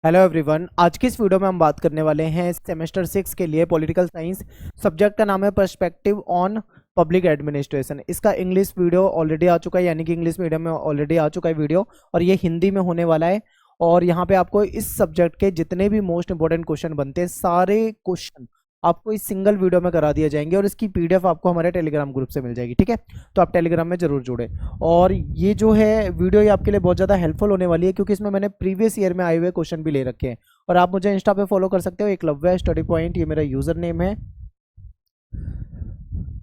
Hello everyone, आज की इस वीडियो में हम बात करने वाले हैं सेमेस्टर 6 के लिए पॉलिटिकल साइंस। सब्जेक्ट का नाम है पर्सपेक्टिव ऑन पब्लिक एडमिनिस्ट्रेशन। इसका इंग्लिश वीडियो ऑलरेडी आ चुका है, यानी कि इंग्लिश मीडियम में ऑलरेडी आ चुका है वीडियो, और ये हिंदी में होने वाला है। और यहाँ पे आपको इस सब्जेक्ट के जितने भी मोस्ट इंपॉर्टेंट क्वेश्चन बनते हैं, सारे क्वेश्चन आपको इस सिंगल वीडियो में करा दिए जाएंगे, और इसकी पीडीएफ आपको हमारे टेलीग्राम ग्रुप से मिल जाएगी। ठीक है, तो आप टेलीग्राम में जरूर जुड़े। और ये जो है वीडियो, ये आपके लिए बहुत ज़्यादा हेल्पफुल होने वाली है, क्योंकि इसमें मैंने प्रीवियस ईयर में आए हुए क्वेश्चन भी ले रखे हैं। और आप मुझे इंस्टा पे फॉलो कर सकते हो, एकलव्य स्टडी पॉइंट, ये मेरा यूज़र नेम है।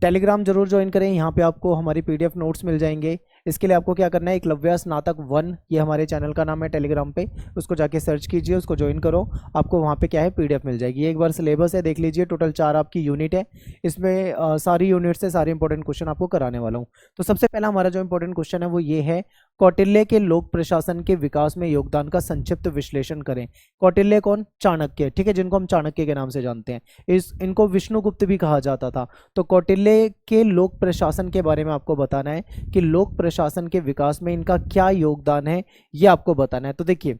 टेलीग्राम जरूर ज्वाइन करें, यहाँ पे आपको हमारी पीडीएफ नोट्स मिल जाएंगे। इसके लिए आपको क्या करना है, एकलव्य स्नातक 1, ये हमारे चैनल का नाम है टेलीग्राम पे, उसको जाके सर्च कीजिए, उसको ज्वाइन करो। आपको वहाँ पे क्या है, पीडीएफ मिल जाएगी। एक बार सिलेबस है, देख लीजिए। टोटल 4 आपकी यूनिट है, इसमें सारी यूनिट से सारे इंपॉर्टेंट क्वेश्चन आपको कराने वाला हूँ। तो सबसे पहला हमारा जो इंपॉर्टेंट क्वेश्चन है वो ये है, कौटिल्य के लोक प्रशासन के विकास में योगदान का संक्षिप्त विश्लेषण करें। कौटिल्य कौन? चाणक्य, ठीक है, जिनको हम चाणक्य के नाम से जानते हैं। इनको विष्णुगुप्त भी कहा जाता था। तो कौटिल्य के लोक प्रशासन के बारे में आपको बताना है कि लोक प्रशासन के विकास में इनका क्या योगदान है, ये आपको बताना है। तो देखिए,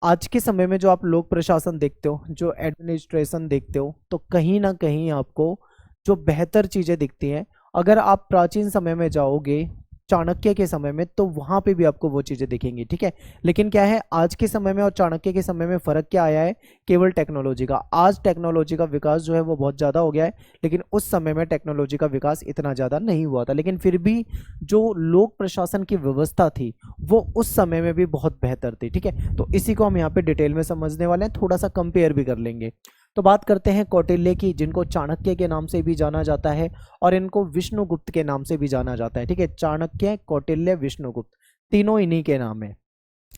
आज के समय में जो आप लोक प्रशासन देखते हो, जो एडमिनिस्ट्रेशन देखते हो, तो कहीं ना कहीं आपको जो बेहतर चीजें दिखती हैं। अगर आप प्राचीन समय में जाओगे, चाणक्य के समय में, तो वहां पे भी आपको वो चीजें दिखेंगी। ठीक है, लेकिन क्या है, आज के समय में और चाणक्य के समय में फर्क क्या आया है? केवल टेक्नोलॉजी का। आज टेक्नोलॉजी का विकास जो है वो बहुत ज्यादा हो गया है, लेकिन उस समय में टेक्नोलॉजी का विकास इतना ज्यादा नहीं हुआ था। लेकिन फिर भी जो लोक प्रशासन की व्यवस्था थी वो उस समय में भी बहुत बेहतर थी। ठीक है, तो इसी को हम यहाँ पे डिटेल में समझने वाले हैं, थोड़ा सा कंपेयर भी कर लेंगे। तो बात करते हैं कौटिल्य की, जिनको चाणक्य के नाम से भी जाना जाता है और इनको विष्णुगुप्त के नाम से भी जाना जाता है। ठीक है, चाणक्य, कौटिल्य, विष्णुगुप्त, तीनों इन्हीं के नाम है।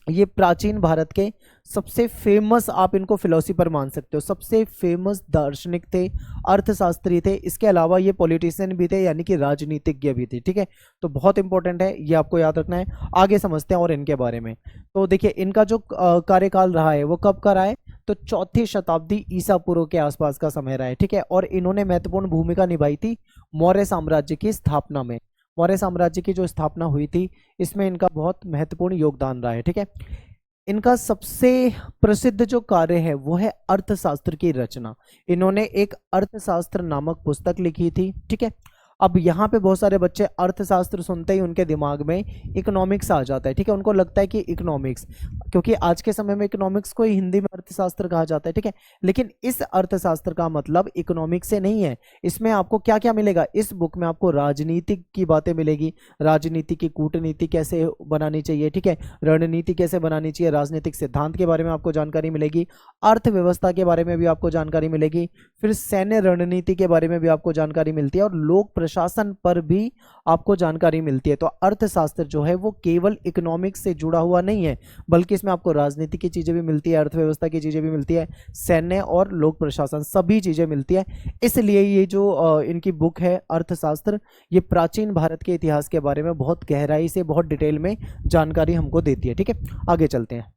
ये प्राचीन भारत के सबसे फेमस, आप इनको फिलोसोफर मान सकते हो, सबसे फेमस दार्शनिक थे, अर्थशास्त्री थे। इसके अलावा ये पॉलिटिशियन भी थे, यानी कि राजनीतिज्ञ भी थे। ठीक है, तो बहुत इंपॉर्टेंट है, ये आपको याद रखना है। आगे समझते हैं और इनके बारे में। तो देखिए, इनका जो कार्यकाल रहा है वो कब का रहा है? तो 4ठी शताब्दी ईसा पूर्व के आसपास का समय रहा है। ठीक है, और इन्होंने महत्वपूर्ण भूमिका निभाई थी मौर्य साम्राज्य की स्थापना में। मौर्य साम्राज्य की जो स्थापना हुई थी, इसमें इनका बहुत महत्वपूर्ण योगदान रहा है। ठीक है, इनका सबसे प्रसिद्ध जो कार्य है वो है अर्थशास्त्र की रचना। इन्होंने एक अर्थशास्त्र नामक पुस्तक लिखी थी। ठीक है, अब यहाँ पे बहुत सारे बच्चे अर्थशास्त्र सुनते ही उनके दिमाग में इकोनॉमिक्स आ जाता है। ठीक है, उनको लगता है कि इकोनॉमिक्स, क्योंकि आज के समय में इकोनॉमिक्स को हिंदी में अर्थशास्त्र कहा जाता है। ठीक है, लेकिन इस अर्थशास्त्र का मतलब इकोनॉमिक्स से नहीं है। इसमें आपको क्या क्या मिलेगा? इस बुक में आपको राजनीति की बातें मिलेगी, राजनीति की कूटनीति कैसे बनानी चाहिए, ठीक है, रणनीति कैसे बनानी चाहिए, राजनीतिक सिद्धांत के बारे में आपको जानकारी मिलेगी, अर्थव्यवस्था के बारे में भी आपको जानकारी मिलेगी, फिर सैन्य रणनीति के बारे में भी आपको जानकारी मिलती है, और लोक प्रशासन पर भी आपको जानकारी मिलती है। तो अर्थशास्त्र जो है वो केवल इकोनॉमिक्स से जुड़ा हुआ नहीं है, बल्कि इसमें आपको राजनीति की चीजें भी मिलती है, अर्थव्यवस्था की चीजें भी मिलती है, सैन्य और लोक प्रशासन सभी चीजें मिलती है। इसलिए ये जो इनकी बुक है अर्थशास्त्र, ये प्राचीन भारत के इतिहास के बारे में बहुत गहराई से, बहुत डिटेल में जानकारी हमको देती है। ठीक है, आगे चलते हैं।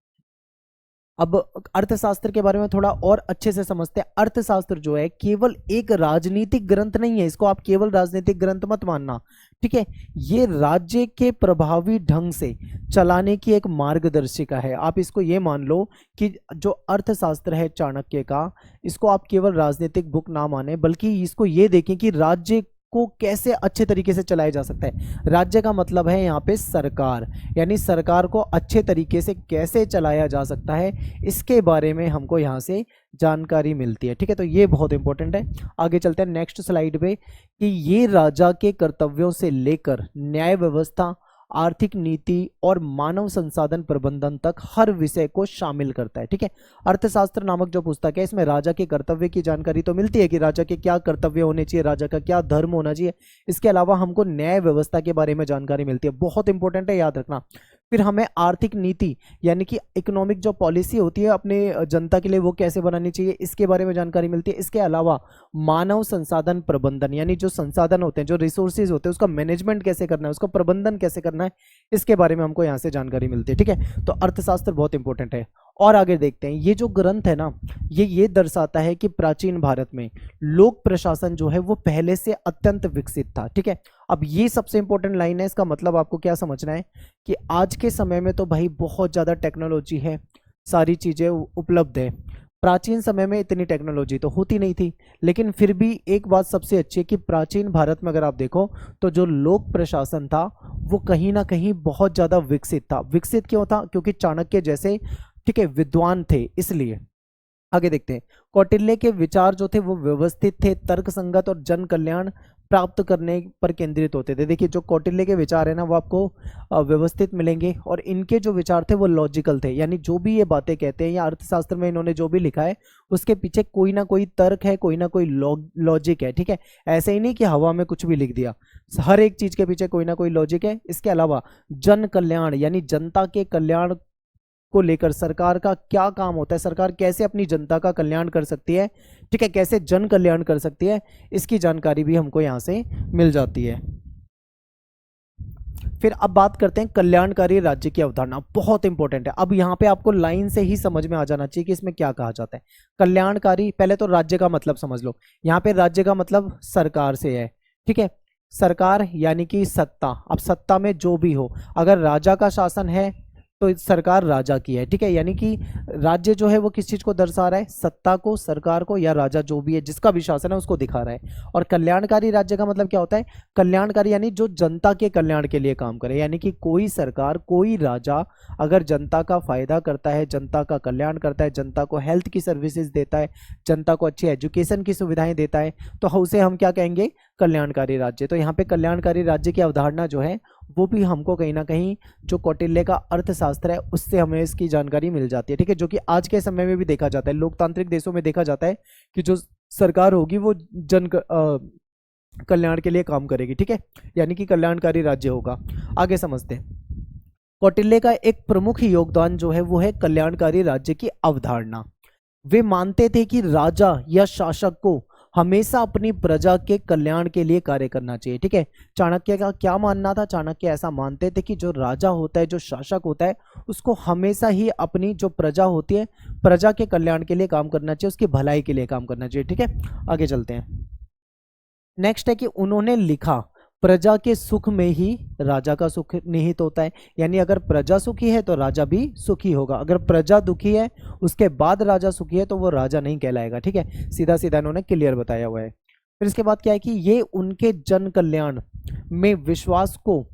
अब अर्थशास्त्र के बारे में थोड़ा और अच्छे से समझते हैं। अर्थशास्त्र जो है केवल एक राजनीतिक ग्रंथ नहीं है, इसको आप केवल राजनीतिक ग्रंथ मत मानना। ठीक है, ये राज्य के प्रभावी ढंग से चलाने की एक मार्गदर्शिका है। आप इसको ये मान लो कि जो अर्थशास्त्र है चाणक्य का, इसको आप केवल राजनीतिक बुक ना माने, बल्कि इसको ये देखें कि राज्य को कैसे अच्छे तरीके से चलाया जा सकता है। राज्य का मतलब है यहाँ पे सरकार, यानी सरकार को अच्छे तरीके से कैसे चलाया जा सकता है, इसके बारे में हमको यहाँ से जानकारी मिलती है। ठीक है, तो ये बहुत इंपॉर्टेंट है। आगे चलते हैं नेक्स्ट स्लाइड पे, कि ये राजा के कर्तव्यों से लेकर न्याय व्यवस्था, आर्थिक नीति और मानव संसाधन प्रबंधन तक हर विषय को शामिल करता है। ठीक है, अर्थशास्त्र नामक जो पुस्तक है, इसमें राजा के कर्तव्य की जानकारी तो मिलती है कि राजा के क्या कर्तव्य होने चाहिए, राजा का क्या धर्म होना चाहिए। इसके अलावा हमको न्याय व्यवस्था के बारे में जानकारी मिलती है, बहुत इंपॉर्टेंट है, याद रखना। फिर हमें आर्थिक नीति, यानी कि इकोनॉमिक जो पॉलिसी होती है अपने जनता के लिए, वो कैसे बनानी चाहिए, इसके बारे में जानकारी मिलती है। इसके अलावा मानव संसाधन प्रबंधन, यानी जो संसाधन होते हैं, जो रिसोर्सेज होते हैं, उसका मैनेजमेंट कैसे करना है, उसका प्रबंधन कैसे करना है, इसके बारे में हमको यहाँ से जानकारी मिलती है। ठीक है, तो अर्थशास्त्र बहुत इंपॉर्टेंट है। और आगे देखते हैं, ये जो ग्रंथ है ना, ये दर्शाता है कि प्राचीन भारत में लोक प्रशासन जो है वो पहले से अत्यंत विकसित था। ठीक है, अब ये सबसे इंपॉर्टेंट लाइन है। इसका मतलब आपको क्या समझना है कि आज के समय में तो भाई बहुत ज्यादा टेक्नोलॉजी है, सारी चीज़ें उपलब्ध है। प्राचीन समय में इतनी टेक्नोलॉजी तो होती नहीं थी, लेकिन फिर भी एक बात सबसे अच्छी है कि प्राचीन भारत में अगर आप देखो तो जो लोक प्रशासन था वो कहीं ना कहीं बहुत ज़्यादा विकसित था। विकसित क्यों था? क्योंकि चाणक्य जैसे, ठीक है, विद्वान थे, इसलिए। आगे देखते हैं। कौटिल्य के विचार जो थे वो व्यवस्थित थे, तर्कसंगत और जन कल्याण प्राप्त करने पर केंद्रित होते थे। देखिए जो कौटिल्य के विचार है ना वो आपको व्यवस्थित मिलेंगे, और इनके जो विचार थे वो लॉजिकल थे, यानी जो भी ये बातें कहते हैं या अर्थशास्त्र में इन्होंने जो भी लिखा है उसके पीछे कोई ना कोई तर्क है, कोई ना कोई लॉजिक है, ठीक है। ऐसे ही नहीं कि हवा में कुछ भी लिख दिया, हर एक चीज के पीछे कोई ना कोई लॉजिक है। इसके अलावा जन कल्याण यानी जनता के कल्याण को लेकर सरकार का क्या काम होता है, सरकार कैसे अपनी जनता का कल्याण कर सकती है, ठीक है, कैसे जन कल्याण कर सकती है, इसकी जानकारी भी हमको यहाँ से मिल जाती है। फिर अब बात करते हैं कल्याणकारी राज्य की अवधारणा, बहुत इंपॉर्टेंट है। अब यहाँ पे आपको लाइन से ही समझ में आ जाना चाहिए कि इसमें क्या कहा जाता है। कल्याणकारी, पहले तो राज्य का मतलब समझ लो। यहाँ पे राज्य का मतलब सरकार से है, ठीक है। सरकार यानी कि सत्ता। अब सत्ता में जो भी हो, अगर राजा का शासन है तो सरकार राजा की है, ठीक है। यानी कि राज्य जो है वो किस चीज को दर्शा रहा है? सत्ता को, सरकार को, या राजा जो भी है जिसका भी शासन है उसको दिखा रहा है। और कल्याणकारी राज्य का मतलब क्या होता है? कल्याणकारी यानी जो जनता के कल्याण के लिए काम करे, यानी कि कोई सरकार, कोई राजा अगर जनता का फायदा करता है, जनता का कल्याण करता है, जनता को हेल्थ की सर्विसेज देता है, जनता को अच्छी एजुकेशन की सुविधाएं देता है, तो उसे हम क्या कहेंगे? कल्याणकारी राज्य। तो यहाँ पे कल्याणकारी राज्य की अवधारणा जो है वो भी हमको कहीं ना कहीं जो कौटिल्य का अर्थशास्त्र है उससे हमें इसकी जानकारी मिल जाती है, ठीक है। जो कि आज के समय में भी देखा जाता है, लोकतांत्रिक देशों में देखा जाता है कि जो सरकार होगी वो जन कल्याण के लिए काम करेगी, ठीक है, यानी कि कल्याणकारी राज्य होगा। आगे समझते हैं। कौटिल्य का एक प्रमुख योगदान जो है वो है कल्याणकारी राज्य की अवधारणा। वे मानते थे कि राजा या शासक को हमेशा अपनी प्रजा के कल्याण के लिए कार्य करना चाहिए, ठीक है। चाणक्य का क्या मानना था? चाणक्य ऐसा मानते थे कि जो राजा होता है, जो शासक होता है, उसको हमेशा ही अपनी जो प्रजा होती है, प्रजा के कल्याण के लिए काम करना चाहिए, उसकी भलाई के लिए काम करना चाहिए, ठीक है। आगे चलते हैं। नेक्स्ट है कि उन्होंने लिखा, प्रजा के सुख में ही राजा का सुख निहित होता है। यानी अगर प्रजा सुखी है तो राजा भी सुखी होगा, अगर प्रजा दुखी है उसके बाद राजा सुखी है तो वो राजा नहीं कहलाएगा, ठीक है। सीधा सीधा इन्होंने क्लियर बताया हुआ है। फिर इसके बाद क्या है कि ये उनके जन कल्याण में विश्वास को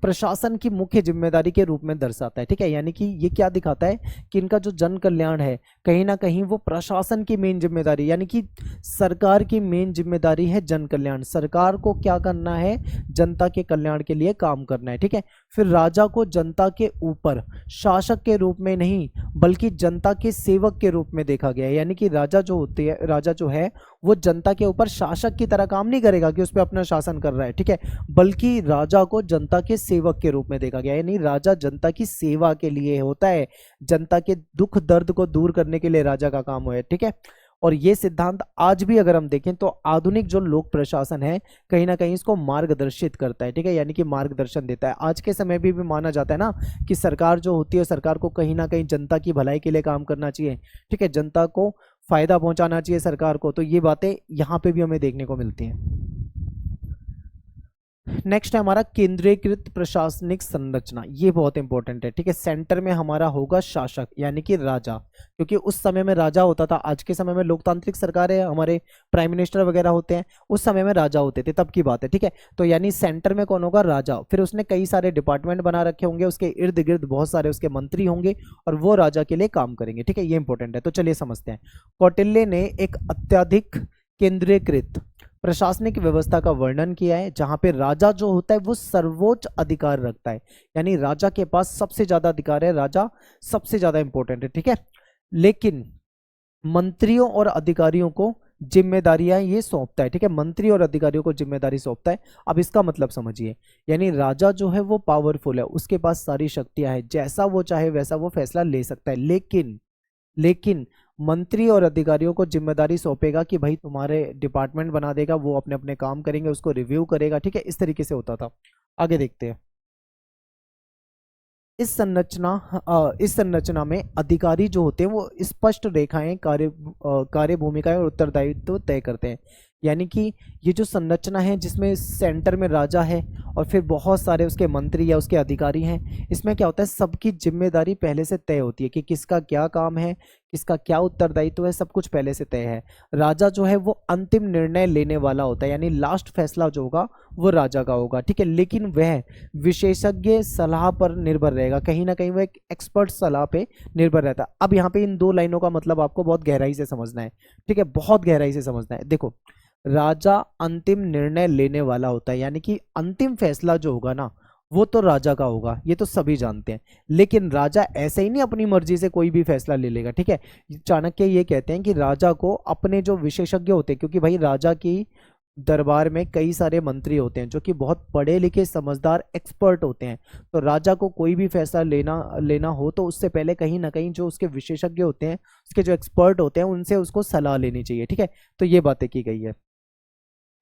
प्रशासन की मुख्य जिम्मेदारी के रूप में दर्शाता है, ठीक है। यानी कि ये क्या दिखाता है कि इनका जो जन कल्याण है कहीं ना कहीं वो प्रशासन की मेन जिम्मेदारी, यानी कि सरकार की मेन जिम्मेदारी है जन कल्याण। सरकार को क्या करना है? जनता के कल्याण के लिए काम करना है, ठीक है। फिर राजा को जनता के ऊपर शासक के रूप में नहीं बल्कि जनता के सेवक के रूप में देखा गया है। यानी कि राजा जो होती है, राजा जो है वो जनता के ऊपर शासक की तरह काम नहीं करेगा कि उस पर अपना शासन कर रहा है, ठीक है, बल्कि राजा को जनता के सेवक के रूप में देखा गया है। यानी राजा जनता की सेवा के लिए होता है, जनता के दुख दर्द को दूर करने के लिए राजा का काम है, ठीक है। और ये सिद्धांत आज भी अगर हम देखें तो आधुनिक जो लोक प्रशासन है कहीं ना कहीं इसको मार्गदर्शित करता है, ठीक है, यानी कि मार्गदर्शन देता है। आज के समय भी माना जाता है ना कि सरकार जो होती है, सरकार को कहीं ना कहीं जनता की भलाई के लिए काम करना चाहिए, ठीक है, जनता को फायदा पहुंचाना चाहिए सरकार को। तो ये बातें यहाँ पे भी हमें देखने को मिलती हैं। नेक्स्ट है हमारा केंद्रीकृत प्रशासनिक संरचना, ये बहुत इंपॉर्टेंट है, ठीक है। सेंटर में हमारा होगा शासक यानी कि राजा, क्योंकि उस समय में राजा होता था। आज के समय में लोकतांत्रिक सरकार है, हमारे प्राइम मिनिस्टर वगैरह होते हैं, उस समय में राजा होते थे, तब की बात है, ठीक है। तो यानी सेंटर में कौन होगा? राजा। फिर उसने कई सारे डिपार्टमेंट बना रखे होंगे, उसके इर्द गिर्द बहुत सारे उसके मंत्री होंगे और वो राजा के लिए काम करेंगे, ठीक है, ये इंपॉर्टेंट है। तो चलिए समझते हैं। कौटिल्य ने एक अत्यधिक केंद्रीकृत प्रशासनिक व्यवस्था का वर्णन किया है, जहां पे राजा जो होता है वो सर्वोच्च अधिकार रखता है, यानी राजा के पास सबसे ज्यादा अधिकार है, राजा सबसे ज्यादा इंपॉर्टेंट है, ठीक है। लेकिन मंत्रियों और अधिकारियों को जिम्मेदारियां ये सौंपता है, ठीक है, मंत्री और अधिकारियों को जिम्मेदारी सौंपता है। अब इसका मतलब समझिए, यानी राजा जो है वो पावरफुल है, उसके पास सारी शक्तियां हैं, जैसा वो चाहे वैसा वो फैसला ले सकता है। लेकिन मंत्री और अधिकारियों को जिम्मेदारी सौंपेगा कि भाई तुम्हारे डिपार्टमेंट बना देगा, वो अपने अपने काम करेंगे, उसको रिव्यू करेगा, ठीक है, इस तरीके से होता था। आगे देखते हैं। इस संरचना में अधिकारी जो होते हैं वो स्पष्ट रेखाएं, कार्य भूमिकाएं और उत्तरदायित्व तय करते हैं। यानी कि ये जो संरचना है जिसमें सेंटर में राजा है और फिर बहुत सारे उसके मंत्री या उसके अधिकारी हैं, इसमें क्या होता है, सबकी जिम्मेदारी पहले से तय होती है कि किसका क्या काम है, किसका क्या उत्तरदायित्व है, सब कुछ पहले से तय है। राजा जो है वो अंतिम निर्णय लेने वाला होता है, यानी लास्ट फैसला जो होगा वो राजा का होगा, ठीक है। लेकिन वह विशेषज्ञ सलाह पर निर्भर रहेगा, कहीं ना कहीं वह एक एक्सपर्ट सलाह पे निर्भर रहता है। अब यहाँ पे इन दो लाइनों का मतलब आपको बहुत गहराई से समझना है, ठीक है, बहुत गहराई से समझना है। देखो, राजा अंतिम निर्णय लेने वाला होता है, यानी कि अंतिम फैसला जो होगा ना वो तो राजा का होगा, ये तो सभी जानते हैं। लेकिन राजा ऐसे ही नहीं अपनी मर्जी से कोई भी फैसला ले लेगा, ठीक है। चाणक्य ये कहते हैं कि राजा को अपने जो विशेषज्ञ होते हैं, क्योंकि भाई राजा की दरबार में कई सारे मंत्री होते हैं जो कि बहुत पढ़े लिखे समझदार एक्सपर्ट होते हैं, तो राजा को कोई भी फैसला लेना हो तो उससे पहले कहीं ना कहीं जो उसके विशेषज्ञ होते हैं, उसके जो एक्सपर्ट होते हैं, उनसे उसको सलाह लेनी चाहिए, ठीक है। तो ये बातें की गई है।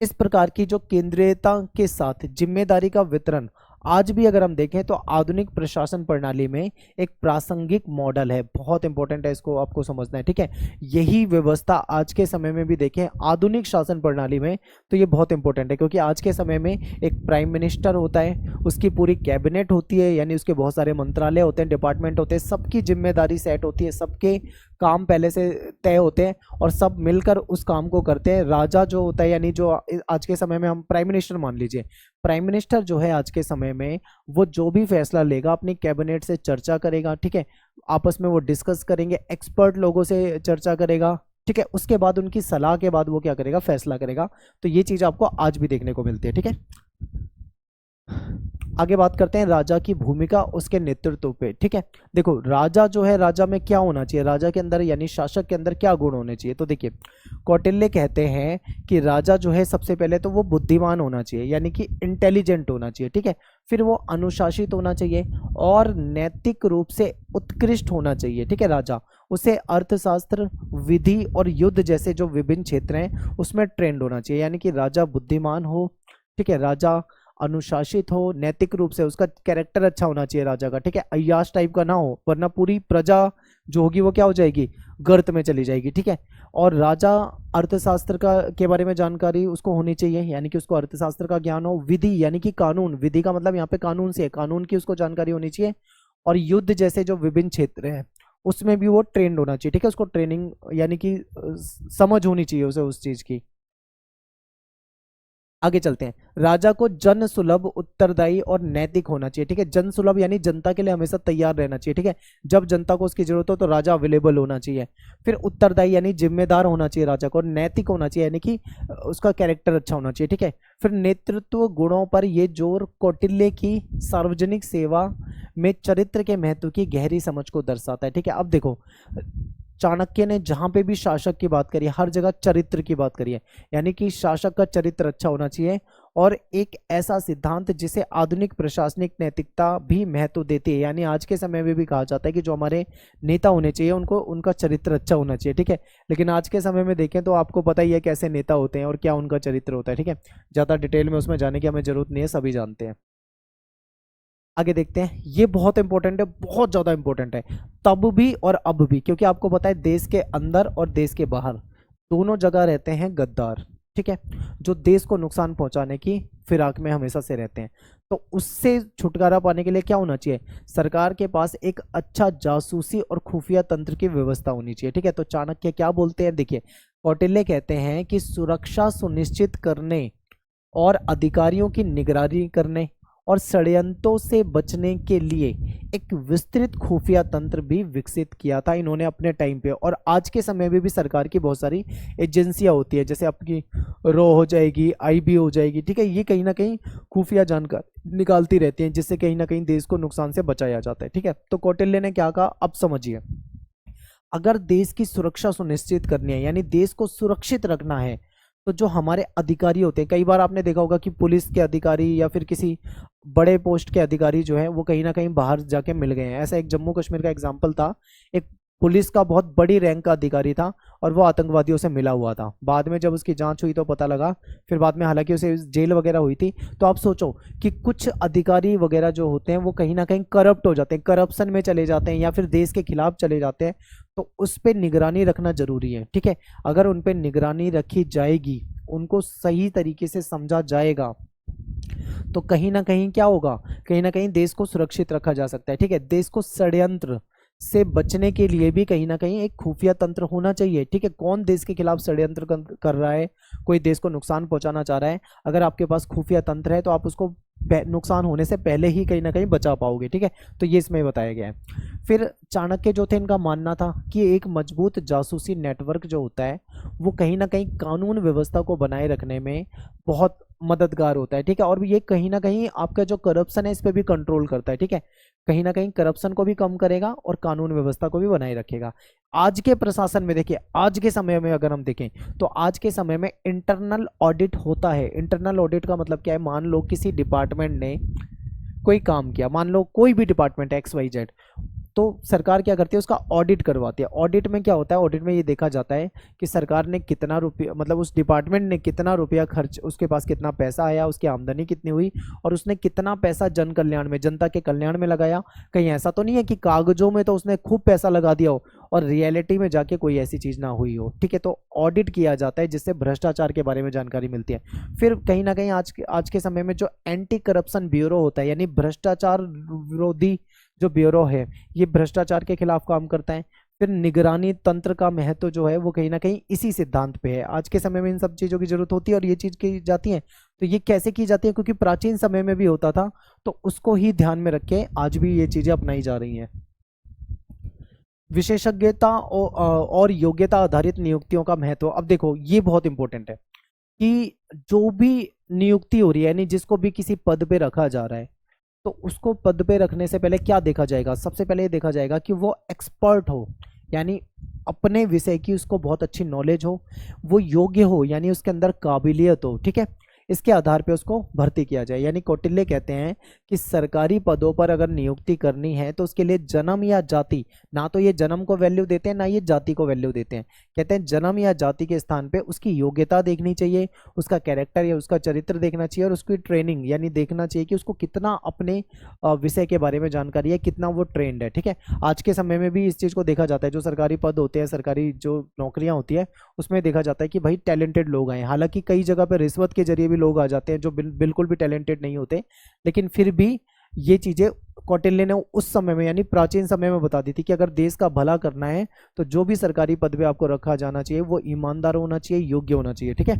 इस प्रकार की जो केंद्रीयता के साथ जिम्मेदारी का वितरण आज भी अगर हम देखें तो आधुनिक प्रशासन प्रणाली में एक प्रासंगिक मॉडल है, बहुत इंपॉर्टेंट है, इसको आपको समझना है, ठीक है। यही व्यवस्था आज के समय में भी देखें आधुनिक शासन प्रणाली में, तो ये बहुत इंपॉर्टेंट है, क्योंकि आज के समय में एक प्राइम मिनिस्टर होता है, उसकी पूरी कैबिनेट होती है, यानी उसके बहुत सारे मंत्रालय होते हैं, डिपार्टमेंट होते हैं, सबकी जिम्मेदारी सेट होती है, सबके काम पहले से तय होते हैं और सब मिलकर उस काम को करते हैं। राजा जो होता है, यानी जो आज के समय में हम प्राइम मिनिस्टर मान लीजिए, प्राइम मिनिस्टर जो है आज के समय में वो जो भी फैसला लेगा अपनी कैबिनेट से चर्चा करेगा, ठीक है, आपस में वो डिस्कस करेंगे, एक्सपर्ट लोगों से चर्चा करेगा, ठीक है, उसके बाद उनकी सलाह के बाद वो क्या करेगा, फैसला करेगा। तो ये चीज आपको आज भी देखने को मिलती है, ठीक है। आगे बात करते हैं राजा की भूमिका, उसके नेतृत्व पे, ठीक है। देखो, राजा जो है, राजा में क्या होना चाहिए, राजा के अंदर यानी शासक के अंदर क्या गुण होने चाहिए, तो देखिए कौटिल्य कहते हैं कि राजा जो है सबसे पहले तो वो बुद्धिमान होना चाहिए, यानी कि इंटेलिजेंट होना चाहिए, ठीक है। फिर वो अनुशासित होना चाहिए और नैतिक रूप से उत्कृष्ट होना चाहिए, ठीक है। राजा उसे अर्थशास्त्र, विधि और युद्ध जैसे जो विभिन्न क्षेत्र हैं उसमें ट्रेंड होना चाहिए, यानी कि राजा बुद्धिमान हो, ठीक है, राजा अनुशासित हो, नैतिक रूप से उसका कैरेक्टर अच्छा होना चाहिए राजा का, ठीक है, अय्याश टाइप का ना हो, वरना पूरी प्रजा जो होगी वो क्या हो जाएगी, गर्त में चली जाएगी, ठीक है। और राजा अर्थशास्त्र का के बारे में जानकारी उसको होनी चाहिए, यानी कि उसको अर्थशास्त्र का ज्ञान हो, विधि यानी कि कानून, विधि का मतलब यहाँ पे कानून से है, कानून की उसको जानकारी होनी चाहिए, और युद्ध जैसे जो विभिन्न क्षेत्र हैं उसमें भी वो ट्रेंड होना चाहिए, ठीक है, उसको ट्रेनिंग यानी कि समझ होनी चाहिए उसे उस चीज की। आगे चलते हैं, राजा को जन सुलभ, उत्तरदायी और नैतिक होना चाहिए, ठीक है। जन सुलभ यानी जनता के लिए हमेशा तैयार रहना चाहिए, ठीक है, जब जनता को उसकी जरूरत हो तो राजा अवेलेबल होना चाहिए। फिर उत्तरदायी यानी जिम्मेदार होना चाहिए राजा को, और नैतिक होना चाहिए यानी कि उसका कैरेक्टर अच्छा होना चाहिए, ठीक है। फिर नेतृत्व गुणों पर यह जोर कौटिल्य की सार्वजनिक सेवा में चरित्र के महत्व की गहरी समझ को दर्शाता है, ठीक है। अब देखो, चाणक्य ने जहां पे भी शासक की बात करी है हर जगह चरित्र की बात करी है, यानी कि शासक का चरित्र अच्छा होना चाहिए, और एक ऐसा सिद्धांत जिसे आधुनिक प्रशासनिक नैतिकता भी महत्व देती है, यानी आज के समय में भी कहा जाता है कि जो हमारे नेता होने चाहिए उनको उनका चरित्र अच्छा होना चाहिए, ठीक है। लेकिन आज के समय में देखें तो आपको पता ही है कैसे नेता होते हैं और क्या उनका चरित्र होता है, ठीक है, ज़्यादा डिटेल में उसमें जाने की हमें जरूरत नहीं है, सभी जानते हैं। आगे देखते हैं, ये बहुत इंपॉर्टेंट है, बहुत ज़्यादा इंपॉर्टेंट है, तब भी और अब भी, क्योंकि आपको पता है देश के अंदर और देश के बाहर दोनों जगह रहते हैं गद्दार, ठीक है, जो देश को नुकसान पहुंचाने की फिराक में हमेशा से रहते हैं। तो उससे छुटकारा पाने के लिए क्या होना चाहिए, सरकार के पास एक अच्छा जासूसी और खुफिया तंत्र की व्यवस्था होनी चाहिए, ठीक है। तो चाणक्य क्या बोलते हैं, देखिए कौटिल्य कहते हैं कि सुरक्षा सुनिश्चित करने और अधिकारियों की निगरानी करने और षड्यंत्रों से बचने के लिए एक विस्तृत खुफिया तंत्र भी विकसित किया था इन्होंने अपने टाइम पे। और आज के समय में भी सरकार की बहुत सारी एजेंसियां होती है, जैसे आपकी रॉ हो जाएगी, आईबी हो जाएगी, ठीक है, ये कहीं ना कहीं खुफिया जानकारी निकालती रहती हैं जिससे कहीं ना कहीं देश को नुकसान से बचाया जाता है, ठीक है। तो कौटिल्य ने क्या कहा, अब समझिए, अगर देश की सुरक्षा सुनिश्चित करनी है यानी देश को सुरक्षित रखना है, तो जो हमारे अधिकारी होते हैं, कई बार आपने देखा होगा कि पुलिस के अधिकारी या फिर किसी बड़े पोस्ट के अधिकारी जो है वो कहीं ना कहीं बाहर जाके मिल गए हैं। ऐसा एक जम्मू कश्मीर का एग्जाम्पल था, एक पुलिस का बहुत बड़ी रैंक का अधिकारी था और वो आतंकवादियों से मिला हुआ था। बाद में जब उसकी जांच हुई तो पता लगा, फिर बाद में हालांकि उसे जेल वगैरह हुई थी। तो आप सोचो कि कुछ अधिकारी वगैरह जो होते हैं वो कहीं ना कहीं करप्ट हो जाते हैं, करप्शन में चले जाते हैं या फिर देश के खिलाफ चले जाते हैं, तो उस पर निगरानी रखना जरूरी है, ठीक है। अगर उन पर निगरानी रखी जाएगी उनको सही तरीके से समझा जाएगा तो कहीं ना कहीं क्या होगा, कहीं ना कहीं देश को सुरक्षित रखा जा सकता है। ठीक है, देश को षड्यंत्र से बचने के लिए भी कहीं ना कहीं एक खुफिया तंत्र होना चाहिए। ठीक है, कौन देश के खिलाफ षड्यंत्र कर रहा है, कोई देश को नुकसान पहुंचाना चाह रहा है, अगर आपके पास खुफिया तंत्र है तो आप उसको नुकसान होने से पहले ही कहीं ना कहीं बचा पाओगे। ठीक है, तो ये इसमें बताया गया है। फिर चाणक्य जो थे, इनका मानना था कि एक मजबूत जासूसी नेटवर्क जो होता है वो कहीं ना कहीं कानून व्यवस्था को बनाए रखने में बहुत मददगार होता है। ठीक है, और ये कहीं ना कहीं आपका जो करप्शन है इस पर भी कंट्रोल करता है। ठीक है, कहीं ना कहीं करप्शन को भी कम करेगा और कानून व्यवस्था को भी बनाए रखेगा। आज के प्रशासन में देखिए, आज के समय में अगर हम देखें तो आज के समय में इंटरनल ऑडिट होता है। इंटरनल ऑडिट का मतलब क्या है, मान लो किसी डिपार्टमेंट ने कोई काम किया, मान लो कोई भी डिपार्टमेंट XYZ, तो सरकार क्या करती है, उसका ऑडिट करवाती है। ऑडिट में क्या होता है, ऑडिट में ये देखा जाता है कि सरकार ने कितना रुपया, मतलब उस डिपार्टमेंट ने कितना रुपया खर्च, उसके पास कितना पैसा आया, उसकी आमदनी कितनी हुई और उसने कितना पैसा जन कल्याण में, जनता के कल्याण में लगाया। कहीं ऐसा तो नहीं है कि कागजों में तो उसने खूब पैसा लगा दिया हो और रियलिटी में जाके कोई ऐसी चीज़ ना हुई हो। ठीक है, तो ऑडिट किया जाता है जिससे भ्रष्टाचार के बारे में जानकारी मिलती है। फिर कहीं ना कहीं आज के समय में जो एंटी करप्शन ब्यूरो होता है, यानी भ्रष्टाचार विरोधी जो ब्यूरो है, ये भ्रष्टाचार के खिलाफ काम करता है। फिर निगरानी तंत्र का महत्व जो है वो कहीं ना कहीं इसी सिद्धांत पे है। आज के समय में इन सब चीज़ों की जरूरत होती है और ये चीज़ की जाती है। तो ये कैसे की जाती है, क्योंकि प्राचीन समय में भी होता था, तो उसको ही ध्यान में रख के आज भी ये चीज़ें अपनाई जा रही हैं। विशेषज्ञता और योग्यता आधारित नियुक्तियों का महत्व। अब देखो, ये बहुत इंपॉर्टेंट है कि जो भी नियुक्ति हो रही है, यानी जिसको भी किसी पद पे रखा जा रहा है, तो उसको पद पे रखने से पहले क्या देखा जाएगा, सबसे पहले ये देखा जाएगा कि वो एक्सपर्ट हो, यानी अपने विषय की उसको बहुत अच्छी नॉलेज हो, वो योग्य हो, यानी उसके अंदर काबिलियत हो। ठीक है, इसके आधार पे उसको भर्ती किया जाए। यानी कौटिल्य कहते हैं कि सरकारी पदों पर अगर नियुक्ति करनी है तो उसके लिए जन्म या जाति, ना तो ये जन्म को वैल्यू देते हैं ना ये जाति को वैल्यू देते हैं। कहते हैं जन्म या जाति के स्थान पे उसकी योग्यता देखनी चाहिए, उसका कैरेक्टर या उसका चरित्र देखना चाहिए और उसकी ट्रेनिंग, यानी देखना चाहिए कि उसको कितना अपने विषय के बारे में जानकारी है, कितना वो ट्रेंड है। ठीक है, आज के समय में भी इस चीज़ को देखा जाता है। जो सरकारी पद होते हैं, सरकारी जो नौकरियां होती है, उसमें देखा जाता है कि भाई टैलेंटेड लोग आए। हालांकि कई जगह पर रिश्वत के जरिए भी लोग आ जाते हैं जो बिल्कुल भी टैलेंटेड नहीं होते, लेकिन फिर भी ये चीज़ें कौटिल्य ने उस समय में, यानी प्राचीन समय में बता दी थी कि अगर देश का भला करना है तो जो भी सरकारी पद पे आपको रखा जाना चाहिए वो ईमानदार होना चाहिए, योग्य होना चाहिए। ठीक है,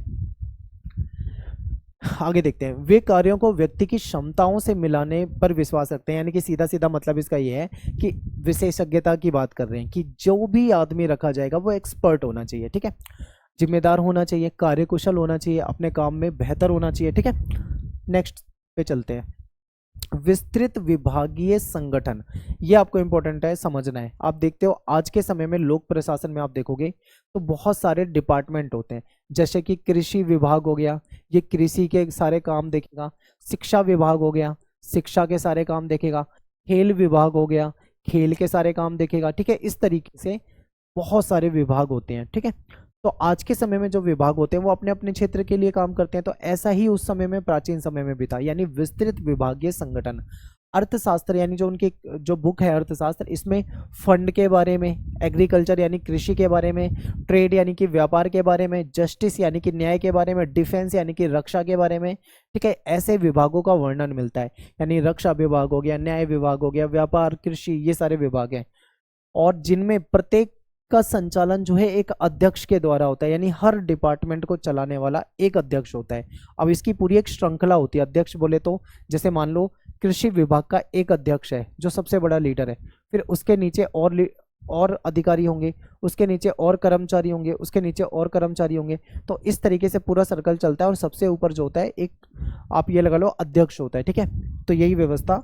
आगे देखते हैं। वे कार्यों को व्यक्ति की क्षमताओं से मिलाने पर विश्वास रखते हैं, यानी कि सीधा सीधा मतलब इसका ये है कि विशेषज्ञता की बात कर रहे हैं कि जो भी आदमी रखा जाएगा वो एक्सपर्ट होना चाहिए। ठीक है, जिम्मेदार होना चाहिए, कार्यकुशल होना चाहिए, अपने काम में बेहतर होना चाहिए। ठीक है, नेक्स्ट पे चलते हैं। विस्तृत विभागीय संगठन, ये आपको इंपॉर्टेंट है, समझना है। आप देखते हो आज के समय में लोक प्रशासन में आप देखोगे तो बहुत सारे डिपार्टमेंट होते हैं, जैसे कि कृषि विभाग हो गया, ये कृषि के सारे काम देखेगा। शिक्षा विभाग हो गया, शिक्षा के सारे काम देखेगा। खेल विभाग हो गया, खेल के सारे काम देखेगा। ठीक है, इस तरीके से बहुत सारे विभाग होते हैं। ठीक है, तो आज के समय में जो विभाग होते हैं वो अपने अपने क्षेत्र के लिए काम करते हैं। तो ऐसा ही उस समय में, प्राचीन समय में भी था, यानी विस्तृत विभागीय संगठन। अर्थशास्त्र, यानी जो उनकी जो बुक है अर्थशास्त्र, इसमें फंड के बारे में, एग्रीकल्चर यानी कृषि के बारे में, ट्रेड यानी कि व्यापार के बारे में, जस्टिस यानी कि न्याय के बारे में, डिफेंस यानी कि रक्षा के बारे में, ठीक है, ऐसे विभागों का वर्णन मिलता है। यानी रक्षा विभाग हो गया, न्याय विभाग हो गया, व्यापार, कृषि, ये सारे विभाग हैं, और जिनमें प्रत्येक का संचालन जो है एक अध्यक्ष के द्वारा होता है। यानी हर डिपार्टमेंट को चलाने वाला एक अध्यक्ष होता है। अब इसकी पूरी एक श्रृंखला होती है। अध्यक्ष बोले तो जैसे मान लो कृषि विभाग का एक अध्यक्ष है जो सबसे बड़ा लीडर है, फिर उसके नीचे और अधिकारी होंगे, उसके नीचे और कर्मचारी होंगे, उसके नीचे और कर्मचारी होंगे। तो इस तरीके से पूरा सर्कल चलता है और सबसे ऊपर जो होता है एक, आप ये लगा लो, अध्यक्ष होता है। ठीक है, तो यही व्यवस्था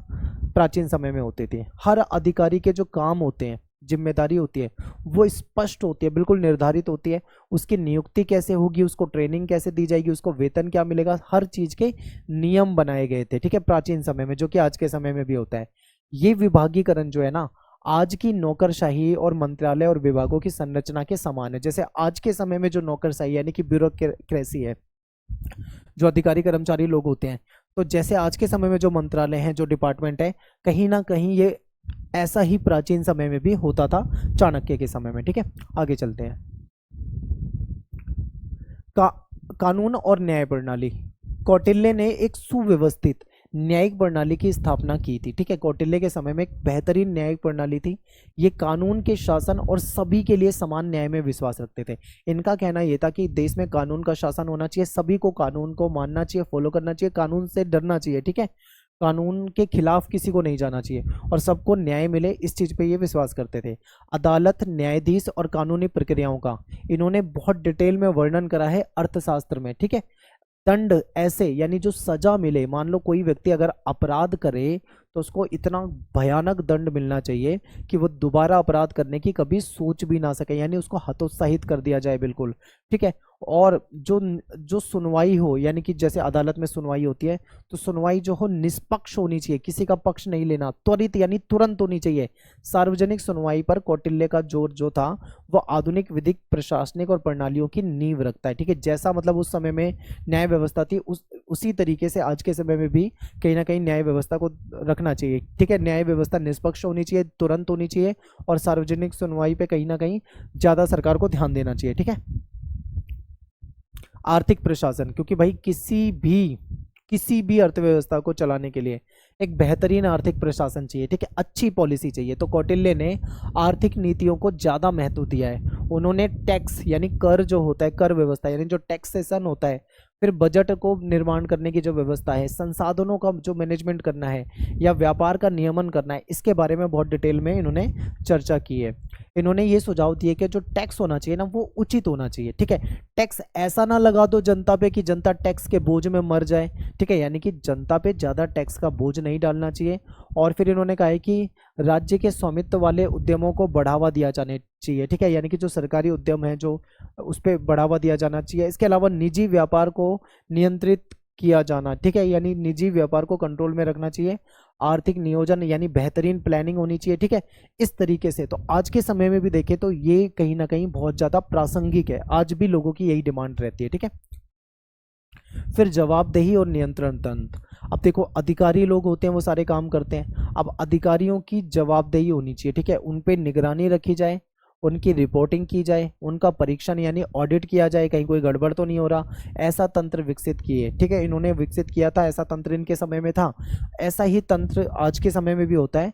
प्राचीन समय में होती थी। हर अधिकारी के जो काम होते हैं, जिम्मेदारी होती है, वो स्पष्ट होती है, बिल्कुल निर्धारित होती है। उसकी नियुक्ति कैसे होगी, उसको ट्रेनिंग कैसे दी जाएगी, उसको वेतन क्या मिलेगा, हर चीज के नियम बनाए गए थे। ठीक है, प्राचीन समय में, जो कि आज के समय में भी होता है। ये विभागीकरण जो है ना, आज की नौकरशाही और मंत्रालय और विभागों की संरचना के समान है। जैसे आज के समय में जो नौकरशाही यानी कि ब्यूरोक्रेसी है, जो अधिकारी कर्मचारी लोग होते हैं, तो जैसे आज के समय में जो मंत्रालय हैं, जो डिपार्टमेंट है, कहीं ना कहीं ये ऐसा ही प्राचीन समय में भी होता था, चाणक्य के समय में। ठीक है, आगे चलते हैं। कानून और न्याय प्रणाली। कौटिल्य ने एक सुव्यवस्थित न्यायिक प्रणाली की स्थापना की थी। ठीक है, कौटिल्य के समय में एक बेहतरीन न्यायिक प्रणाली थी। ये कानून के शासन और सभी के लिए समान न्याय में विश्वास रखते थे। इनका कहना यह था कि देश में कानून का शासन होना चाहिए, सभी को कानून को मानना चाहिए, फॉलो करना चाहिए, कानून से डरना चाहिए। ठीक है, कानून के खिलाफ किसी को नहीं जाना चाहिए और सबको न्याय मिले, इस चीज़ पे ये विश्वास करते थे। अदालत, न्यायाधीश और कानूनी प्रक्रियाओं का इन्होंने बहुत डिटेल में वर्णन करा है अर्थशास्त्र में। ठीक है, दंड ऐसे, यानी जो सजा मिले, मान लो कोई व्यक्ति अगर अपराध करे तो उसको इतना भयानक दंड मिलना चाहिए कि वो दोबारा अपराध करने की कभी सोच भी ना सके, यानी उसको हतोत्साहित कर दिया जाए बिल्कुल। ठीक है, और जो जो सुनवाई हो, यानी कि जैसे अदालत में सुनवाई होती है तो सुनवाई जो हो निष्पक्ष होनी चाहिए, किसी का पक्ष नहीं लेना, त्वरित यानी तुरंत होनी चाहिए। सार्वजनिक सुनवाई पर कौटिल्य का जोर जो था वो आधुनिक विधिक, प्रशासनिक और प्रणालियों की नींव रखता है। ठीक है, जैसा मतलब उस समय में न्याय व्यवस्था थी उसी तरीके से आज के समय में भी कहीं ना कहीं न्याय व्यवस्था को रखना चाहिए। ठीक है, न्याय व्यवस्था निष्पक्ष होनी चाहिए, तुरंत होनी चाहिए और सार्वजनिक सुनवाई पे कहीं ना कहीं ज़्यादा सरकार को ध्यान देना चाहिए। ठीक है, आर्थिक प्रशासन, क्योंकि भाई किसी भी अर्थव्यवस्था को चलाने के लिए एक बेहतरीन आर्थिक प्रशासन चाहिए। ठीक है, अच्छी पॉलिसी चाहिए। तो कौटिल्य ने आर्थिक नीतियों को ज़्यादा महत्व दिया है। उन्होंने टैक्स यानी कर जो होता है, कर व्यवस्था यानी जो टैक्सेशन होता है, फिर बजट को निर्माण करने की जो व्यवस्था है, संसाधनों का जो मैनेजमेंट करना है या व्यापार का नियमन करना है, इसके बारे में बहुत डिटेल में इन्होंने चर्चा की है। इन्होंने ये सुझाव दिए कि जो टैक्स होना चाहिए ना वो उचित होना चाहिए। ठीक है, टैक्स ऐसा ना लगा दो जनता पे कि जनता टैक्स के बोझ में मर जाए। ठीक है, यानी कि जनता पे ज़्यादा टैक्स का बोझ नहीं डालना चाहिए। और फिर इन्होंने कहा है कि राज्य के स्वामित्व वाले उद्यमों को बढ़ावा दिया जाने चाहिए। ठीक है, यानी कि जो सरकारी उद्यम है जो उस पर बढ़ावा दिया जाना चाहिए। इसके अलावा निजी व्यापार को नियंत्रित किया जाना। ठीक है, यानी निजी व्यापार को कंट्रोल में रखना चाहिए। आर्थिक नियोजन यानी बेहतरीन प्लानिंग होनी चाहिए। ठीक है, इस तरीके से तो आज के समय में भी देखें तो ये कहीं ना कहीं बहुत ज़्यादा प्रासंगिक है, आज भी लोगों की यही डिमांड रहती है। ठीक है, फिर जवाबदेही और नियंत्रण तंत्र। अब देखो, अधिकारी लोग होते हैं वो सारे काम करते हैं, अब अधिकारियों की जवाबदेही होनी चाहिए। ठीक है, उन पे निगरानी रखी जाए, उनकी रिपोर्टिंग की जाए, उनका परीक्षण यानी ऑडिट किया जाए, कहीं कोई गड़बड़ तो नहीं हो रहा, ऐसा तंत्र विकसित किए। ठीक है, इन्होंने विकसित किया था, ऐसा तंत्र इनके समय में था, ऐसा ही तंत्र आज के समय में भी होता है।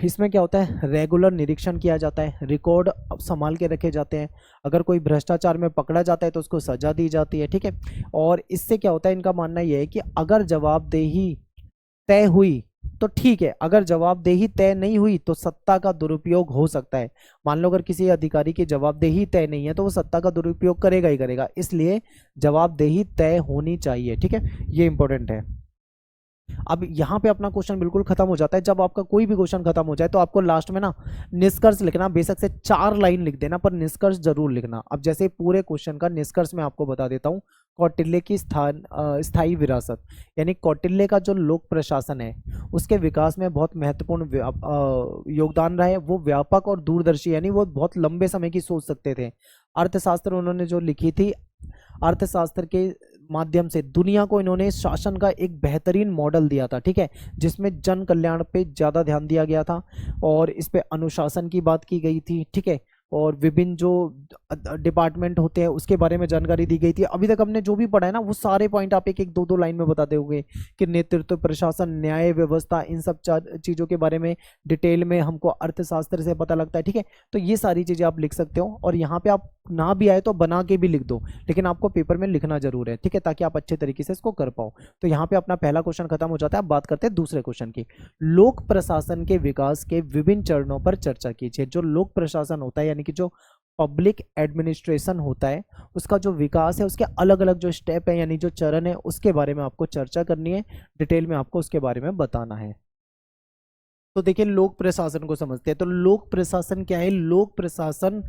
इसमें क्या होता है, रेगुलर निरीक्षण किया जाता है, रिकॉर्ड संभाल के रखे जाते हैं, अगर कोई भ्रष्टाचार में पकड़ा जाता है तो उसको सजा दी जाती है। ठीक है, और इससे क्या होता है, इनका मानना यह है कि अगर जवाबदेही तय हुई तो ठीक है, अगर जवाबदेही तय नहीं हुई तो सत्ता का दुरुपयोग हो सकता है। मान लो अगर किसी अधिकारी की जवाबदेही तय नहीं है तो वो सत्ता का दुरुपयोग करेगा ही करेगा, इसलिए जवाबदेही तय होनी चाहिए। ठीक है, ये इंपॉर्टेंट है। अब यहाँ पे अपना क्वेश्चन बिल्कुल खत्म हो जाता है। जब आपका कोई भी क्वेश्चन खत्म हो जाए तो आपको लास्ट में ना निष्कर्ष लिखना, बेशक से 4 लाइन लिख देना पर निष्कर्ष जरूर लिखना। अब जैसे पूरे क्वेश्चन का निष्कर्ष मैं आपको बता देता हूँ। कौटिल्य की स्थायी विरासत, यानी कौटिल्य का जो लोक प्रशासन है उसके विकास में बहुत महत्वपूर्ण योगदान रहा है। वो व्यापक और दूरदर्शी, यानी वो बहुत लंबे समय की सोच सकते थे। अर्थशास्त्र उन्होंने जो लिखी थी, अर्थशास्त्र के माध्यम से दुनिया को इन्होंने शासन का एक बेहतरीन मॉडल दिया था। ठीक है, जिसमें जन कल्याण पे ज़्यादा ध्यान दिया गया था और इस पे अनुशासन की बात की गई थी। ठीक है, और विभिन्न जो डिपार्टमेंट होते हैं उसके बारे में जानकारी दी गई थी। अभी तक हमने जो भी पढ़ा है ना वो सारे पॉइंट आप एक एक दो दो लाइन में बता दोगे कि नेतृत्व, प्रशासन, न्याय व्यवस्था, इन सब चीज़ों के बारे में डिटेल में हमको अर्थशास्त्र से पता लगता है। ठीक है, तो ये सारी चीज़ें आप लिख सकते हो और यहाँ पे आप ना भी आए तो बना के भी लिख दो, लेकिन आपको पेपर में लिखना जरूर है। ठीक है, ताकि आप अच्छे तरीके से इसको कर पाओ। तो यहाँ पे अपना पहला क्वेश्चन खत्म हो जाता है। अब बात करते हैं दूसरे क्वेश्चन की। लोक प्रशासन के विकास के विभिन्न चरणों पर चर्चा कीजिए। जो लोक प्रशासन होता है यानी कि जो पब्लिक एडमिनिस्ट्रेशन होता है उसका जो विकास है उसके अलग अलग जो स्टेप है यानी जो चरण है उसके बारे में आपको चर्चा करनी है, डिटेल में आपको उसके बारे में बताना है। तो देखिए, लोक प्रशासन को समझते हैं। तो लोक प्रशासन क्या है? लोक प्रशासन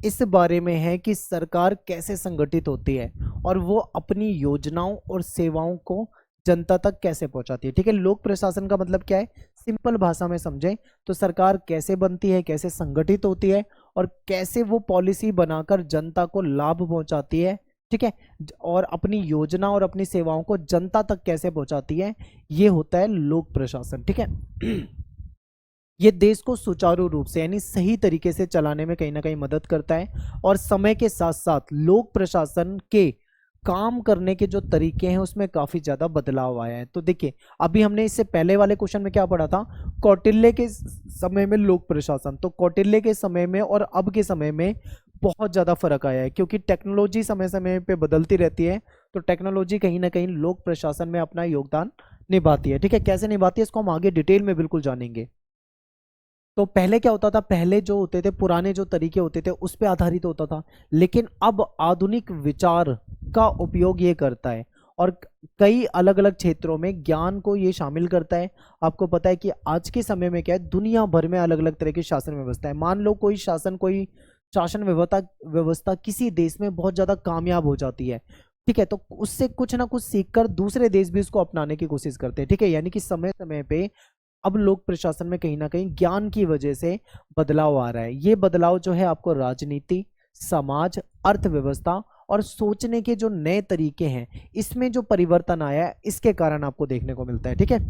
इस बारे में है कि सरकार कैसे संगठित होती है और वो अपनी योजनाओं और सेवाओं को जनता तक कैसे पहुंचाती है। ठीक है, लोक प्रशासन का मतलब क्या है? सिंपल भाषा में समझें तो सरकार कैसे बनती है, कैसे संगठित होती है और कैसे वो पॉलिसी बनाकर जनता को लाभ पहुंचाती है। ठीक है, और अपनी योजना और अपनी सेवाओं को जनता तक कैसे पहुंचाती है, ये होता है लोक प्रशासन। ठीक है ये देश को सुचारू रूप से यानी सही तरीके से चलाने में कहीं ना कहीं मदद करता है। और समय के साथ साथ लोक प्रशासन के काम करने के जो तरीके हैं उसमें काफी ज्यादा बदलाव आया है। तो देखिए, अभी हमने इससे पहले वाले क्वेश्चन में क्या पढ़ा था, कौटिल्य के समय में लोक प्रशासन, तो कौटिल्य के समय में और अब के समय में बहुत ज्यादा फर्क आया है, क्योंकि टेक्नोलॉजी समय समय पे बदलती रहती है। तो टेक्नोलॉजी कहीं ना कहीं लोक प्रशासन में अपना योगदान निभाती है। ठीक है, कैसे निभाती है इसको हम आगे डिटेल में बिल्कुल जानेंगे। तो पहले क्या होता था, पहले जो होते थे पुराने जो तरीके होते थे उस पे आधारित होता था, लेकिन अब आधुनिक विचार का उपयोग ये करता है और कई अलग अलग क्षेत्रों में ज्ञान को ये शामिल करता है। आपको पता है कि आज के समय में क्या है, दुनिया भर में अलग अलग तरह की शासन व्यवस्था है। मान लो कोई शासन व्यवस्था व्यवस्था किसी देश में बहुत ज्यादा कामयाब हो जाती है, ठीक है, तो उससे कुछ ना कुछ सीखकर दूसरे देश भी उसको अपनाने की कोशिश करते हैं। ठीक है, यानी कि समय समय पे अब लोक प्रशासन में कहीं ना कहीं ज्ञान की वजह से बदलाव आ रहा है। ये बदलाव जो है आपको राजनीति, समाज, अर्थव्यवस्था और सोचने के जो नए तरीके हैं इसमें जो परिवर्तन आया है इसके कारण आपको देखने को मिलता है। ठीक है,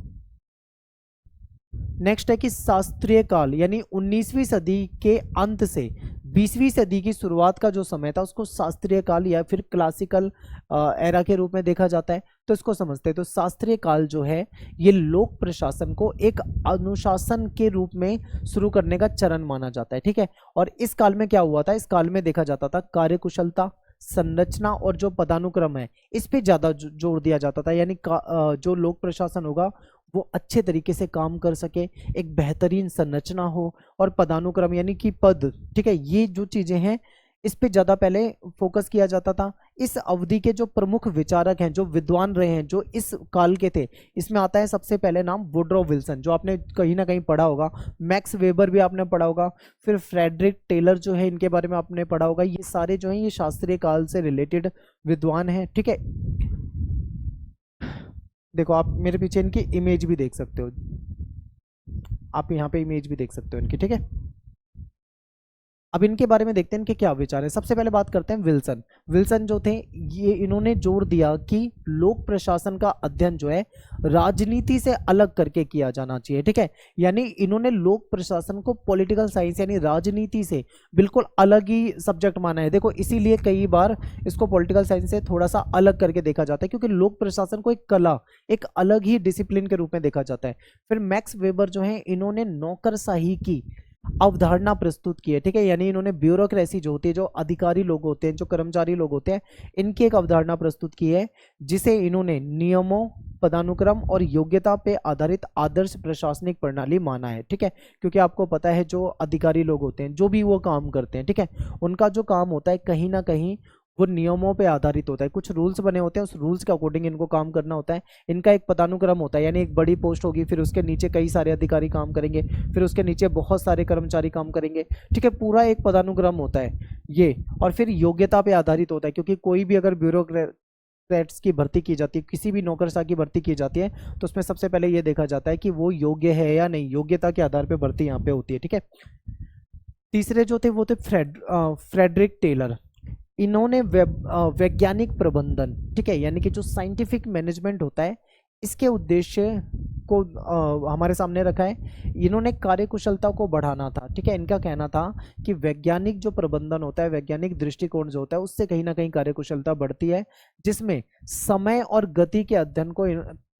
नेक्स्ट है कि शास्त्रीय काल यानी 19वीं सदी के अंत से 20वीं सदी की शुरुआत का जो समय था उसको शास्त्रीय काल या फिर क्लासिकल एरा के रूप में देखा जाता है। तो इसको समझते हैं, तो शास्त्रीय काल जो है ये लोक प्रशासन को एक अनुशासन के रूप में शुरू करने का चरण माना जाता है। ठीक है, और इस काल में क्या हुआ था, इस काल में देखा जाता था कार्यकुशलता, संरचना और जो पदानुक्रम है इस पे ज्यादा जोर दिया जाता था। यानी जो लोक प्रशासन होगा वो अच्छे तरीके से काम कर सके, एक बेहतरीन संरचना हो और पदानुक्रम यानी कि पद, ठीक है, ये जो चीजें हैं इस पे ज्यादा पहले फोकस किया जाता था। इस अवधि के जो प्रमुख विचारक हैं, जो विद्वान रहे हैं, जो इस काल के थे, इसमें आता है सबसे पहले नाम वुडरो विल्सन, जो आपने कहीं ना कहीं पढ़ा होगा। मैक्स वेबर भी आपने पढ़ा होगा, फिर फ्रेडरिक टेलर जो है इनके बारे में आपने पढ़ा होगा। ये सारे जो हैं ये शास्त्रीय काल से रिलेटेड विद्वान हैं। ठीक है, देखो आप मेरे पीछे इनकी इमेज भी देख सकते हो, आप यहाँ पे इमेज भी देख सकते हो इनकी। ठीक है, अब इनके बारे में देखते हैं इनके क्या विचार है। सबसे पहले बात करते हैं विल्सन। विल्सन जो थे ये इन्होंने जोर दिया कि लोक प्रशासन का अध्ययन जो है राजनीति से अलग करके किया जाना चाहिए। ठीक है, यानी इन्होंने लोक प्रशासन को पॉलिटिकल साइंस यानी राजनीति से बिल्कुल अलग ही सब्जेक्ट माना है। देखो इसीलिए कई बार इसको पॉलिटिकल साइंस से थोड़ा सा अलग करके देखा जाता है, क्योंकि लोक प्रशासन को एक कला, एक अलग ही डिसिप्लिन के रूप में देखा जाता है। फिर मैक्स वेबर जो है इन्होंने नौकरशाही की अवधारणा प्रस्तुत की है। ठीक है, यानी इन्होंने ब्यूरोक्रेसी जो होती है, जो अधिकारी लोग होते हैं, जो कर्मचारी लोग होते हैं, इनकी एक अवधारणा प्रस्तुत की है, जिसे इन्होंने नियमों, पदानुक्रम और योग्यता पे आधारित आदर्श प्रशासनिक प्रणाली माना है। ठीक है, क्योंकि आपको पता है जो अधिकारी लोग होते हैं, जो भी वो काम करते हैं, ठीक है, उनका जो काम होता है कहीं ना कहीं वो नियमों पे आधारित होता है। कुछ रूल्स बने होते हैं, उस रूल्स के अकॉर्डिंग इनको काम करना होता है। इनका एक पदानुक्रम होता है, यानी एक बड़ी पोस्ट होगी, फिर उसके नीचे कई सारे अधिकारी काम करेंगे, फिर उसके नीचे बहुत सारे कर्मचारी काम करेंगे। ठीक है, पूरा एक पदानुक्रम होता है ये। और फिर योग्यता पे आधारित होता है, क्योंकि कोई भी अगर ब्यूरोक्रेट्स की भर्ती की जाती है, किसी भी नौकरशाह की भर्ती की जाती है, तो उसमें सबसे पहले ये देखा जाता है कि वो योग्य है या नहीं, योग्यता के आधार पर भर्ती यहाँ पे होती है। ठीक है, तीसरे जो थे वो थे फ्रेडरिक टेलर। इन्होंने वैज्ञानिक प्रबंधन, ठीक है, यानी कि जो साइंटिफिक मैनेजमेंट होता है इसके उद्देश्य को हमारे सामने रखा है। इन्होंने कार्यकुशलता को बढ़ाना था। ठीक है, इनका कहना था कि वैज्ञानिक जो प्रबंधन होता है, वैज्ञानिक दृष्टिकोण जो होता है, उससे कहीं ना कहीं कार्यकुशलता बढ़ती है, जिसमें समय और गति के अध्ययन को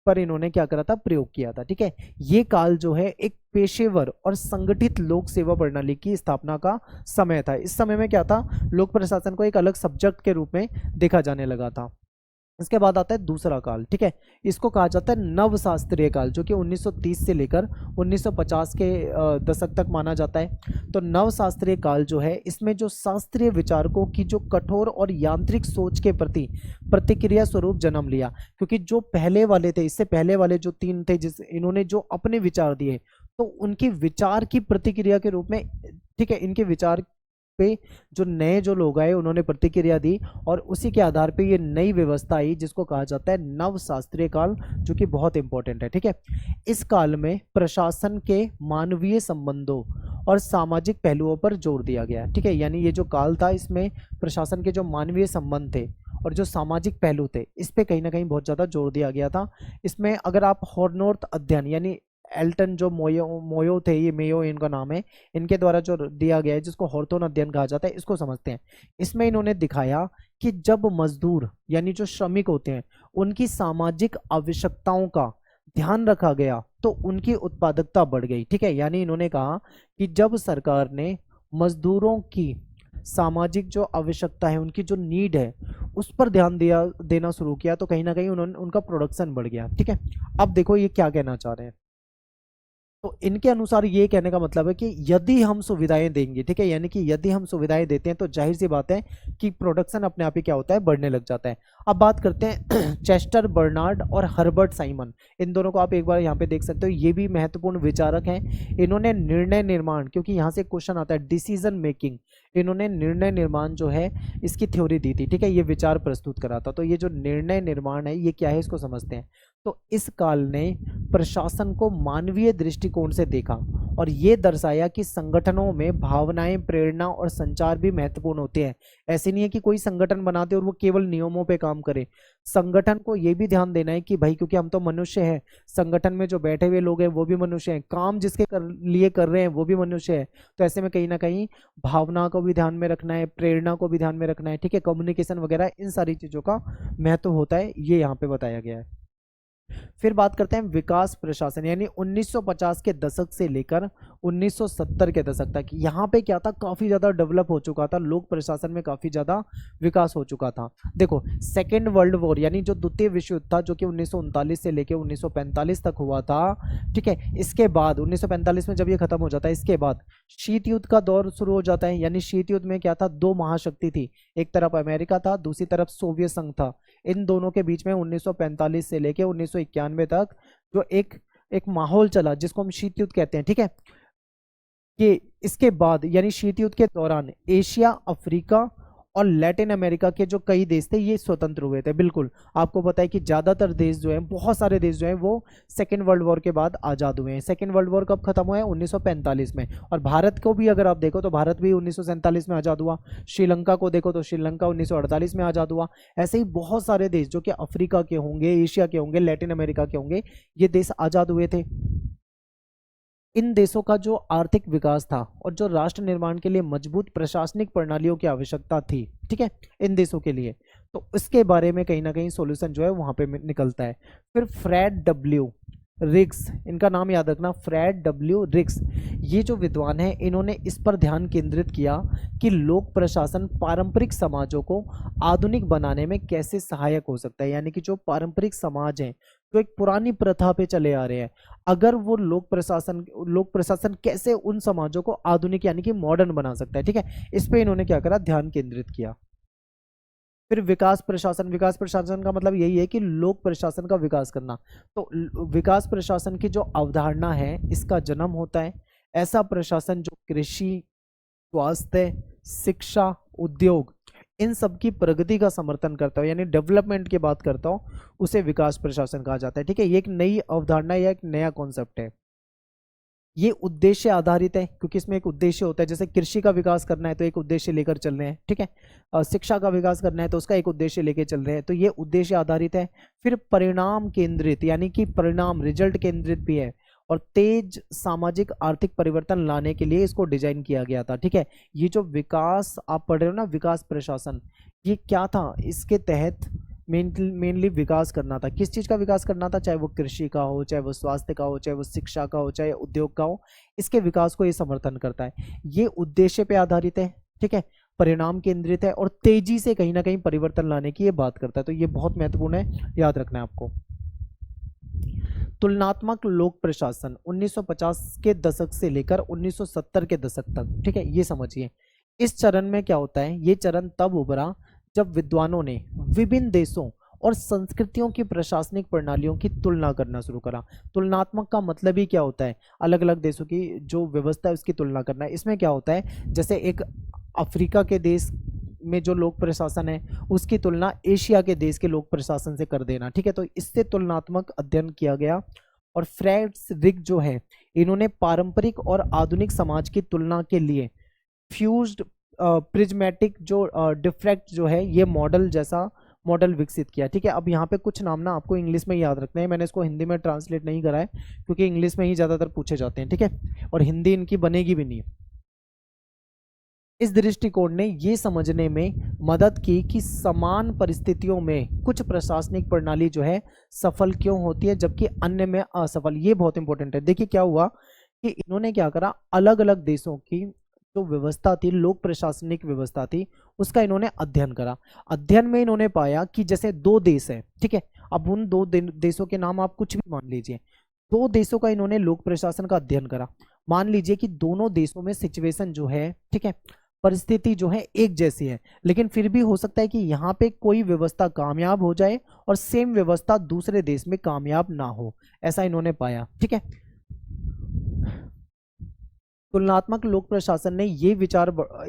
पर इन्होंने क्या करा था, प्रयोग किया था। ठीक है, ये काल जो है एक पेशेवर और संगठित लोक सेवा प्रणाली की स्थापना का समय था। इस समय में क्या था, लोक प्रशासन को एक अलग सब्जेक्ट के रूप में देखा जाने लगा था। इसके बाद आता है दूसरा काल। ठीक है, इसको कहा जाता है नवशास्त्रीय काल, जो कि 1930 से लेकर 1950 के दशक तक माना जाता है। तो नवशास्त्रीय काल जो है इसमें जो शास्त्रीय विचारकों की जो कठोर और यांत्रिक सोच के प्रति प्रतिक्रिया स्वरूप जन्म लिया, क्योंकि जो पहले वाले थे, इससे पहले वाले जो तीन थे जिस इन्होंने जो अपने विचार दिए, तो उनकी विचार की प्रतिक्रिया के रूप में, ठीक है, इनके विचार पे जो नए जो लोग आए उन्होंने प्रतिक्रिया दी और उसी के आधार पे ये नई व्यवस्था आई, जिसको कहा जाता है नवशास्त्रीय काल, जो कि बहुत इंपॉर्टेंट है। ठीक है, इस काल में प्रशासन के मानवीय संबंधों और सामाजिक पहलुओं पर जोर दिया गया। ठीक है, यानी ये जो काल था इसमें प्रशासन के जो मानवीय संबंध थे और जो सामाजिक पहलू थे इस पे कहीं ना कहीं बहुत ज़्यादा जोर दिया गया था। इसमें अगर आप हॉर्नोर्थ अध्ययन यानी एल्टन जो मोयो थे, ये मेयो इनका नाम है, इनके द्वारा जो दिया गया है जिसको हॉर्थोन अध्ययन कहा जाता है, इसको समझते हैं। इसमें इन्होंने दिखाया कि जब मजदूर यानी जो श्रमिक होते हैं उनकी सामाजिक आवश्यकताओं का ध्यान रखा गया तो उनकी उत्पादकता बढ़ गई। ठीक है, यानी इन्होंने कहा कि जब सरकार ने मजदूरों की सामाजिक जो आवश्यकता है, उनकी जो नीड है, उस पर ध्यान देना शुरू किया तो कहीं ना कहीं उनका प्रोडक्शन बढ़ गया। ठीक है, अब देखो ये क्या कहना चाह रहे हैं। तो इनके अनुसार ये कहने का मतलब है कि यदि हम सुविधाएं देंगे, ठीक है, यानी कि यदि हम सुविधाएं देते हैं तो जाहिर सी बात है कि प्रोडक्शन अपने आप ही क्या होता है, बढ़ने लग जाता है। अब बात करते हैं चेस्टर बर्नार्ड और हर्बर्ट साइमन, इन दोनों को आप एक बार यहाँ पे देख सकते हो, ये भी महत्वपूर्ण विचारक हैं। इन्होंने निर्णय निर्माण, क्योंकि यहाँ से क्वेश्चन आता है डिसीजन मेकिंग, इन्होंने निर्णय निर्माण जो है इसकी थ्योरी दी थी। ठीक है, ये विचार प्रस्तुत करा था। तो ये जो निर्णय निर्माण है ये क्या है, इसको समझते हैं। तो इस काल ने प्रशासन को मानवीय दृष्टिकोण से देखा और ये दर्शाया कि संगठनों में भावनाएं, प्रेरणा और संचार भी महत्वपूर्ण होते हैं। ऐसे नहीं है कि कोई संगठन बनाते और वो केवल नियमों पे काम करे। संगठन को ये भी ध्यान देना है कि भाई क्योंकि हम तो मनुष्य हैं, संगठन में जो बैठे हुए लोग हैं वो भी मनुष्य हैं, काम जिसके लिए कर रहे हैं वो भी मनुष्य है। तो ऐसे में कहीं ना कहीं भावना को भी ध्यान में रखना है, प्रेरणा को भी ध्यान में रखना है। ठीक है, कम्युनिकेशन वगैरह इन सारी चीजों का महत्व होता है, ये यहाँ पे बताया गया है। फिर बात करते हैं विकास प्रशासन, यानी 1950 के दशक से लेकर 1970 के दशक तक। यहाँ पे क्या था, काफी ज्यादा डेवलप हो चुका था, लोक प्रशासन में काफी ज्यादा विकास हो चुका था। देखो सेकेंड वर्ल्ड वॉर यानी जो द्वितीय विश्व युद्ध था, जो कि 1939 से लेकर 1945 तक हुआ था। ठीक है, इसके बाद 1945 में जब ये खत्म हो जाता है, इसके बाद शीत युद्ध का दौर शुरू हो जाता है। यानी शीत युद्ध में क्या था, दो महाशक्ति थी, एक तरफ अमेरिका था, दूसरी तरफ सोवियत संघ था। इन दोनों के बीच में 1945 से लेकर 1991 तक जो एक माहौल चला जिसको हम शीत युद्ध कहते हैं। ठीक है, कि इसके बाद यानी शीत युद्ध के दौरान एशिया, अफ्रीका और लैटिन अमेरिका के जो कई देश थे ये स्वतंत्र हुए थे। बिल्कुल आपको पता है कि ज्यादातर देश जो हैं, बहुत सारे देश जो हैं वो सेकेंड वर्ल्ड वॉर के बाद आजाद हुए हैं। सेकेंड वर्ल्ड वॉर कब खत्म हुआ है, 1945 में। और भारत को भी अगर आप देखो तो भारत भी 1947 में आजाद हुआ। श्रीलंका को देखो तो श्रीलंका 1948 में आजाद हुआ। ऐसे ही बहुत सारे देश जो कि अफ्रीका के होंगे, एशिया के होंगे, लैटिन अमेरिका के होंगे, ये देश आजाद हुए थे। इन देशों का जो आर्थिक विकास था और जो राष्ट्र निर्माण के लिए मजबूत प्रशासनिक प्रणालियों की आवश्यकता थी, ठीक है, इन देशों के लिए, तो इसके बारे में कहीं ना कहीं सॉल्यूशन जो है वहां पे निकलता है। फिर फ्रेड डब्ल्यू रिक्स, इनका नाम याद रखना, फ्रेड डब्ल्यू रिक्स, ये जो विद्वान है इन्होंने इस पर ध्यान केंद्रित किया कि लोक प्रशासन पारंपरिक समाजों को आधुनिक बनाने में कैसे सहायक हो सकता है। यानी कि जो पारंपरिक समाज हैं, जो एक पुरानी प्रथा पे चले आ रहे हैं, अगर वो लोक प्रशासन कैसे उन समाजों को आधुनिक यानी कि मॉडर्न बना सकता है। ठीक है, इस पे इन्होंने क्या करा, ध्यान केंद्रित किया। फिर विकास प्रशासन का मतलब यही है कि लोक प्रशासन का विकास करना। तो विकास प्रशासन की जो अवधारणा है इसका जन्म होता है ऐसा प्रशासन जो कृषि, स्वास्थ्य, शिक्षा, उद्योग, इन सब की प्रगति का समर्थन करता हो, यानी डेवलपमेंट की बात करता हो, उसे विकास प्रशासन कहा जाता है। ठीक है, ये एक नई अवधारणा या एक नया कॉन्सेप्ट है। ये उद्देश्य आधारित है क्योंकि इसमें एक उद्देश्य होता है। जैसे कृषि का विकास करना है तो एक उद्देश्य लेकर चल रहे हैं। ठीक है, शिक्षा का विकास करना है तो उसका एक उद्देश्य लेकर चल रहे हैं। तो ये उद्देश्य आधारित है। फिर परिणाम केंद्रित, यानी कि परिणाम, रिजल्ट केंद्रित भी है। और तेज सामाजिक आर्थिक परिवर्तन लाने के लिए इसको डिजाइन किया गया था। ठीक है, ये जो विकास आप पढ़ रहे हो ना, विकास प्रशासन, ये क्या था, इसके तहत मेनली विकास करना था। किस चीज़ का विकास करना था, चाहे वो कृषि का हो, चाहे वो स्वास्थ्य का हो, चाहे वो शिक्षा का हो, चाहे उद्योग का हो, इसके विकास को ये समर्थन करता है। ये उद्देश्य पे आधारित है। ठीक है, परिणाम केंद्रित है और तेजी से कहीं ना कहीं परिवर्तन लाने की ये बात करता है। तो ये बहुत महत्वपूर्ण है, याद रखना है आपको। तुलनात्मक लोक प्रशासन 1950 के दशक से लेकर 1970 के दशक तक। ठीक है, ये समझिए। इस चरण में क्या होता है, ये चरण तब उभरा जब विद्वानों ने विभिन्न देशों और संस्कृतियों की प्रशासनिक प्रणालियों की तुलना करना शुरू करा। तुलनात्मक का मतलब ही क्या होता है, अलग अलग देशों की जो व्यवस्था है उसकी तुलना करना है। इसमें क्या होता है, जैसे एक अफ्रीका के देश में जो लोक प्रशासन है उसकी तुलना एशिया के देश के लोक प्रशासन से कर देना। ठीक है, तो इससे तुलनात्मक अध्ययन किया गया। और फ्रेडरिक जो है, इन्होंने पारंपरिक और आधुनिक समाज की तुलना के लिए फ्यूज्ड प्रिज्मेटिक जो डिफ्रैक्ट जो है ये मॉडल जैसा मॉडल विकसित किया। ठीक है, अब यहाँ पे कुछ नाम ना आपको इंग्लिश में याद रखने हैं, मैंने इसको हिंदी में ट्रांसलेट नहीं करा है क्योंकि इंग्लिश में ही ज़्यादातर पूछे जाते हैं। ठीक है, और हिंदी इनकी बनेगी भी नहीं। इस दृष्टिकोण ने ये समझने में मदद की कि समान परिस्थितियों में कुछ प्रशासनिक प्रणाली जो है सफल क्यों होती है जबकि अन्य में असफल। ये बहुत इंपॉर्टेंट है। देखिए क्या हुआ कि इन्होंने क्या करा, अलग अलग देशों की जो व्यवस्था थी, लोक प्रशासनिक व्यवस्था थी, उसका इन्होंने अध्ययन करा। अध्ययन में इन्होंने पाया कि जैसे दो देश है, ठीक है, अब उन दो देशों के नाम आप कुछ भी मान लीजिए, दो देशों का इन्होंने लोक प्रशासन का अध्ययन करा। मान लीजिए कि दोनों देशों में सिचुएशन जो है, ठीक है, परिस्थिति जो है एक जैसी है, लेकिन फिर भी हो सकता है कि यहाँ पे कोई व्यवस्था कामयाब हो जाए और सेम व्यवस्था दूसरे देश में कामयाब ना हो, ऐसा इन्होंने पाया। ठीक है, तुलनात्मक लोक प्रशासन ने ये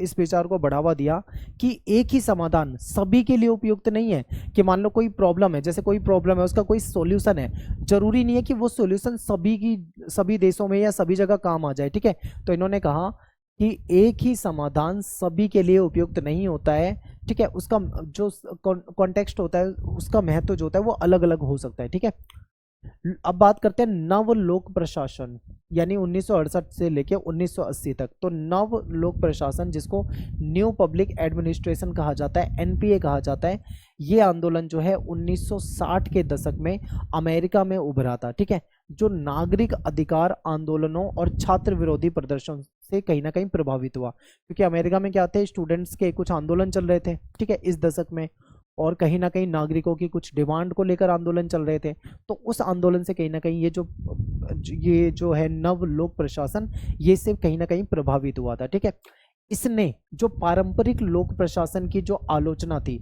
इस विचार को बढ़ावा दिया कि एक ही समाधान सभी के लिए उपयुक्त नहीं है। कि मान लो कोई प्रॉब्लम है, जैसे कोई प्रॉब्लम है, उसका कोई सॉल्यूशन है, जरूरी नहीं है कि वो सॉल्यूशन सभी देशों में या सभी जगह काम आ जाए। ठीक है, तो इन्होंने कहा कि एक ही समाधान सभी के लिए उपयुक्त नहीं होता है। ठीक है, उसका जो कॉन्टेक्स्ट होता है, उसका महत्व जो होता है वो अलग अलग हो सकता है। ठीक है, अब बात करते हैं नव लोक प्रशासन, यानी 1968 से लेके 1980 तक। तो नव लोक प्रशासन, जिसको न्यू पब्लिक एडमिनिस्ट्रेशन कहा जाता है, एनपीए कहा जाता है, ये आंदोलन जो है 1960 के दशक में अमेरिका में उभरा था। ठीक है, जो नागरिक अधिकार आंदोलनों और छात्र विरोधी प्रदर्शन से कहीं ना कहीं प्रभावित हुआ, क्योंकि अमेरिका में क्या थे, स्टूडेंट्स के कुछ आंदोलन चल रहे थे। ठीक है, इस दशक में, और कहीं ना कहीं नागरिकों की कुछ डिमांड को लेकर आंदोलन चल रहे थे। तो उस आंदोलन से कहीं ना कहीं ये जो है नव लोक प्रशासन, ये से कहीं ना कहीं प्रभावित हुआ था। ठीक है, इसने जो पारंपरिक लोक प्रशासन की जो आलोचना थी,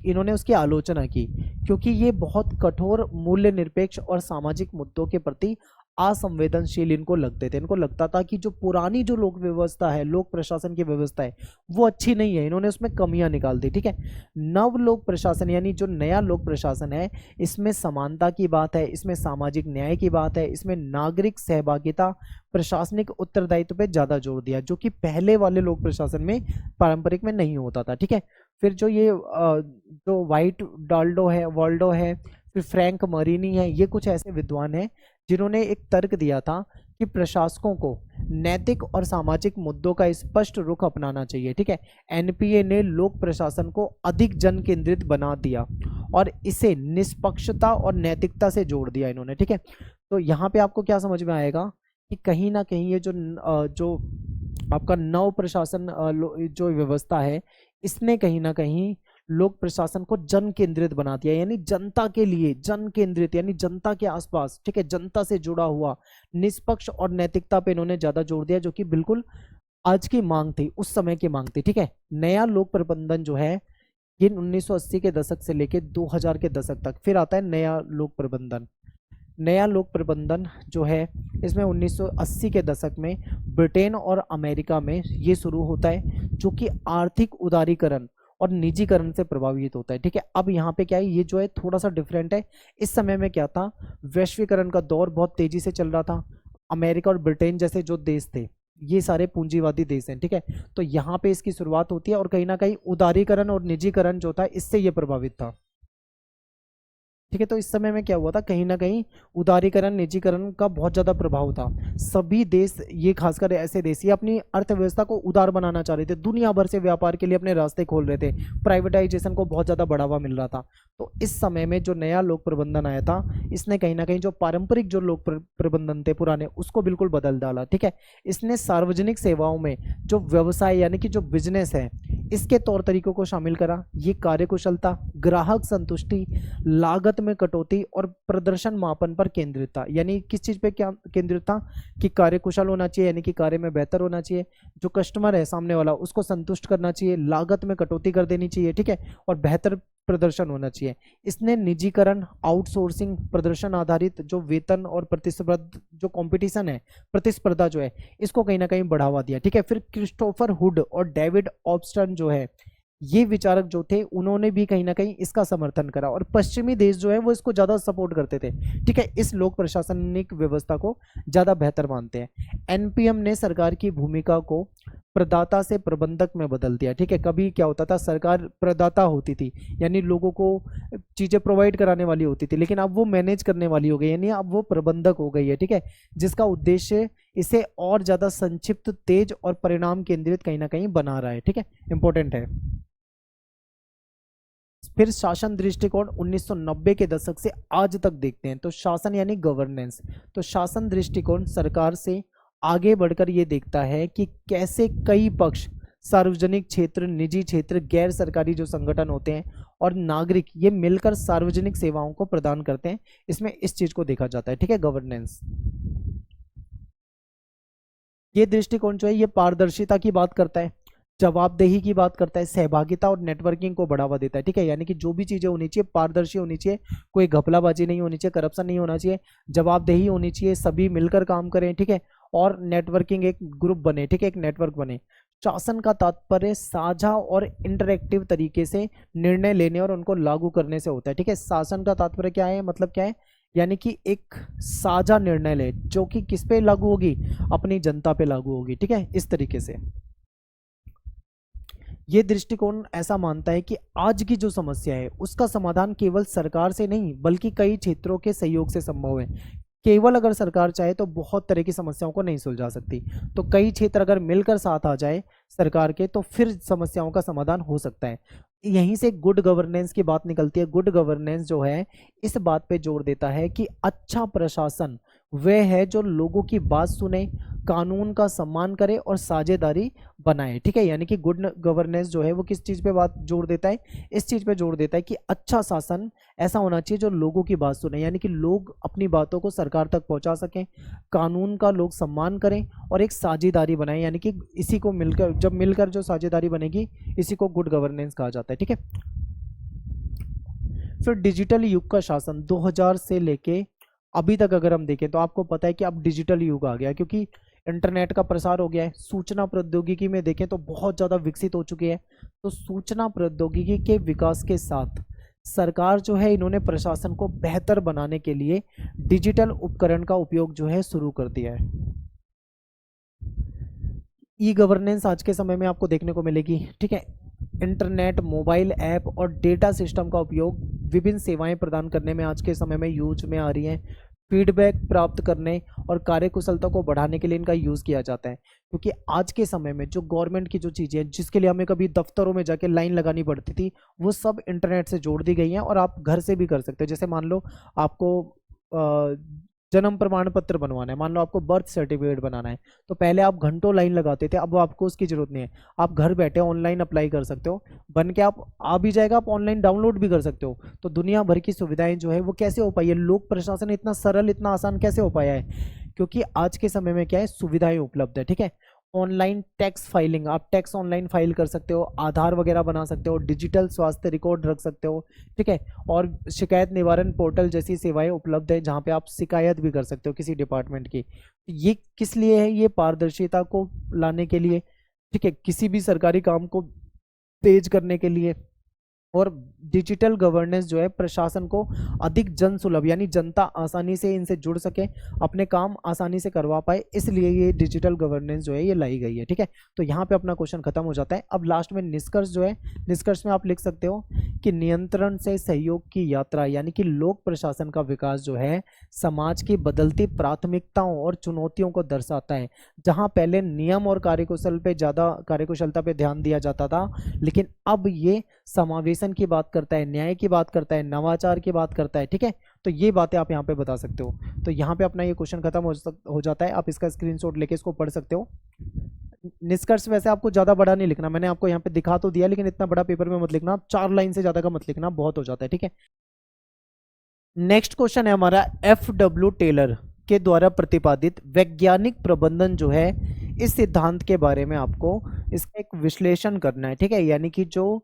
इन्होंने उसकी आलोचना की, क्योंकि ये बहुत कठोर, मूल्य निरपेक्ष और सामाजिक मुद्दों के प्रति असंवेदनशील इनको लगते थे। इनको लगता था कि जो पुरानी जो लोक व्यवस्था है, लोक प्रशासन की व्यवस्था है, वो अच्छी नहीं है, इन्होंने उसमें कमियां निकाल दी। ठीक है, नव लोक प्रशासन यानी जो नया लोक प्रशासन है, इसमें समानता की बात है, इसमें सामाजिक न्याय की बात है, इसमें नागरिक सहभागिता, प्रशासनिक उत्तरदायित्व पे ज्यादा जोर दिया, जो कि पहले वाले लोक प्रशासन में, पारंपरिक में नहीं होता था। ठीक है, फिर जो ये जो वाल्डो है, फिर फ्रैंक मरीनी है, ये कुछ ऐसे विद्वान हैं जिन्होंने एक तर्क दिया था कि प्रशासकों को नैतिक और सामाजिक मुद्दों का स्पष्ट रुख अपनाना चाहिए। ठीक है, एनपीए ने लोक प्रशासन को अधिक जन केंद्रित बना दिया और इसे निष्पक्षता और नैतिकता से जोड़ दिया इन्होंने। ठीक है, तो यहाँ पे आपको क्या समझ में आएगा कि कहीं ना कहीं ये जो आपका नव प्रशासन जो व्यवस्था है, इसने कहीं ना कहीं लोक प्रशासन को जन केंद्रित बना दिया, यानी जनता के लिए, जन केंद्रित यानी जनता के आसपास, ठीक है, जनता से जुड़ा हुआ, निष्पक्ष और नैतिकता पे इन्होंने ज्यादा जोर दिया, जो कि बिल्कुल आज की मांग थी, उस समय की मांग थी। ठीक है, नया लोक प्रबंधन जो है ये 1980 के दशक से लेके 2000 के दशक तक, फिर आता है नया लोक प्रबंधन। नया लोक प्रबंधन जो है, इसमें 1980 के दशक में ब्रिटेन और अमेरिका में ये शुरू होता है, जो कि आर्थिक उदारीकरण और निजीकरण से प्रभावित होता है। ठीक है, अब यहाँ पे क्या है, ये जो है थोड़ा सा डिफरेंट है। इस समय में क्या था, वैश्वीकरण का दौर बहुत तेजी से चल रहा था। अमेरिका और ब्रिटेन जैसे जो देश थे, ये सारे पूंजीवादी देश हैं। ठीक है, तो यहाँ पे इसकी शुरुआत होती है और कहीं ना कहीं उदारीकरण और निजीकरण जो था, इससे ये प्रभावित था। ठीक है, तो इस समय में क्या हुआ था, कहीं ना कहीं उदारीकरण, निजीकरण का बहुत ज्यादा प्रभाव था। सभी देश, ये खासकर ऐसे देश, ये अपनी अर्थव्यवस्था को उदार बनाना चाह रहे थे, दुनिया भर से व्यापार के लिए अपने रास्ते खोल रहे थे, प्राइवेटाइजेशन को बहुत ज्यादा बढ़ावा मिल रहा था। तो इस समय में जो नया लोक प्रबंधन आया था, इसने कहीं ना कहीं जो पारंपरिक जो लोक प्रबंधन थे पुराने, उसको बिल्कुल बदल डाला। ठीक है, इसने सार्वजनिक सेवाओं में जो व्यवसाय यानी कि जो बिजनेस है, इसके तौर तरीकों को शामिल करा। ये कार्यकुशलता, ग्राहक संतुष्टि, लागत में कटौती और प्रदर्शन मापन पर केंद्रित था। यानी किस चीज पे क्या केंद्रित था, कि कार्यकुशल होना चाहिए, यानी कि कार्य में बेहतर होना चाहिए, जो कस्टमर है सामने वाला उसको संतुष्ट करना चाहिए, लागत में कटौती कर देनी चाहिए। ठीक है, और बेहतर प्रदर्शन होना चाहिए। इसने निजीकरण, आउटसोर्सिंग, प्रदर्शन आधारित जो वेतन और प्रतिस्पर्धा, जो कंपटीशन है, प्रतिस्पर्धा जो है, इसको कहीं ना कहीं बढ़ावा दिया। ठीक है, फिर क्रिस्टोफर हुड और डेविड ऑब्स्टन जो है, ये विचारक जो थे उन्होंने भी कहीं ना कहीं इसका समर्थन करा, और पश्चिमी देश जो है वो इसको ज़्यादा सपोर्ट करते थे। ठीक है, इस लोक प्रशासनिक व्यवस्था को ज़्यादा बेहतर मानते हैं। एनपीएम ने सरकार की भूमिका को प्रदाता से प्रबंधक में बदल दिया। ठीक है, कभी क्या होता था, सरकार प्रदाता होती थी, यानी लोगों को चीज़ें प्रोवाइड कराने वाली होती थी, लेकिन अब वो मैनेज करने वाली हो गई, यानी अब वो प्रबंधक हो गई है। ठीक है, जिसका उद्देश्य इसे और ज़्यादा संक्षिप्त, तेज और परिणाम केंद्रित कहीं ना कहीं बना रहा है। ठीक है, इंपॉर्टेंट है। फिर शासन दृष्टिकोण 1990 के दशक से आज तक देखते हैं, तो शासन यानी गवर्नेंस। तो शासन दृष्टिकोण सरकार से आगे बढ़कर ये देखता है कि कैसे कई पक्ष, सार्वजनिक क्षेत्र, निजी क्षेत्र, गैर सरकारी जो संगठन होते हैं और नागरिक, ये मिलकर सार्वजनिक सेवाओं को प्रदान करते हैं। इसमें इस चीज को देखा जाता है। ठीक है, गवर्नेंस। ये दृष्टिकोण जो है ये पारदर्शिता की बात करता है, जवाबदेही की बात करता है, सहभागिता और नेटवर्किंग को बढ़ावा देता है। ठीक है, यानी कि जो भी चीजें होनी चाहिए पारदर्शी होनी चाहिए, कोई घपलाबाजी नहीं होनी चाहिए, करप्शन नहीं होना चाहिए, जवाबदेही होनी चाहिए, सभी मिलकर काम करें। ठीक है, और नेटवर्किंग, एक ग्रुप बने। ठीक है, एक नेटवर्क बने। शासन का तात्पर्य साझा और इंटरेक्टिव तरीके से निर्णय लेने और उनको लागू करने से होता है। ठीक है, शासन का तात्पर्य क्या है, मतलब क्या है, यानी कि एक साझा निर्णय ले जो कि किस पे लागू होगी, अपनी जनता पे लागू होगी। ठीक है, इस तरीके से ये दृष्टिकोण ऐसा मानता है कि आज की जो समस्या है उसका समाधान केवल सरकार से नहीं बल्कि कई क्षेत्रों के सहयोग से संभव है। केवल अगर सरकार चाहे तो बहुत तरह की समस्याओं को नहीं सुलझा सकती, तो कई क्षेत्र अगर मिलकर साथ आ जाए सरकार के तो फिर समस्याओं का समाधान हो सकता है। यहीं से गुड गवर्नेंस की बात निकलती है। गुड गवर्नेंस जो है इस बात पे जोर देता है कि अच्छा प्रशासन वह है जो लोगों की बात सुने, कानून का सम्मान करे और साझेदारी बनाए। ठीक है, यानी कि गुड गवर्नेंस जो है वो किस चीज़ पे बात जोर देता है, इस चीज़ पे जोर देता है कि अच्छा शासन ऐसा होना चाहिए जो लोगों की बात सुने, यानी कि लोग अपनी बातों को सरकार तक पहुंचा सकें, कानून का लोग सम्मान करें और एक साझेदारी बनाएं, यानी कि इसी को मिलकर, जब मिलकर जो साझेदारी बनेगी इसी को गुड गवर्नेंस कहा जाता है। ठीक है, फिर डिजिटल युग का शासन 2000 से लेके अभी तक अगर हम देखें तो आपको पता है कि अब डिजिटल युग आ गया है, क्योंकि इंटरनेट का प्रसार हो गया है। सूचना प्रौद्योगिकी में देखें तो बहुत ज़्यादा विकसित हो चुकी है। तो सूचना प्रौद्योगिकी के विकास के साथ सरकार जो है इन्होंने प्रशासन को बेहतर बनाने के लिए डिजिटल उपकरण का उपयोग जो है शुरू कर दिया है। ई गवर्नेंस आज के समय में आपको देखने को मिलेगी। ठीक है, इंटरनेट, मोबाइल ऐप और डेटा सिस्टम का उपयोग विभिन्न सेवाएं प्रदान करने में आज के समय में यूज में आ रही हैं। फीडबैक प्राप्त करने और कार्यकुशलता को बढ़ाने के लिए इनका यूज़ किया जाता है, क्योंकि आज के समय में जो गवर्नमेंट की जो चीज़ें हैं जिसके लिए हमें कभी दफ्तरों में जाके लाइन लगानी पड़ती थी वो सब इंटरनेट से जोड़ दी गई हैं और आप घर से भी कर सकते हो। जैसे मान लो आपको जन्म प्रमाण पत्र बनवाना है, मान लो आपको बर्थ सर्टिफिकेट बनाना है, तो पहले आप घंटों लाइन लगाते थे, अब आपको उसकी जरूरत नहीं है। आप घर बैठे ऑनलाइन अप्लाई कर सकते हो, बन के आप आ भी जाएगा, आप ऑनलाइन डाउनलोड भी कर सकते हो। तो दुनिया भर की सुविधाएं जो है वो कैसे हो पाई है, लोक प्रशासन इतना सरल, इतना आसान कैसे हो पाया है, क्योंकि आज के समय में क्या है, सुविधाएं उपलब्ध है। ठीक है, ऑनलाइन टैक्स फाइलिंग, आप टैक्स ऑनलाइन फाइल कर सकते हो, आधार वगैरह बना सकते हो, डिजिटल स्वास्थ्य रिकॉर्ड रख सकते हो। ठीक है, और शिकायत निवारण पोर्टल जैसी सेवाएं उपलब्ध है जहां पे आप शिकायत भी कर सकते हो किसी डिपार्टमेंट की। ये किस लिए है, ये पारदर्शिता को लाने के लिए। ठीक है, किसी भी सरकारी काम को तेज करने के लिए। और डिजिटल गवर्नेंस जो है प्रशासन को अधिक जन सुलभ, यानी जनता आसानी से इनसे जुड़ सके, अपने काम आसानी से करवा पाए, इसलिए ये डिजिटल गवर्नेंस जो है ये लाई गई है। ठीक है, तो यहाँ पे अपना क्वेश्चन खत्म हो जाता है। अब लास्ट में निष्कर्ष जो है, निष्कर्ष में आप लिख सकते हो कि नियंत्रण से सहयोग की यात्रा, यानी कि लोक प्रशासन का विकास जो है समाज की बदलती प्राथमिकताओं और चुनौतियों को दर्शाता है। जहाँ पहले नियम और कार्यकुशलता पे ध्यान दिया जाता था, लेकिन अब ये समावेशन की बात करता है, न्याय की बात करता है, नवाचार की बात करता है। ठीक है, तो ये बातें आप यहाँ पे बता सकते हो। तो यहाँ पे अपना ये क्वेश्चन खत्म हो जाता है। आप इसका स्क्रीनशॉट लेके इसको पढ़ सकते हो। निष्कर्ष वैसे आपको ज्यादा बड़ा नहीं लिखना, मैंने आपको यहाँ पे दिखा तो दिया, लेकिन इतना बड़ा पेपर में मत लिखना, 4 लाइन से ज्यादा का मत लिखना, बहुत हो जाता है। ठीक है, नेक्स्ट क्वेश्चन है हमारा, FW टेलर के द्वारा प्रतिपादित वैज्ञानिक प्रबंधन जो है इस सिद्धांत के बारे में आपको इसका एक विश्लेषण करना है। ठीक है, यानी कि जो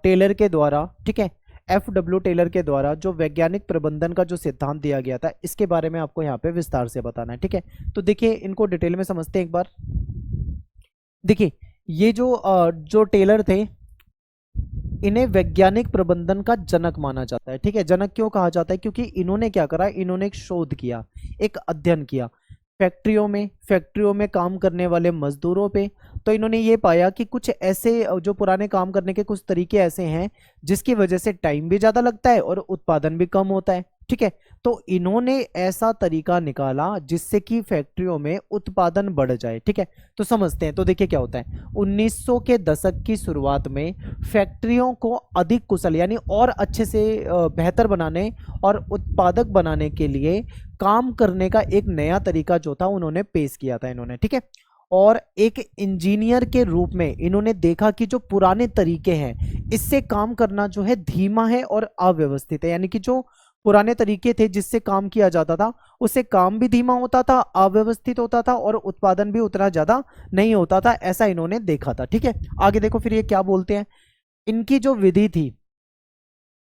टेलर के द्वारा, ठीक है, FW टेलर के द्वारा जो वैज्ञानिक प्रबंधन का जो सिद्धांत दिया गया था इसके बारे में आपको यहाँ पे विस्तार से बताना है। ठीक है, तो देखिए इनको डिटेल में समझते हैं एक बार। देखिए ये जो टेलर थे इन्हें वैज्ञानिक प्रबंधन का जनक माना जाता है। ठीक है, जनक क्यों कहा जाता है? क्योंकि इन्होंने क्या करा, इन्होंने एक शोध किया, एक अध्ययन किया फैक्ट्रियों में काम करने वाले मजदूरों पे। तो इन्होंने ये पाया कि कुछ ऐसे जो पुराने काम करने के कुछ तरीके ऐसे हैं जिसकी वजह से टाइम भी ज्यादा लगता है और उत्पादन भी कम होता है। ठीक है, तो इन्होंने ऐसा तरीका निकाला जिससे कि फैक्ट्रियों में उत्पादन बढ़ जाए। ठीक है, तो समझते हैं। तो देखिए क्या होता है, 1900 के दशक की शुरुआत में फैक्ट्रियों को अधिक कुशल यानी और अच्छे से बेहतर बनाने और उत्पादक बनाने के लिए काम करने का एक नया तरीका जो था उन्होंने पेश किया था इन्होंने। ठीक है, और एक इंजीनियर के रूप में इन्होंने देखा कि जो पुराने तरीके हैं इससे काम करना जो है धीमा है और अव्यवस्थित है। यानी कि जो पुराने तरीके थे जिससे काम किया जाता था उससे काम भी धीमा होता था, अव्यवस्थित होता था और उत्पादन भी उतना ज्यादा नहीं होता था, ऐसा इन्होंने देखा था। ठीक है, आगे देखो फिर ये क्या बोलते हैं। इनकी जो विधि थी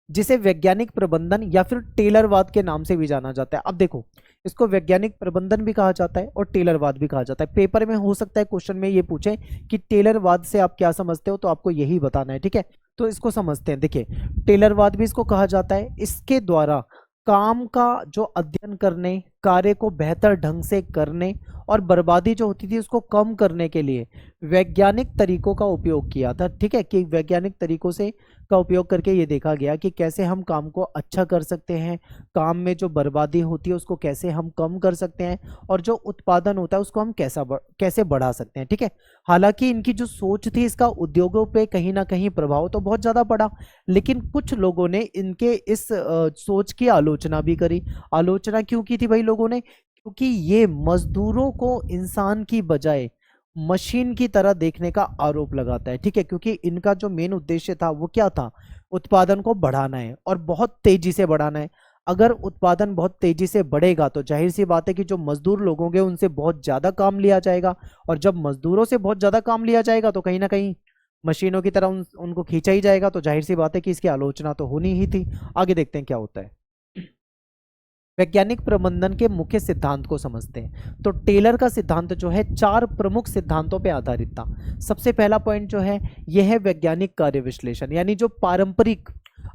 जिसे वैज्ञानिक प्रबंधन या फिर टेलरवाद के नाम से भी जाना जाता है। अब देखो, इसको वैज्ञानिक प्रबंधन भी कहा जाता है और टेलरवाद भी कहा जाता है। पेपर में हो सकता है क्वेश्चन में ये पूछे कि टेलरवाद से आप क्या समझते हो, तो आपको यही बताना है। ठीक है, तो इसको समझते हैं। देखिए, टेलरवाद भी इसको कहा जाता है। इसके द्वारा काम का जो अध्ययन करने, कार्य को बेहतर ढंग से करने और बर्बादी जो होती थी उसको कम करने के लिए वैज्ञानिक तरीकों का उपयोग किया था। ठीक है, कि वैज्ञानिक तरीकों से का उपयोग करके ये देखा गया कि कैसे हम काम को अच्छा कर सकते हैं, काम में जो बर्बादी होती है उसको कैसे हम कम कर सकते हैं और जो उत्पादन होता है उसको हम कैसे बढ़ा सकते हैं। ठीक है, हालांकि इनकी जो सोच थी इसका उद्योगों पे कहीं ना कहीं प्रभाव तो बहुत ज़्यादा पड़ा, लेकिन कुछ लोगों ने इनके इस सोच की आलोचना भी करी। आलोचना क्यों की थी भाई लोगों ने? क्योंकि ये मजदूरों को इंसान की बजाय मशीन की तरह देखने का आरोप लगाता है। ठीक है, क्योंकि इनका जो मेन उद्देश्य था वो क्या था, उत्पादन को बढ़ाना है और बहुत तेजी से बढ़ाना है। अगर उत्पादन बहुत तेजी से बढ़ेगा तो जाहिर सी बात है कि जो मजदूर लोग होंगे उनसे बहुत ज्यादा काम लिया जाएगा, और जब मजदूरों से बहुत ज्यादा काम लिया जाएगा तो कहीं ना कहीं मशीनों की तरह उनको खींचा ही जाएगा। तो जाहिर सी बात है कि इसकी आलोचना तो होनी ही थी। आगे देखते हैं क्या होता है। वैज्ञानिक प्रबंधन के मुख्य सिद्धांत को समझते हैं। तो टेलर का सिद्धांत जो है 4 प्रमुख सिद्धांतों पे आधारित था। सबसे पहला पॉइंट जो है यह है वैज्ञानिक कार्य विश्लेषण, यानी जो पारंपरिक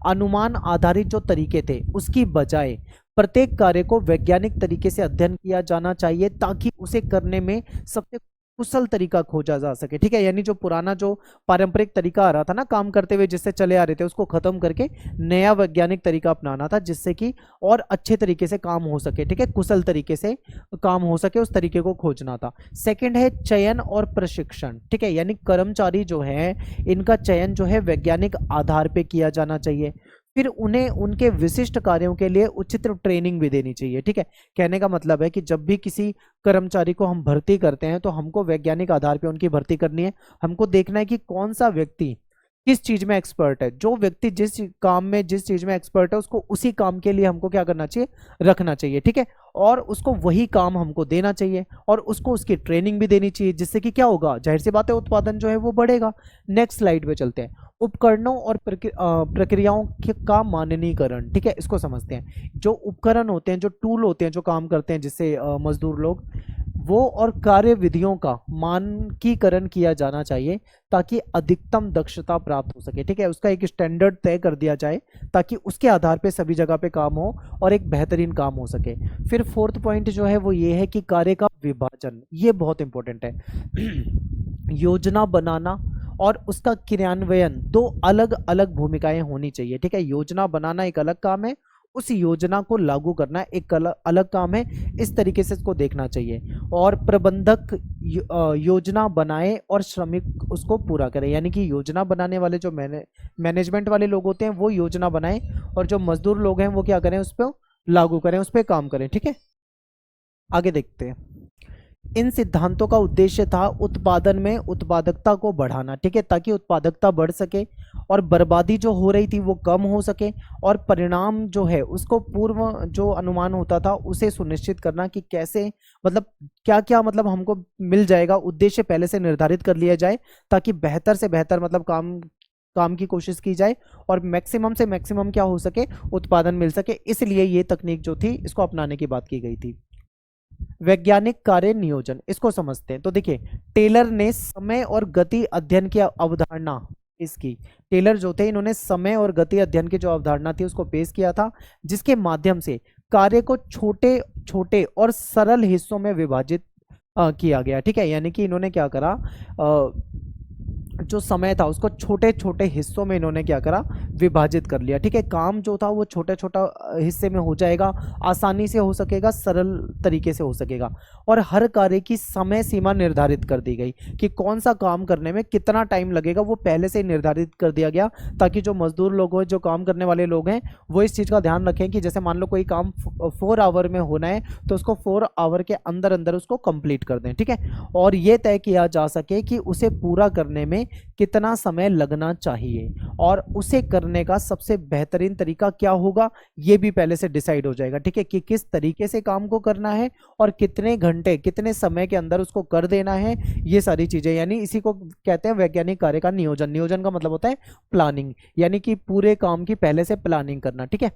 अनुमान आधारित जो तरीके थे उसकी बजाय प्रत्येक कार्य को वैज्ञानिक तरीके से अध्ययन किया जाना चाहिए ताकि उसे करने में सबसे कुशल तरीका खोजा जा सके। ठीक है, यानी जो पुराना जो पारंपरिक तरीका आ रहा था ना काम करते हुए जिससे चले आ रहे थे उसको खत्म करके नया वैज्ञानिक तरीका अपनाना था जिससे कि और अच्छे तरीके से काम हो सके। ठीक है, कुशल तरीके से काम हो सके, उस तरीके को खोजना था। सेकंड है चयन और प्रशिक्षण। ठीक है, यानी कर्मचारी जो है इनका चयन जो है वैज्ञानिक आधार पे किया जाना चाहिए। फिर उन्हें उनके विशिष्ट कार्यों के लिए उचित ट्रेनिंग भी देनी चाहिए। ठीक है, कहने का मतलब है कि जब भी किसी कर्मचारी को हम भर्ती करते हैं तो हमको वैज्ञानिक आधार पे उनकी भर्ती करनी है। हमको देखना है कि कौन सा व्यक्ति किस चीज में एक्सपर्ट है। जो व्यक्ति जिस काम में जिस चीज में एक्सपर्ट है उसको उसी काम के लिए हमको क्या करना चाहिए, रखना चाहिए। ठीक है, और उसको वही काम हमको देना चाहिए और उसको उसकी ट्रेनिंग भी देनी चाहिए, जिससे कि क्या होगा, जाहिर सी बात है उत्पादन जो है वो बढ़ेगा। नेक्स्ट स्लाइड पे चलते हैं। उपकरणों और प्रक्रियाओं का माननीकरण। ठीक है, इसको समझते हैं। जो उपकरण होते हैं, जो टूल होते हैं जो काम करते हैं जिससे मजदूर लोग, वो और कार्य विधियों का मानकीकरण किया जाना चाहिए ताकि अधिकतम दक्षता प्राप्त हो सके। ठीक है, उसका एक स्टैंडर्ड तय कर दिया जाए ताकि उसके आधार पे सभी जगह पे काम हो और एक बेहतरीन काम हो सके। फिर फोर्थ पॉइंट जो है वो ये है कि कार्य का विभाजन, ये बहुत इंपॉर्टेंट है। योजना बनाना और उसका क्रियान्वयन दो अलग अलग भूमिकाएं होनी चाहिए। ठीक है, योजना बनाना एक अलग काम है, उस योजना को लागू करना एक अलग काम है। इस तरीके से इसको देखना चाहिए। और प्रबंधक योजना बनाए और श्रमिक उसको पूरा करे, यानी कि योजना बनाने वाले जो मैनेजमेंट वाले लोग होते हैं वो योजना बनाएं और जो मजदूर लोग हैं वो क्या करें, उस पर लागू करें, उस पर काम करें। ठीक है, आगे देखते हैं। इन सिद्धांतों का उद्देश्य था उत्पादन में उत्पादकता को बढ़ाना। ठीक है, ताकि उत्पादकता बढ़ सके और बर्बादी जो हो रही थी वो कम हो सके और परिणाम जो है उसको पूर्व जो अनुमान होता था उसे सुनिश्चित करना कि कैसे, मतलब क्या क्या मतलब हमको मिल जाएगा, उद्देश्य पहले से निर्धारित कर लिया जाए ताकि बेहतर से बेहतर मतलब काम की कोशिश की जाए और मैक्सिमम से मैक्सिमम क्या हो सके, उत्पादन मिल सके। इसलिए ये तकनीक जो थी इसको अपनाने की बात की गई थी। वैज्ञानिक कार्य नियोजन, इसको समझते हैं। तो देखिए, टेलर ने समय और गति अध्ययन की अवधारणा इसकी। टेलर जो थे इन्होंने समय और गति अध्ययन की जो अवधारणा थी उसको पेश किया था, जिसके माध्यम से कार्य को छोटे छोटे और सरल हिस्सों में विभाजित किया गया। ठीक है, यानी कि इन्होंने क्या करा, जो समय था उसको छोटे छोटे हिस्सों में इन्होंने क्या करा, विभाजित कर लिया। ठीक है, काम जो था वो छोटे छोटा हिस्से में हो जाएगा, आसानी से हो सकेगा, सरल तरीके से हो सकेगा। और हर कार्य की समय सीमा निर्धारित कर दी गई कि कौन सा काम करने में कितना टाइम लगेगा, वो पहले से ही निर्धारित कर दिया गया, ताकि जो मजदूर लोग हैं, जो काम करने वाले लोग हैं, वो इस चीज़ का ध्यान रखें कि जैसे मान लो कोई काम 4 आवर में होना है तो उसको 4 आवर के अंदर अंदर उसको कंप्लीट कर दें। ठीक है, और ये तय किया जा सके कि उसे पूरा करने में कितना समय लगना चाहिए, और उसे करने का सबसे बेहतरीन तरीका क्या होगा ये भी पहले से डिसाइड हो जाएगा। ठीक है, कि किस तरीके से काम को करना है और कितने घंटे कितने समय के अंदर उसको कर देना है, ये सारी चीजें, यानी इसी को कहते हैं वैज्ञानिक कार्य का नियोजन। नियोजन का मतलब होता है प्लानिंग, यानी कि पूरे काम की पहले से प्लानिंग करना। ठीक है,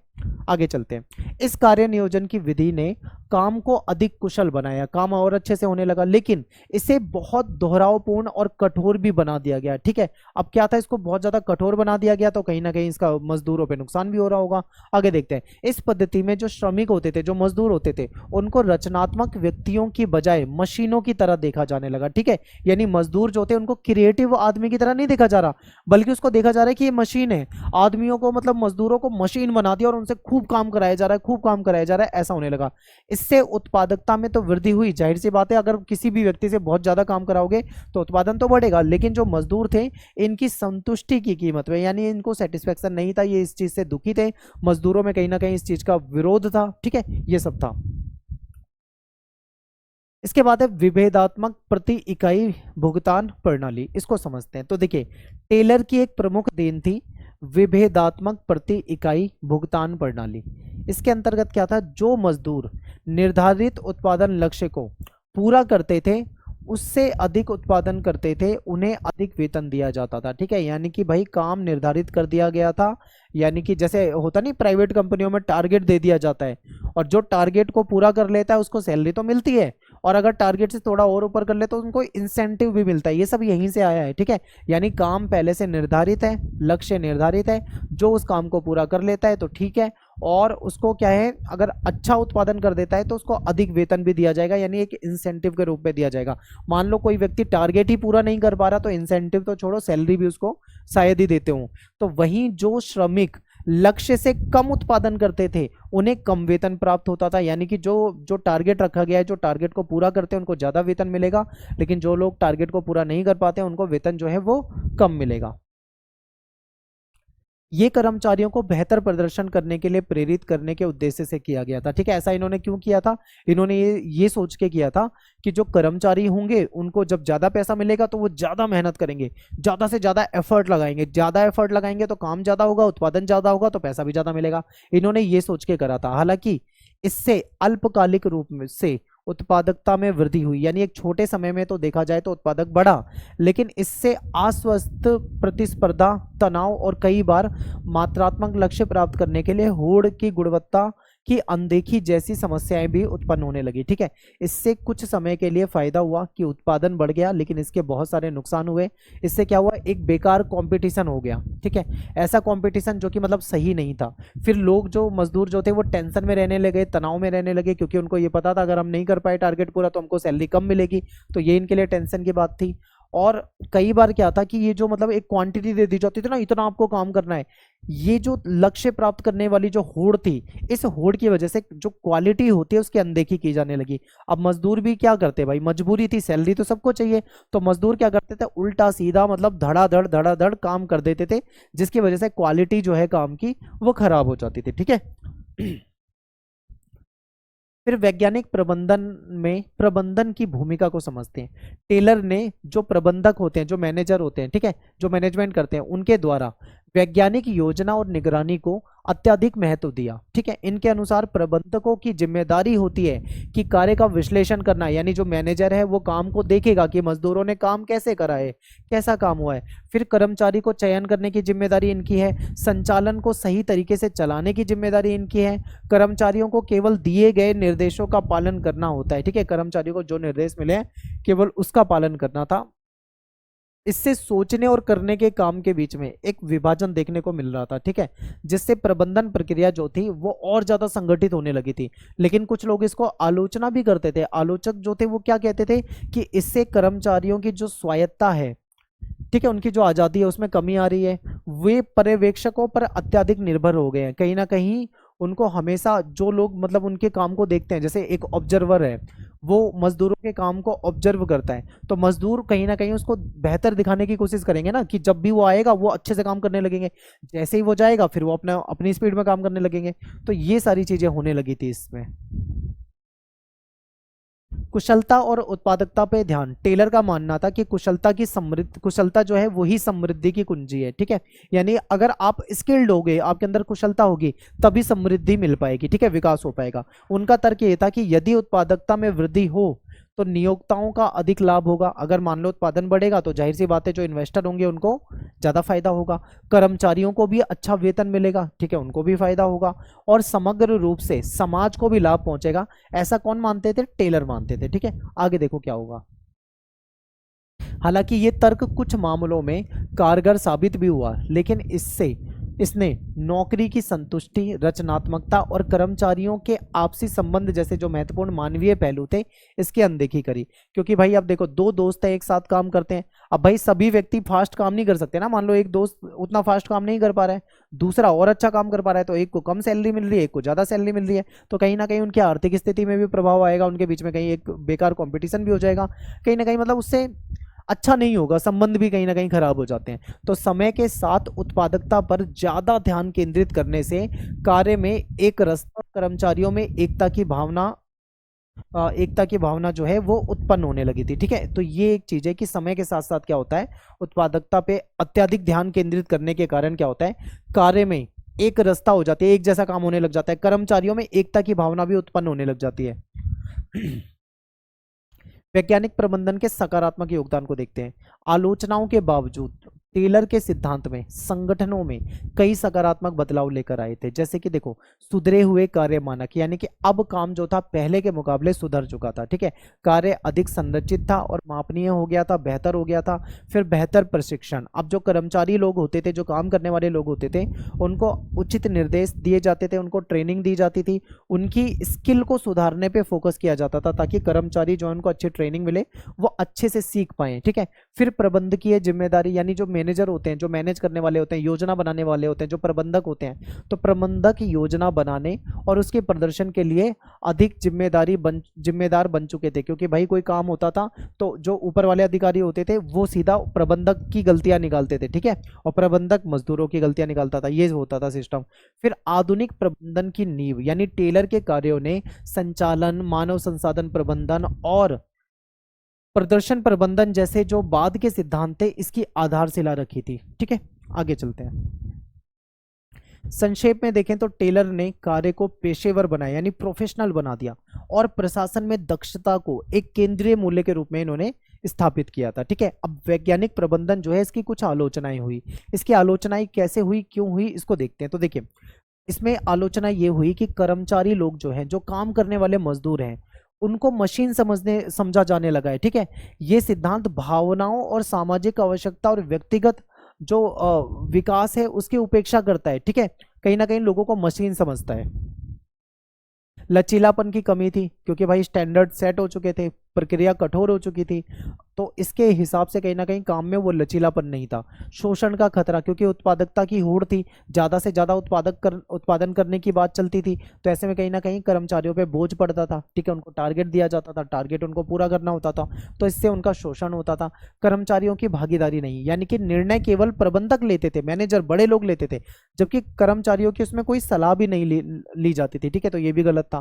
आगे चलते हैं। इस कार्य नियोजन की विधि ने काम को अधिक कुशल बनाया, काम और अच्छे से होने लगा, लेकिन इसे बहुत दोहरावपूर्ण और कठोर भी बना दिया गया। ठीक है, अब क्या था, इसको बहुत ज्यादा कठोर बना दिया गया तो कहीं ना कहीं इसका मजदूरों पे नुकसान भी हो रहा होगा। आगे देखते हैं। इस पद्धति में जो श्रमिक होते थे, जो मजदूर होते थे, उनको रचनात्मक व्यक्तियों की बजाय मशीनों की तरह देखा जाने लगा। ठीक है, यानी मजदूर जो थे उनको क्रिएटिव आदमी की तरह नहीं देखा जा रहा, बल्कि उसको देखा जा रहा है कि ये मशीन है। आदमियों को मतलब मजदूरों को मशीन बना दिया और उनसे खूब काम कराया जा रहा है, खूब काम कराया जा रहा है, ऐसा होने लगा। इससे उत्पादकता में तो वृद्धि हुई, जाहिर सी बात है, अगर किसी भी व्यक्ति से बहुत ज्यादा काम कराओगे तो उत्पादन तो बढ़ेगा, लेकिन जो मजदूर थे इनकी संतुष्टि की कीमत में, यानी इनको सेटिस्फेक्शन नहीं था, ये इस चीज से दुखी थे, मजदूरों में कहीं ना कहीं इस चीज का विरोध था। ठीक है, ये सब था। इसके बाद है विभेदात्मक प्रति इकाई भुगतान प्रणाली, इसको समझते हैं। तो देखिए, टेलर की एक प्रमुख देन थी विभेदात्मक प्रति इकाई भुगतान प्रणाली। इसके अंतर्गत क्या था, जो मजदूर निर्धारित उत्पादन लक्ष्य को पूरा करते थे, उससे अधिक उत्पादन करते थे, उन्हें अधिक वेतन दिया जाता था। ठीक है, यानी कि भाई काम निर्धारित कर दिया गया था, यानी कि जैसे होता नहीं प्राइवेट कंपनियों में टारगेट दे दिया जाता है, और जो टारगेट को पूरा कर लेता है उसको सैलरी तो मिलती है, और अगर टारगेट से थोड़ा और ऊपर कर ले तो उनको इंसेंटिव भी मिलता है। ये सब यहीं से आया है। ठीक है, यानी काम पहले से निर्धारित है, लक्ष्य निर्धारित है, जो उस काम को पूरा कर लेता है तो ठीक है, और उसको क्या है, अगर अच्छा उत्पादन कर देता है तो उसको अधिक वेतन भी दिया जाएगा, यानी एक इंसेंटिव के रूप में दिया जाएगा। मान लो कोई व्यक्ति टारगेट ही पूरा नहीं कर पा रहा तो इंसेंटिव तो छोड़ो, सैलरी भी उसको शायद ही देते हो। तो वहीं जो श्रमिक लक्ष्य से कम उत्पादन करते थे उन्हें कम वेतन प्राप्त होता था, यानी कि जो जो टारगेट रखा गया है, जो टारगेट को पूरा करते हैं उनको ज्यादा वेतन मिलेगा, लेकिन जो लोग टारगेट को पूरा नहीं कर पाते उनको वेतन जो है वो कम मिलेगा। ये कर्मचारियों को बेहतर प्रदर्शन करने के लिए प्रेरित करने के उद्देश्य से किया गया था। ठीक है, ऐसा इन्होंने क्यों किया था, इन्होंने ये सोच के किया था कि जो कर्मचारी होंगे उनको जब ज्यादा पैसा मिलेगा तो वो ज्यादा मेहनत करेंगे, ज्यादा से ज्यादा एफर्ट लगाएंगे, ज्यादा एफर्ट लगाएंगे तो काम ज्यादा होगा, उत्पादन ज्यादा होगा तो पैसा भी ज्यादा मिलेगा। इन्होंने ये सोच के करा था। हालांकि इससे अल्पकालिक रूप में से उत्पादकता में वृद्धि हुई, यानी एक छोटे समय में तो देखा जाए तो उत्पादक बढ़ा, लेकिन इससे अस्वस्थ प्रतिस्पर्धा, तनाव और कई बार मात्रात्मक लक्ष्य प्राप्त करने के लिए होड़ की गुणवत्ता की अनदेखी जैसी समस्याएं भी उत्पन्न होने लगी। ठीक है, इससे कुछ समय के लिए फायदा हुआ कि उत्पादन बढ़ गया, लेकिन इसके बहुत सारे नुकसान हुए। इससे क्या हुआ, एक बेकार कंपटीशन हो गया। ठीक है, ऐसा कंपटीशन जो कि मतलब सही नहीं था। फिर लोग जो मजदूर जो थे वो टेंशन में रहने लगे, तनाव में रहने लगे, क्योंकि उनको ये पता था अगर हम नहीं कर पाए टारगेट पूरा तो हमको सैलरी कम मिलेगी, तो ये इनके लिए टेंशन की बात थी। और कई बार क्या था कि ये जो मतलब एक क्वांटिटी दे दी जाती थी ना, इतना आपको काम करना है, ये जो लक्ष्य प्राप्त करने वाली जो होड़ थी, इस होड़ की वजह से जो क्वालिटी होती है उसकी अनदेखी की जाने लगी। अब मजदूर भी क्या करते भाई, मजबूरी थी, सैलरी तो सबको चाहिए, तो मजदूर क्या करते थे, उल्टा सीधा मतलब धड़ाधड़ काम कर देते थे, जिसकी वजह से क्वालिटी जो है काम की वो खराब हो जाती थी। ठीक है, फिर वैज्ञानिक प्रबंधन में प्रबंधन की भूमिका को समझते हैं। टेलर ने जो प्रबंधक होते हैं, जो मैनेजर होते हैं, ठीक है, जो मैनेजमेंट करते हैं, उनके द्वारा वैज्ञानिक योजना और निगरानी को अत्यधिक महत्व दिया। ठीक है, इनके अनुसार प्रबंधकों की जिम्मेदारी होती है कि कार्य का विश्लेषण करना, यानी जो मैनेजर है वो काम को देखेगा कि मजदूरों ने काम कैसे करा है, कैसा काम हुआ है। फिर कर्मचारी को चयन करने की जिम्मेदारी इनकी है, संचालन को सही तरीके से चलाने की जिम्मेदारी इनकी है। कर्मचारियों को केवल दिए गए निर्देशों का पालन करना होता है। ठीक है, कर्मचारियों को जो निर्देश मिले हैं केवल उसका पालन करना था। इससे सोचने और करने के काम के बीच में एक विभाजन देखने को मिल रहा था, ठीक है, जिससे प्रबंधन प्रक्रिया जो थी वो और ज्यादा संगठित होने लगी थी। लेकिन कुछ लोग इसको आलोचना भी करते थे। आलोचक जो थे वो क्या कहते थे कि इससे कर्मचारियों की जो स्वायत्ता है, ठीक है, उनकी जो आज़ादी है उसमें कमी आ रही है। वे पर्यवेक्षकों पर अत्यधिक निर्भर हो गए हैं। कहीं ना कहीं उनको हमेशा जो लोग मतलब उनके काम को देखते हैं, जैसे एक ऑब्जर्वर है, वो मजदूरों के काम को ऑब्जर्व करता है, तो मजदूर कहीं ना कहीं उसको बेहतर दिखाने की कोशिश करेंगे ना, कि जब भी वो आएगा वो अच्छे से काम करने लगेंगे, जैसे ही वो जाएगा फिर वो अपना अपनी स्पीड में काम करने लगेंगे। तो ये सारी चीजें होने लगी थी इसमें। कुशलता और उत्पादकता पे ध्यान। टेलर का मानना था कि कुशलता जो है वही समृद्धि की कुंजी है, ठीक है। यानी अगर आप स्किल्ड होगे, आपके अंदर कुशलता होगी, तभी समृद्धि मिल पाएगी, ठीक है, विकास हो पाएगा। उनका तर्क ये था कि यदि उत्पादकता में वृद्धि हो तो नियोक्ताओं का अधिक लाभ होगा। अगर मान लो उत्पादन बढ़ेगा तो जाहिर सी बात है जो इन्वेस्टर होंगे उनको ज्यादा फायदा होगा, कर्मचारियों को भी अच्छा वेतन मिलेगा, ठीक है, उनको भी फायदा होगा, और समग्र रूप से समाज को भी लाभ पहुंचेगा। ऐसा कौन मानते थे? टेलर मानते थे, ठीक है। आगे देखो क्या होगा। हालांकि ये तर्क कुछ मामलों में कारगर साबित भी हुआ, लेकिन इसने नौकरी की संतुष्टि, रचनात्मकता और कर्मचारियों के आपसी संबंध जैसे जो महत्वपूर्ण मानवीय पहलू थे, इसकी अनदेखी करी। क्योंकि भाई अब देखो, दो दोस्त हैं, एक साथ काम करते हैं। अब भाई सभी व्यक्ति फास्ट काम नहीं कर सकते ना। मान लो एक दोस्त उतना फास्ट काम नहीं कर पा रहा है, दूसरा और अच्छा काम कर पा रहा है, तो एक को कम सैलरी मिल रही है, एक को ज्यादा सैलरी मिल रही है, तो कहीं ना कहीं उनकी आर्थिक स्थिति में भी प्रभाव आएगा, उनके बीच में कहीं एक बेकार कंपटीशन भी हो जाएगा, कहीं ना कहीं मतलब उससे अच्छा नहीं होगा, संबंध भी कहीं ना कहीं खराब हो जाते हैं। तो समय के साथ उत्पादकता पर ज्यादा ध्यान केंद्रित करने से कार्य में एक रसता, कर्मचारियों में एकता की भावना जो है वो उत्पन्न होने लगी थी, ठीक है। तो ये एक चीज है कि समय के साथ साथ क्या होता है, उत्पादकता पे अत्यधिक ध्यान केंद्रित करने के कारण क्या होता है, कार्य में एक रसता हो जाती है, एक जैसा काम होने लग जाता है, कर्मचारियों में एकता की भावना भी उत्पन्न होने लग जाती है। वैज्ञानिक प्रबंधन के सकारात्मक योगदान को देखते हैं। आलोचनाओं के बावजूद टेलर के सिद्धांत में संगठनों में कई सकारात्मक बदलाव लेकर आए थे। जैसे कि देखो, सुधरे हुए कार्य मानक, यानी कि अब काम जो था पहले के मुकाबले सुधर चुका था, ठीक है। कार्य अधिक संरचित था और मापनीय हो गया था, बेहतर हो गया था। फिर बेहतर प्रशिक्षण, अब जो कर्मचारी लोग होते थे, जो काम करने वाले लोग होते थे, उनको उचित निर्देश दिए जाते थे, उनको ट्रेनिंग दी जाती थी, उनकी स्किल को सुधारने पे फोकस किया जाता था, ताकि कर्मचारी जो उनको अच्छी ट्रेनिंग मिले, वो अच्छे से सीख पाए, ठीक है। फिर प्रबंधकीय जिम्मेदारी, यानी जो मैनेजर होते हैं, जो मैनेज करने वाले होते हैं, योजना बनाने वाले होते हैं, जो प्रबंधक होते हैं, तो प्रबंधक योजना बनाने और उसके प्रदर्शन के लिए अधिक जिम्मेदार बन चुके थे। क्योंकि भाई कोई काम होता था तो जो ऊपर वाले अधिकारी होते थे वो सीधा प्रबंधक की गलतियां निकालते थे, ठीक है, और प्रबंधक मजदूरों की गलतियां निकालता था, ये होता था सिस्टम। फिर आधुनिक प्रबंधन की नींव, यानी टेलर के कार्यों ने संचालन, मानव संसाधन प्रबंधन और प्रदर्शन प्रबंधन जैसे जो बाद के सिद्धांत थे, इसकी आधारशिला रखी थी, ठीक है। आगे चलते हैं। संक्षेप में देखें तो टेलर ने कार्य को पेशेवर बनाया, यानी प्रोफेशनल बना दिया, और प्रशासन में दक्षता को एक केंद्रीय मूल्य के रूप में इन्होंने स्थापित किया था, ठीक है। अब वैज्ञानिक प्रबंधन जो है, इसकी कुछ आलोचनाएं हुई। इसकी आलोचनाएं कैसे हुई, क्यों हुई, इसको देखते हैं। तो देखिए, इसमें आलोचना ये हुई कि कर्मचारी लोग जो हैं, जो काम करने वाले मजदूर हैं, उनको मशीन समझा जाने लगा है, ठीक है। ये सिद्धांत भावनाओं और सामाजिक आवश्यकता और व्यक्तिगत जो विकास है उसकी उपेक्षा करता है, ठीक है। कहीं ना कहीं लोगों को मशीन समझता है। लचीलापन की कमी थी, क्योंकि भाई स्टैंडर्ड सेट हो चुके थे, प्रक्रिया कठोर हो चुकी थी, तो इसके हिसाब से कहीं ना कहीं काम में वो लचीलापन नहीं था। शोषण का खतरा, क्योंकि उत्पादकता की होड़ थी, ज़्यादा से ज़्यादा उत्पादन करने की बात चलती थी, तो ऐसे में कहीं ना कहीं कर्मचारियों पे बोझ पड़ता था, ठीक है। उनको टारगेट दिया जाता था, टारगेट उनको पूरा करना होता था, तो इससे उनका शोषण होता था। कर्मचारियों की भागीदारी नहीं, यानी कि निर्णय केवल प्रबंधक लेते थे, मैनेजर, बड़े लोग लेते थे, जबकि कर्मचारियों की उसमें कोई सलाह भी नहीं ली जाती थी, ठीक है, तो ये भी गलत था।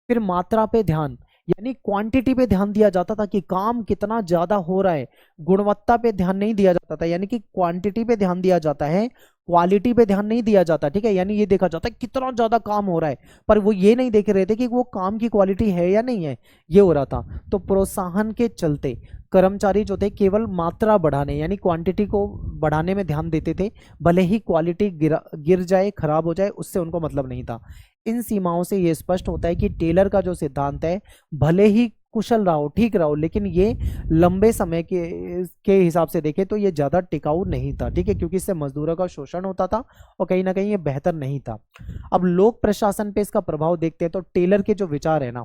फिर मात्रा पे ध्यान, यानी क्वांटिटी पे ध्यान दिया जाता था कि काम कितना ज्यादा हो रहा है, गुणवत्ता पे ध्यान नहीं दिया जाता था, यानी कि क्वांटिटी पे ध्यान दिया जाता है, क्वालिटी पे ध्यान नहीं दिया जाता, ठीक है। यानी ये देखा जाता है कितना ज्यादा काम हो रहा है, पर वो ये नहीं देख रहे थे कि वो काम की क्वालिटी है या नहीं है, ये हो रहा था। तो प्रोत्साहन के चलते कर्मचारी जो थे केवल मात्रा बढ़ाने, यानी क्वांटिटी को बढ़ाने में ध्यान देते थे, भले ही क्वालिटी गिर जाए, खराब हो जाए, उससे उनको मतलब नहीं था। इन सीमाओं से यह स्पष्ट होता है कि टेलर का जो सिद्धांत है, भले ही कुशल रहा हो, ठीक रहा हो, लेकिन ये लंबे समय के हिसाब से देखें तो ये ज़्यादा टिकाऊ नहीं था, ठीक है, क्योंकि इससे मजदूरों का शोषण होता था और कहीं ना कहीं ये बेहतर नहीं था। अब लोक प्रशासन पे इसका प्रभाव देखते हैं तो टेलर के जो विचार है ना,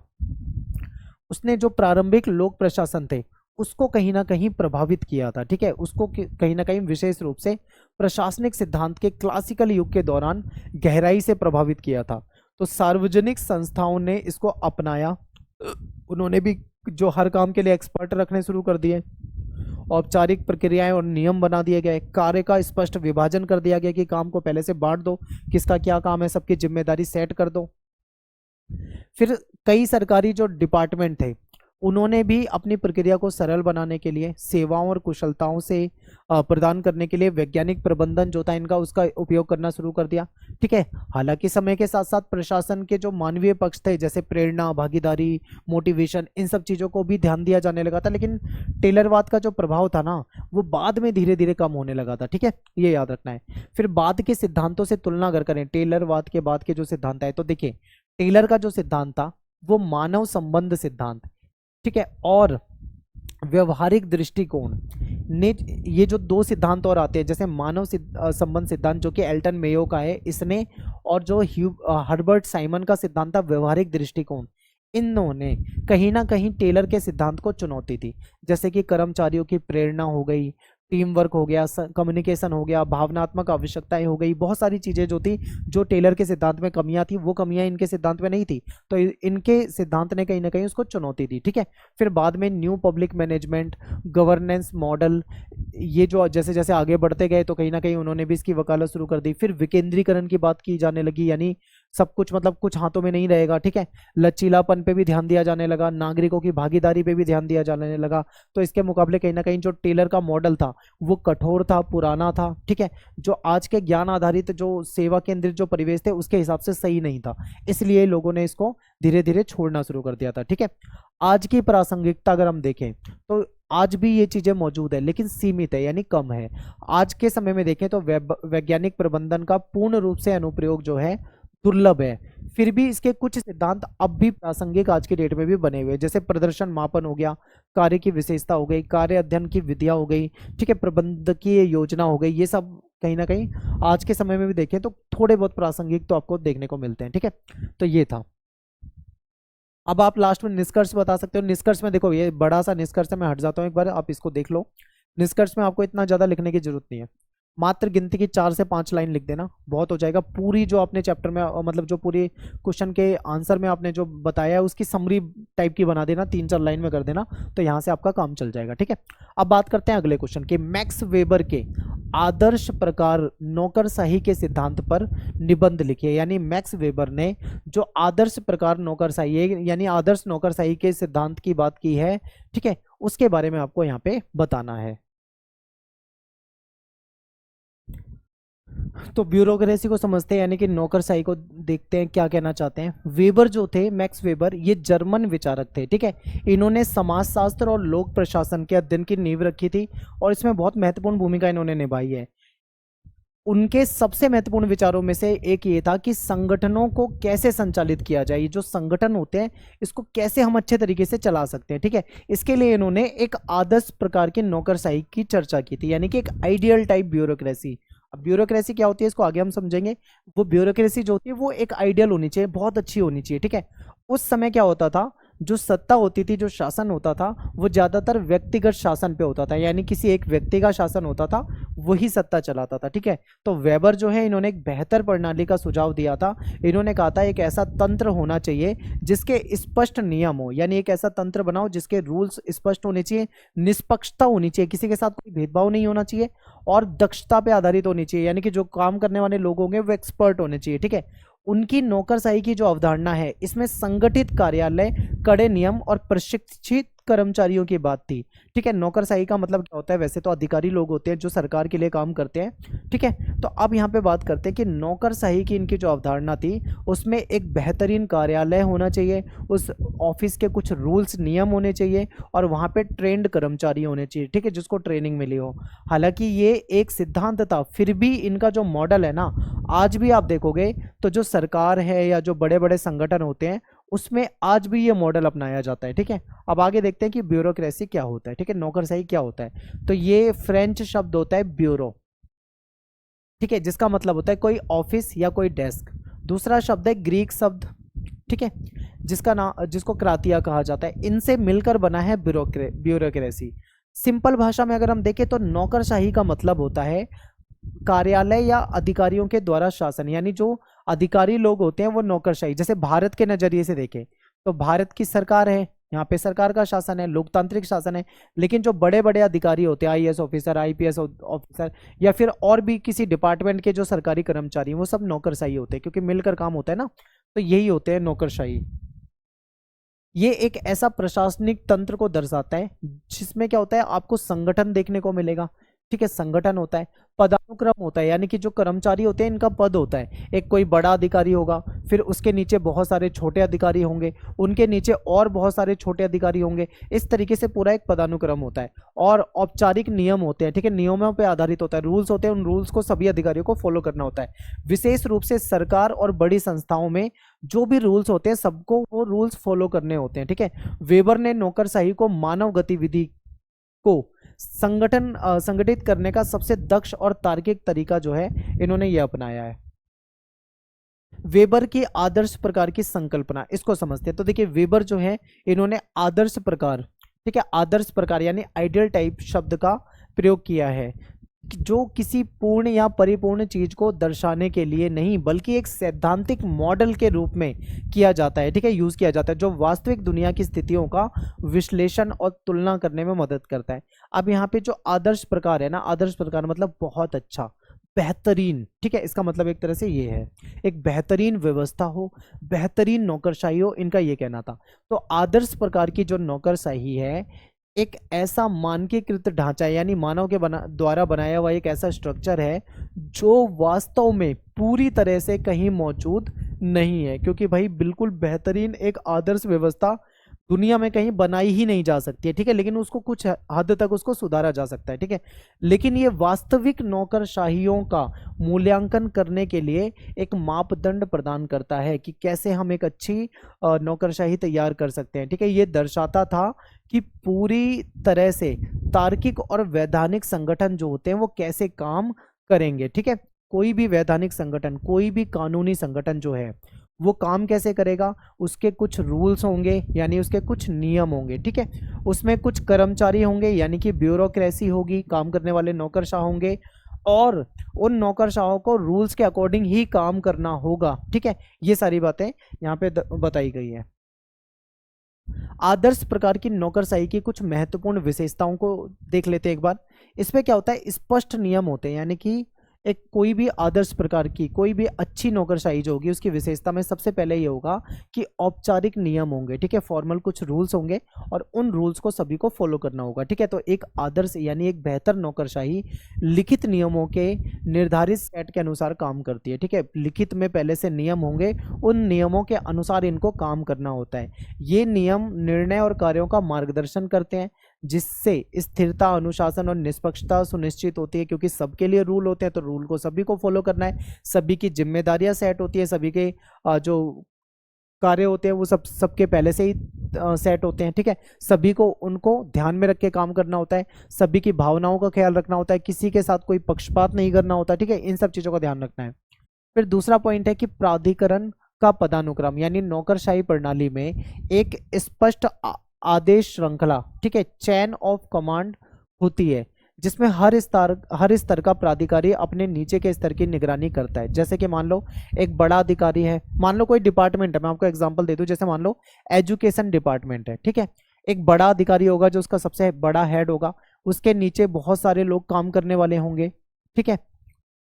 उसने जो प्रारंभिक लोक प्रशासन थे उसको कहीं ना कहीं प्रभावित किया था, ठीक है, उसको कहीं ना कहीं विशेष रूप से प्रशासनिक सिद्धांत के क्लासिकल युग के दौरान गहराई से प्रभावित किया था। तो सार्वजनिक संस्थाओं ने इसको अपनाया, उन्होंने भी जो हर काम के लिए एक्सपर्ट रखने शुरू कर दिए, औपचारिक प्रक्रियाएं और नियम बना दिए गए, कार्य का स्पष्ट विभाजन कर दिया गया कि काम को पहले से बांट दो, किसका क्या काम है, सबकी जिम्मेदारी सेट कर दो। फिर कई सरकारी जो डिपार्टमेंट थे उन्होंने भी अपनी प्रक्रिया को सरल बनाने के लिए, सेवाओं और कुशलताओं से प्रदान करने के लिए वैज्ञानिक प्रबंधन जो था इनका, उसका उपयोग करना शुरू कर दिया, ठीक है। हालांकि समय के साथ साथ प्रशासन के जो मानवीय पक्ष थे जैसे प्रेरणा, भागीदारी, मोटिवेशन, इन सब चीज़ों को भी ध्यान दिया जाने लगा था, लेकिन टेलरवाद का जो प्रभाव था ना वो बाद में धीरे धीरे कम होने लगा था, ठीक है, ये याद रखना है। फिर बाद के सिद्धांतों से तुलना अगर करें, टेलरवाद के बाद के जो सिद्धांत है, तो देखिए टेलर का जो सिद्धांत था वो मानव संबंध सिद्धांत, ठीक है, और व्यवहारिक दृष्टिकोण ने, ये जो दो सिद्धांत और आते हैं जैसे मानव संबंध सिद्धांत जो कि एल्टन मेयो का है इसने, और जो हर्बर्ट साइमन का सिद्धांत था व्यवहारिक दृष्टिकोण, इन्होंने कहीं ना कहीं टेलर के सिद्धांत को चुनौती दी। जैसे कि कर्मचारियों की प्रेरणा हो गई, टीम वर्क हो गया, कम्युनिकेशन हो गया, भावनात्मक आवश्यकताएं हो गई, बहुत सारी चीज़ें जो थी, जो टेलर के सिद्धांत में कमियां थी वो कमियां इनके सिद्धांत में नहीं थी, तो इनके सिद्धांत ने कहीं ना कहीं उसको चुनौती दी, ठीक है। फिर बाद में new public management, governance model, ये जो जैसे जैसे आगे बढ़ते गए तो कहीं ना कहीं उन्होंने भी इसकी वकालत शुरू कर दी। फिर विकेंद्रीकरण की बात की जाने लगी, यानी सब कुछ मतलब कुछ हाथों में नहीं रहेगा, ठीक है, लचीलापन पे भी ध्यान दिया जाने लगा, नागरिकों की भागीदारी पे भी ध्यान दिया जाने लगा। तो इसके मुकाबले कहीं ना कहीं जो टेलर का मॉडल था वो कठोर था, पुराना था, ठीक है, जो आज के ज्ञान आधारित जो सेवा केंद्रित जो परिवेश थे उसके हिसाब से सही नहीं था, इसलिए लोगों ने इसको धीरे धीरे छोड़ना शुरू कर दिया था, ठीक है। आज की प्रासंगिकता अगर हम देखें तो आज भी ये चीजें मौजूद है लेकिन सीमित है, यानी कम है। आज के समय में देखें तो वैज्ञानिक प्रबंधन का पूर्ण रूप से अनुप्रयोग जो है दुर्लभ है, फिर भी इसके कुछ सिद्धांत अब भी प्रासंगिक आज की डेट में भी बने हुए, जैसे प्रदर्शन मापन हो गया, कार्य की विशेषता हो गई, कार्य अध्ययन की विधियां हो गई, ठीक है, प्रबंधकीय योजना हो गई, ये सब कहीं ना कहीं आज के समय में भी देखें तो थोड़े बहुत प्रासंगिक तो आपको देखने को मिलते हैं, ठीक है। तो ये था। अब आप लास्ट में निष्कर्ष बता सकते हो। निष्कर्ष में देखो ये बड़ा सा निष्कर्ष है, मैं हट जाता हूँ एक बार, आप इसको देख लो। निष्कर्ष में आपको इतना ज्यादा लिखने की जरूरत नहीं है, मात्र गिनती की 4 से 5 लाइन लिख देना, बहुत हो जाएगा। पूरी जो आपने चैप्टर में मतलब जो पूरी क्वेश्चन के आंसर में आपने जो बताया है उसकी समरी टाइप की बना देना, 3-4 लाइन में कर देना, तो यहाँ से आपका काम चल जाएगा, ठीक है। अब बात करते हैं अगले क्वेश्चन के। मैक्स वेबर के आदर्श प्रकार नौकरशाही के सिद्धांत पर निबंध लिखिए, यानी मैक्स वेबर ने जो आदर्श प्रकार नौकरशाही यानी आदर्श नौकरशाही के सिद्धांत की बात की है, ठीक है, उसके बारे में आपको यहाँ पे बताना है। तो ब्यूरोक्रेसी को समझते हैं, यानी कि नौकरशाही को देखते हैं क्या कहना चाहते हैं। वेबर जो थे, मैक्स वेबर, ये जर्मन विचारक थे, ठीक है। इन्होंने समाजशास्त्र और लोक प्रशासन के अध्ययन की नींव रखी थी और इसमें बहुत महत्वपूर्ण भूमिका इन्होंने निभाई है। उनके सबसे महत्वपूर्ण विचारों में से एक ये था कि संगठनों को कैसे संचालित किया जाए, ये जो संगठन होते हैं इसको कैसे हम अच्छे तरीके से चला सकते हैं, ठीक है। इसके लिए इन्होंने एक आदर्श प्रकार की नौकरशाही की चर्चा की थी, यानी कि एक आइडियल टाइप ब्यूरोक्रेसी। अब ब्यूरोक्रेसी क्या होती है इसको आगे हम समझेंगे। वो ब्यूरोक्रेसी जो होती है वो एक आइडियल होनी चाहिए, बहुत अच्छी होनी चाहिए, ठीक है। उस समय क्या होता था, जो सत्ता होती थी, जो शासन होता था, वो ज्यादातर व्यक्तिगत शासन पे होता था, यानी किसी एक व्यक्ति का शासन होता था, वही सत्ता चलाता था, ठीक है। तो वेबर जो है इन्होंने एक बेहतर प्रणाली का सुझाव दिया था। इन्होंने कहा था एक ऐसा तंत्र होना चाहिए जिसके स्पष्ट नियम हो, यानी एक ऐसा तंत्र बनाओ जिसके रूल्स स्पष्ट होने चाहिए, निष्पक्षता होनी चाहिए, किसी के साथ कोई भेदभाव नहीं होना चाहिए, और दक्षता पे आधारित होनी चाहिए, यानी कि जो काम करने वाले लोग होंगे वो एक्सपर्ट होने चाहिए, ठीक है। उनकी नौकरशाही की जो अवधारणा है इसमें संगठित कार्यालय, कड़े नियम और प्रशिक्षित कर्मचारियों की बात थी, ठीक है। नौकरशाही का मतलब क्या होता है, वैसे तो अधिकारी लोग होते हैं जो सरकार के लिए काम करते हैं, ठीक है। तो अब यहाँ पे बात करते हैं कि नौकरशाही की इनकी जो अवधारणा थी उसमें एक बेहतरीन कार्यालय होना चाहिए, उस ऑफिस के कुछ रूल्स नियम होने चाहिए, और वहाँ पे ट्रेंड कर्मचारी होने चाहिए, ठीक है, जिसको ट्रेनिंग मिली हो। हालांकि ये एक सिद्धांत था, फिर भी इनका जो मॉडल है ना, आज भी आप देखोगे तो जो सरकार है या जो बड़े बड़े संगठन होते हैं उसमें आज भी ये मॉडल अपनाया जाता है। ठीक है, अब आगे देखते हैं कि ब्यूरोक्रेसी क्या होता है। ठीक है, नौकरशाही क्या होता है। तो ये फ्रेंच शब्द होता है ब्यूरो, ठीक है, जिसका मतलब होता है कोई ऑफिस या कोई डेस्क। दूसरा शब्द है ग्रीक शब्द, ठीक है, जिसका नाम, जिसको क्रातिया कहा जाता है। इनसे मिलकर बना है ब्यूरोक्रेसी। सिंपल भाषा में अगर हम देखें तो नौकरशाही का मतलब होता है कार्यालय या अधिकारियों के द्वारा शासन, यानी जो अधिकारी लोग होते हैं वो नौकरशाही। जैसे भारत के नजरिए से देखें तो भारत की सरकार है, यहाँ पे सरकार का शासन है, लोकतांत्रिक शासन है। लेकिन जो बड़े बड़े अधिकारी होते हैं, आईएएस ऑफिसर, आईपीएस ऑफिसर, या फिर और भी किसी डिपार्टमेंट के जो सरकारी कर्मचारी हैं, वो सब नौकरशाही होते हैं, क्योंकि मिलकर काम होता है ना, तो यही होते हैं नौकरशाही। ये एक ऐसा प्रशासनिक तंत्र को दर्शाता है जिसमें क्या होता है, आपको संगठन देखने को मिलेगा। ठीक है, संगठन होता है, पदानुक्रम होता है, यानी कि जो कर्मचारी होते हैं इनका पद होता है। एक कोई बड़ा अधिकारी होगा, फिर उसके नीचे बहुत सारे छोटे अधिकारी होंगे, उनके नीचे और बहुत सारे छोटे अधिकारी होंगे। इस तरीके से पूरा एक पदानुक्रम होता है। और औपचारिक नियम होते हैं, ठीक है, नियमों पर आधारित होता है, रूल्स होते हैं, उन रूल्स को सभी अधिकारियों को फॉलो करना होता है। विशेष रूप से सरकार और बड़ी संस्थाओं में जो भी रूल्स होते हैं सबको वो रूल्स फॉलो करने होते हैं। ठीक है, वेबर ने नौकरशाही को मानव गतिविधि को संगठित करने का सबसे दक्ष और तार्किक तरीका जो है इन्होंने ये अपनाया है। वेबर की आदर्श प्रकार की संकल्पना, इसको समझते हैं। तो देखिए वेबर जो है इन्होंने आदर्श प्रकार, ठीक है, आदर्श प्रकार यानी आइडियल टाइप शब्द का प्रयोग किया है, जो किसी पूर्ण या परिपूर्ण चीज को दर्शाने के लिए नहीं बल्कि एक सैद्धांतिक मॉडल के रूप में किया जाता है। ठीक है, यूज किया जाता है, जो वास्तविक दुनिया की स्थितियों का विश्लेषण और तुलना करने में मदद करता है। अब यहाँ पे जो आदर्श प्रकार है ना, आदर्श प्रकार मतलब बहुत अच्छा, बेहतरीन। ठीक है, इसका मतलब एक तरह से ये है एक बेहतरीन व्यवस्था हो, बेहतरीन नौकरशाही हो, इनका ये कहना था। तो आदर्श प्रकार की जो नौकरशाही है एक ऐसा मानकीकृत ढांचा है, यानी मानव के द्वारा बनाया हुआ एक ऐसा स्ट्रक्चर है जो वास्तव में पूरी तरह से कहीं मौजूद नहीं है। क्योंकि भाई बिल्कुल बेहतरीन एक आदर्श व्यवस्था दुनिया में कहीं बनाई ही नहीं जा सकती है। ठीक है, लेकिन उसको कुछ हद तक उसको सुधारा जा सकता है। ठीक है, लेकिन ये वास्तविक नौकरशाहियों का मूल्यांकन करने के लिए एक मापदंड प्रदान करता है कि कैसे हम एक अच्छी नौकरशाही तैयार कर सकते हैं। ठीक है, ये दर्शाता था कि पूरी तरह से तार्किक और वैधानिक संगठन जो होते हैं वो कैसे काम करेंगे। ठीक है, कोई भी वैधानिक संगठन, कोई भी कानूनी संगठन जो है वो काम कैसे करेगा, उसके कुछ रूल्स होंगे, यानी उसके कुछ नियम होंगे। ठीक है, उसमें कुछ कर्मचारी होंगे, यानी कि ब्यूरोक्रेसी होगी, काम करने वाले नौकरशाह होंगे, और उन नौकरशाहों को रूल्स के अकॉर्डिंग ही काम करना होगा। ठीक है, ये सारी बातें यहाँ पे बताई गई है। आदर्श प्रकार की नौकरशाही की कुछ महत्वपूर्ण विशेषताओं को देख लेते हैं एक बार। इसमें क्या होता है, स्पष्ट नियम होते हैं, यानी कि एक कोई भी आदर्श प्रकार की कोई भी अच्छी नौकरशाही जो होगी उसकी विशेषता में सबसे पहले ये होगा कि औपचारिक नियम होंगे। ठीक है, फॉर्मल कुछ रूल्स होंगे और उन रूल्स को सभी को फॉलो करना होगा। ठीक है, तो एक आदर्श यानी एक बेहतर नौकरशाही लिखित नियमों के निर्धारित सेट के अनुसार काम करती है। ठीक है, लिखित में पहले से नियम होंगे, उन नियमों के अनुसार इनको काम करना होता है। ये नियम निर्णय और कार्यों का मार्गदर्शन करते हैं, जिससे स्थिरता, अनुशासन और निष्पक्षता सुनिश्चित होती है, क्योंकि सबके लिए रूल होते हैं तो रूल को सभी को फॉलो करना है। सभी की जिम्मेदारियां सेट होती है, सभी के जो कार्य होते हैं वो सबके पहले से ही सेट होते हैं। ठीक है, सभी को उनको ध्यान में रख के काम करना होता है, सभी की भावनाओं का ख्याल रखना होता है, किसी के साथ कोई पक्षपात नहीं करना होता। ठीक है, इन सब चीज़ों का ध्यान रखना है। फिर दूसरा पॉइंट है कि प्राधिकरण का पदानुक्रम, यानी नौकरशाही प्रणाली में एक स्पष्ट आदेश श्रृंखला, ठीक है, चैन ऑफ कमांड होती है, जिसमें हर स्तर का प्राधिकारी अपने नीचे के स्तर की निगरानी करता है। जैसे कि मान लो एक बड़ा अधिकारी है, मान लो कोई डिपार्टमेंट है, मैं आपको एग्जांपल दे दूं, जैसे मान लो एजुकेशन डिपार्टमेंट है। ठीक है, एक बड़ा अधिकारी होगा जो उसका सबसे बड़ा हेड होगा, उसके नीचे बहुत सारे लोग काम करने वाले होंगे। ठीक है,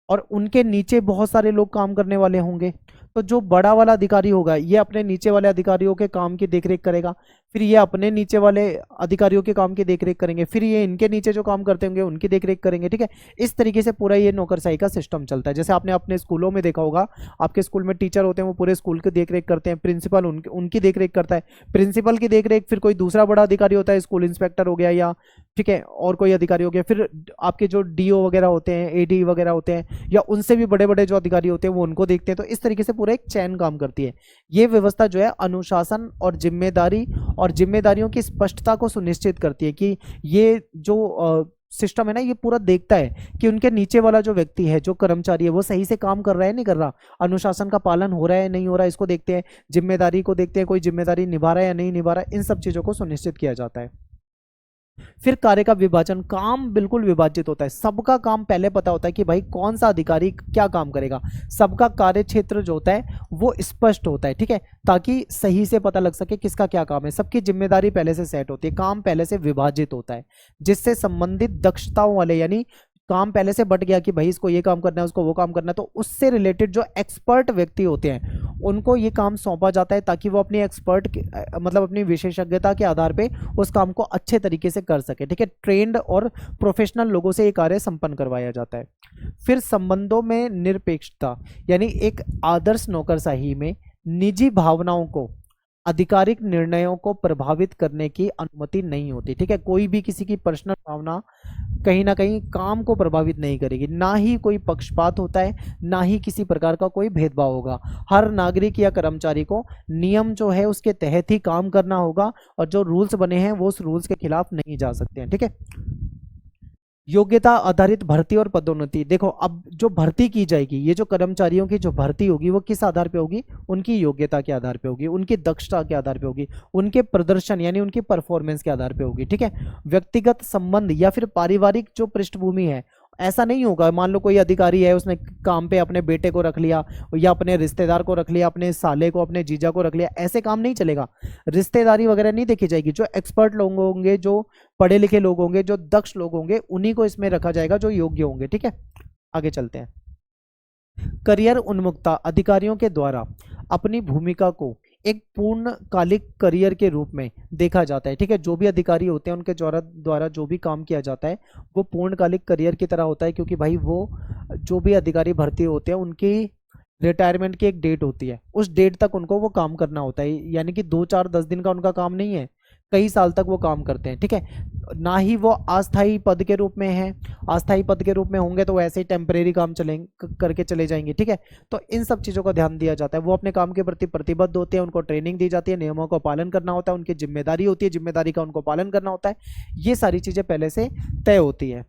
और उनके नीचे बहुत सारे लोग काम करने वाले होंगे। तो जो बड़ा वाला अधिकारी होगा ये अपने नीचे वाले अधिकारियों के काम की देखरेख करेगा, फिर ये अपने नीचे वाले अधिकारियों के काम की देखरेख करेंगे, फिर ये इनके नीचे जो काम करते होंगे उनकी देखरेख करेंगे, ठीक है। इस तरीके से पूरा ये नौकरशाही का सिस्टम चलता है। जैसे आपने अपने स्कूलों में देखा होगा, आपके स्कूल में टीचर होते हैं, वो पूरे स्कूल की देखरेख करते हैं, प्रिंसिपल उनकी देखरेख करता है, प्रिंसिपल की देखरेख फिर कोई दूसरा बड़ा अधिकारी होता है, स्कूल इंस्पेक्टर हो गया या ठीक है और कोई अधिकारी हो गया, फिर आपके जो डीओ वगैरह होते हैं, एडी वगैरह होते हैं, या उनसे भी बड़े बड़े जो अधिकारी होते हैं वो उनको देखते हैं। तो इस तरीके से पूरा एक चैन काम करती है। ये व्यवस्था जो है अनुशासन और जिम्मेदारी और जिम्मेदारियों की स्पष्टता को सुनिश्चित करती है कि ये जो सिस्टम है ना, ये पूरा देखता है कि उनके नीचे वाला जो व्यक्ति है, जो कर्मचारी है, वो सही से काम कर रहा है नहीं कर रहा, अनुशासन का पालन हो रहा है नहीं हो रहा है, इसको देखते हैं। जिम्मेदारी को देखते हैं, कोई जिम्मेदारी निभा रहा है या नहीं निभा रहा है, इन सब चीजों को सुनिश्चित किया जाता है। फिर कार्य का विभाजन, काम बिल्कुल विभाजित होता है, सबका काम पहले पता होता है कि भाई कौन सा अधिकारी क्या काम करेगा, सबका कार्य क्षेत्र जो होता है वो स्पष्ट होता है, ठीक है, ताकि सही से पता लग सके किसका क्या काम है। सबकी जिम्मेदारी पहले से सेट होती है, काम पहले से विभाजित होता है, जिससे संबंधित दक्षताओं वाले, यानी काम पहले से बट गया कि भाई इसको ये काम करना है, उसको वो काम करना है, तो उससे रिलेटेड जो एक्सपर्ट व्यक्ति होते हैं उनको ये काम सौंपा जाता है, ताकि वो अपनी मतलब अपनी विशेषज्ञता के आधार पे उस काम को अच्छे तरीके से कर सके, ठीक है। ट्रेंड और प्रोफेशनल लोगों से ये कार्य संपन्न करवाया जाता है। फिर संबंधों में निरपेक्षता, यानी एक आदर्श नौकरशाही में निजी भावनाओं को, आधिकारिक निर्णयों को प्रभावित करने की अनुमति नहीं होती, ठीक है। कोई भी किसी की पर्सनल भावना कहीं ना कहीं काम को प्रभावित नहीं करेगी, ना ही कोई पक्षपात होता है, ना ही किसी प्रकार का कोई भेदभाव होगा। हर नागरिक या कर्मचारी को नियम जो है उसके तहत ही काम करना होगा, और जो रूल्स बने हैं वो उस रूल्स के खिलाफ नहीं जा सकते हैं, ठीक है। योग्यता आधारित भर्ती और पदोन्नति, देखो अब जो भर्ती की जाएगी, ये जो कर्मचारियों की जो भर्ती होगी वो किस आधार पे होगी, उनकी योग्यता के आधार पे होगी, उनकी दक्षता के आधार पे होगी, उनके प्रदर्शन यानी उनकी परफॉर्मेंस के आधार पे होगी, ठीक है। व्यक्तिगत संबंध या फिर पारिवारिक जो पृष्ठभूमि है, ऐसा नहीं होगा मान लो कोई अधिकारी है, उसने काम पे अपने बेटे को रख लिया या अपने रिश्तेदार को रख लिया, अपने साले को, अपने जीजा को रख लिया, ऐसे काम नहीं चलेगा। रिश्तेदारी वगैरह नहीं देखी जाएगी, जो एक्सपर्ट लोग होंगे, जो पढ़े लिखे लोग होंगे, जो दक्ष लोग होंगे, उन्हीं को इसमें रखा जाएगा जो योग्य होंगे, ठीक है। आगे चलते हैं। करियर उन्मुखता, अधिकारियों के द्वारा अपनी भूमिका को एक पूर्णकालिक करियर के रूप में देखा जाता है, ठीक है। जो भी अधिकारी होते हैं उनके द्वारा जो भी काम किया जाता है वो पूर्णकालिक करियर की तरह होता है, क्योंकि भाई वो जो भी अधिकारी भर्ती होते हैं उनकी रिटायरमेंट की एक डेट होती है, उस डेट तक उनको वो काम करना होता है, यानी कि 2 4 10 दिन का उनका काम नहीं है, कई साल तक वो काम करते हैं, ठीक है। ना ही वो अस्थायी पद के रूप में है, अस्थायी पद के रूप में होंगे तो वैसे ही टेम्परेरी काम करके चले जाएंगे, ठीक है। तो इन सब चीज़ों का ध्यान दिया जाता है। वो अपने काम के प्रति प्रतिबद्ध होते हैं, उनको ट्रेनिंग दी जाती है, नियमों का पालन करना होता है, उनकी जिम्मेदारी होती है, जिम्मेदारी का उनको पालन करना होता है, ये सारी चीज़ें पहले से तय होती है।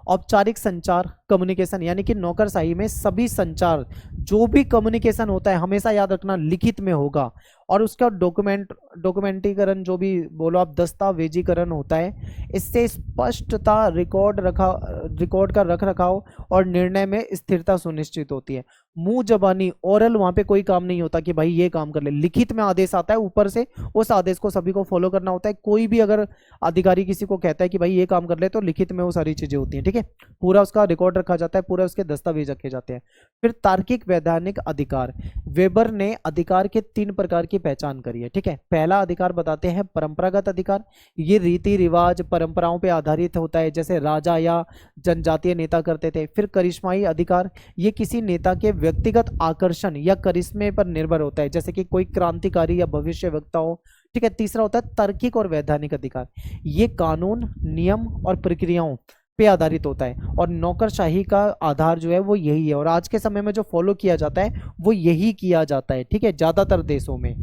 औपचारिक संचार, कम्युनिकेशन, यानी कि नौकरशाही में सभी संचार, जो भी कम्युनिकेशन होता है हमेशा याद रखना लिखित में होगा, और उसका डॉक्यूमेंटीकरण, जो भी बोलो आप, दस्तावेजीकरण होता है। इससे स्पष्टता, रिकॉर्ड का रख रखाव और निर्णय में स्थिरता सुनिश्चित होती है। मुंह जबानी, ओरल, वहां पे कोई काम नहीं होता कि भाई ये काम कर ले, लिखित में आदेश आता है ऊपर से, उस आदेश को सभी को फॉलो करना होता है। कोई भी अगर अधिकारी किसी को कहता है कि भाई ये काम कर ले, तो लिखित में वो सारी चीजें होती हैं, ठीक है। पूरा उसका रिकॉर्ड रखा जाता है, पूरा उसके दस्तावेज रखे जाते हैं। फिर तार्किक वैधानिक अधिकार, वेबर ने अधिकार के 3 प्रकार की पहचान करी है, ठीक है। पहला अधिकार बताते हैं परंपरागत अधिकार, ये रीति रिवाज परंपराओं पे आधारित होता है, जैसे राजा या जनजातीय नेता करते थे। फिर करिश्माई अधिकार, ये किसी नेता के व्यक्तिगत आकर्षण या करिश्मे पर निर्भर होता है, जैसे कि कोई क्रांतिकारी या भविष्य वक्ता हो, ठीक है। तीसरा होता है तार्किक और वैधानिक अधिकार, ये कानून, नियम और प्रक्रियाओं पे आधारित होता है, और नौकरशाही का आधार जो है वो यही है, और आज के समय में जो फॉलो किया जाता है वो यही किया जाता है, ठीक है, ज्यादातर देशों में।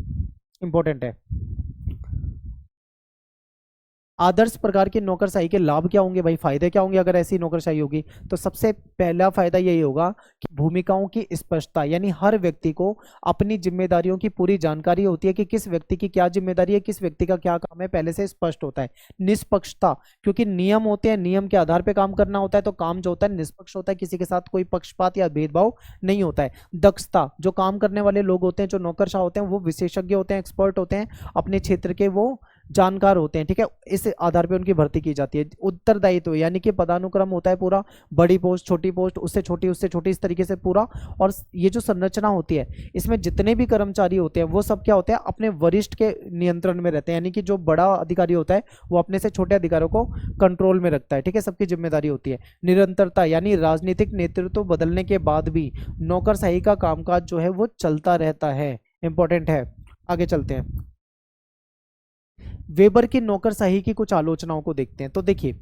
इंपॉर्टेंट है। आदर्श प्रकार की नौकरशाही के लाभ क्या होंगे भाई, फायदे क्या होंगे अगर ऐसी नौकरशाही होगी, तो सबसे पहला फायदा यही होगा कि भूमिकाओं की स्पष्टता, यानी हर व्यक्ति को अपनी जिम्मेदारियों की पूरी जानकारी होती है कि किस व्यक्ति की क्या जिम्मेदारी है, किस व्यक्ति का क्या काम है, पहले से स्पष्ट होता है। निष्पक्षता, क्योंकि नियम होते हैं, नियम के आधार पर काम करना होता है, तो काम जो होता है निष्पक्ष होता है, किसी के साथ कोई पक्षपात या भेदभाव नहीं होता है। दक्षता, जो काम करने वाले लोग होते हैं, जो नौकरशाह होते हैं, वो विशेषज्ञ होते हैं, एक्सपर्ट होते हैं, अपने क्षेत्र के वो जानकार होते हैं, ठीक है, इस आधार पे उनकी भर्ती की जाती है। उत्तरदायित्व यानी कि पदानुक्रम होता है पूरा, बड़ी पोस्ट, छोटी पोस्ट, उससे छोटी, इस तरीके से पूरा। और ये जो संरचना होती है, इसमें जितने भी कर्मचारी होते हैं वो सब क्या होते हैं, अपने वरिष्ठ के नियंत्रण में रहते हैं। यानी कि जो बड़ा अधिकारी होता है वो अपने से छोटे अधिकारियों को कंट्रोल में रखता है, ठीक है, सबकी जिम्मेदारी होती है। निरंतरता यानी राजनीतिक नेतृत्व बदलने के बाद भी नौकरशाही का कामकाज जो है वो चलता रहता है, इंपॉर्टेंट है। आगे चलते हैं, वेबर की नौकरशाही की कुछ आलोचनाओं को देखते हैं। तो देखिए,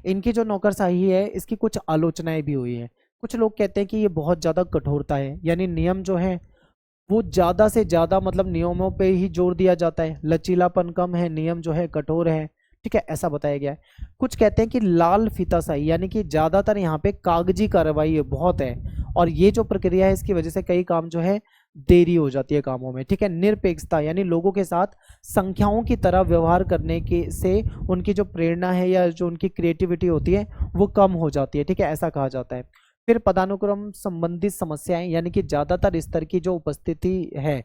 इनकी जो नौकरशाही है इसकी कुछ आलोचनाएं भी हुई हैं। कुछ लोग कहते हैं कि ये बहुत ज़्यादा कठोरता है, यानी नियम जो है वो ज़्यादा से ज़्यादा, मतलब नियमों पे ही जोर दिया जाता है, लचीलापन कम है, नियम जो है कठोर है, ठीक है, ऐसा बताया गया है। कुछ कहते हैं कि लाल फीताशाही, यानी कि ज़्यादातर यहाँ पे कागजी कार्रवाई बहुत है, और ये जो प्रक्रिया है इसकी वजह से कई काम जो है देरी हो जाती है कामों में, ठीक है। निरपेक्षता यानी लोगों के साथ संख्याओं की तरह व्यवहार करने के से उनकी जो प्रेरणा है या जो उनकी क्रिएटिविटी होती है वो कम हो जाती है, ठीक है, ऐसा कहा जाता है। फिर पदानुक्रम संबंधित समस्याएं, यानी कि ज़्यादातर स्तर की जो उपस्थिति है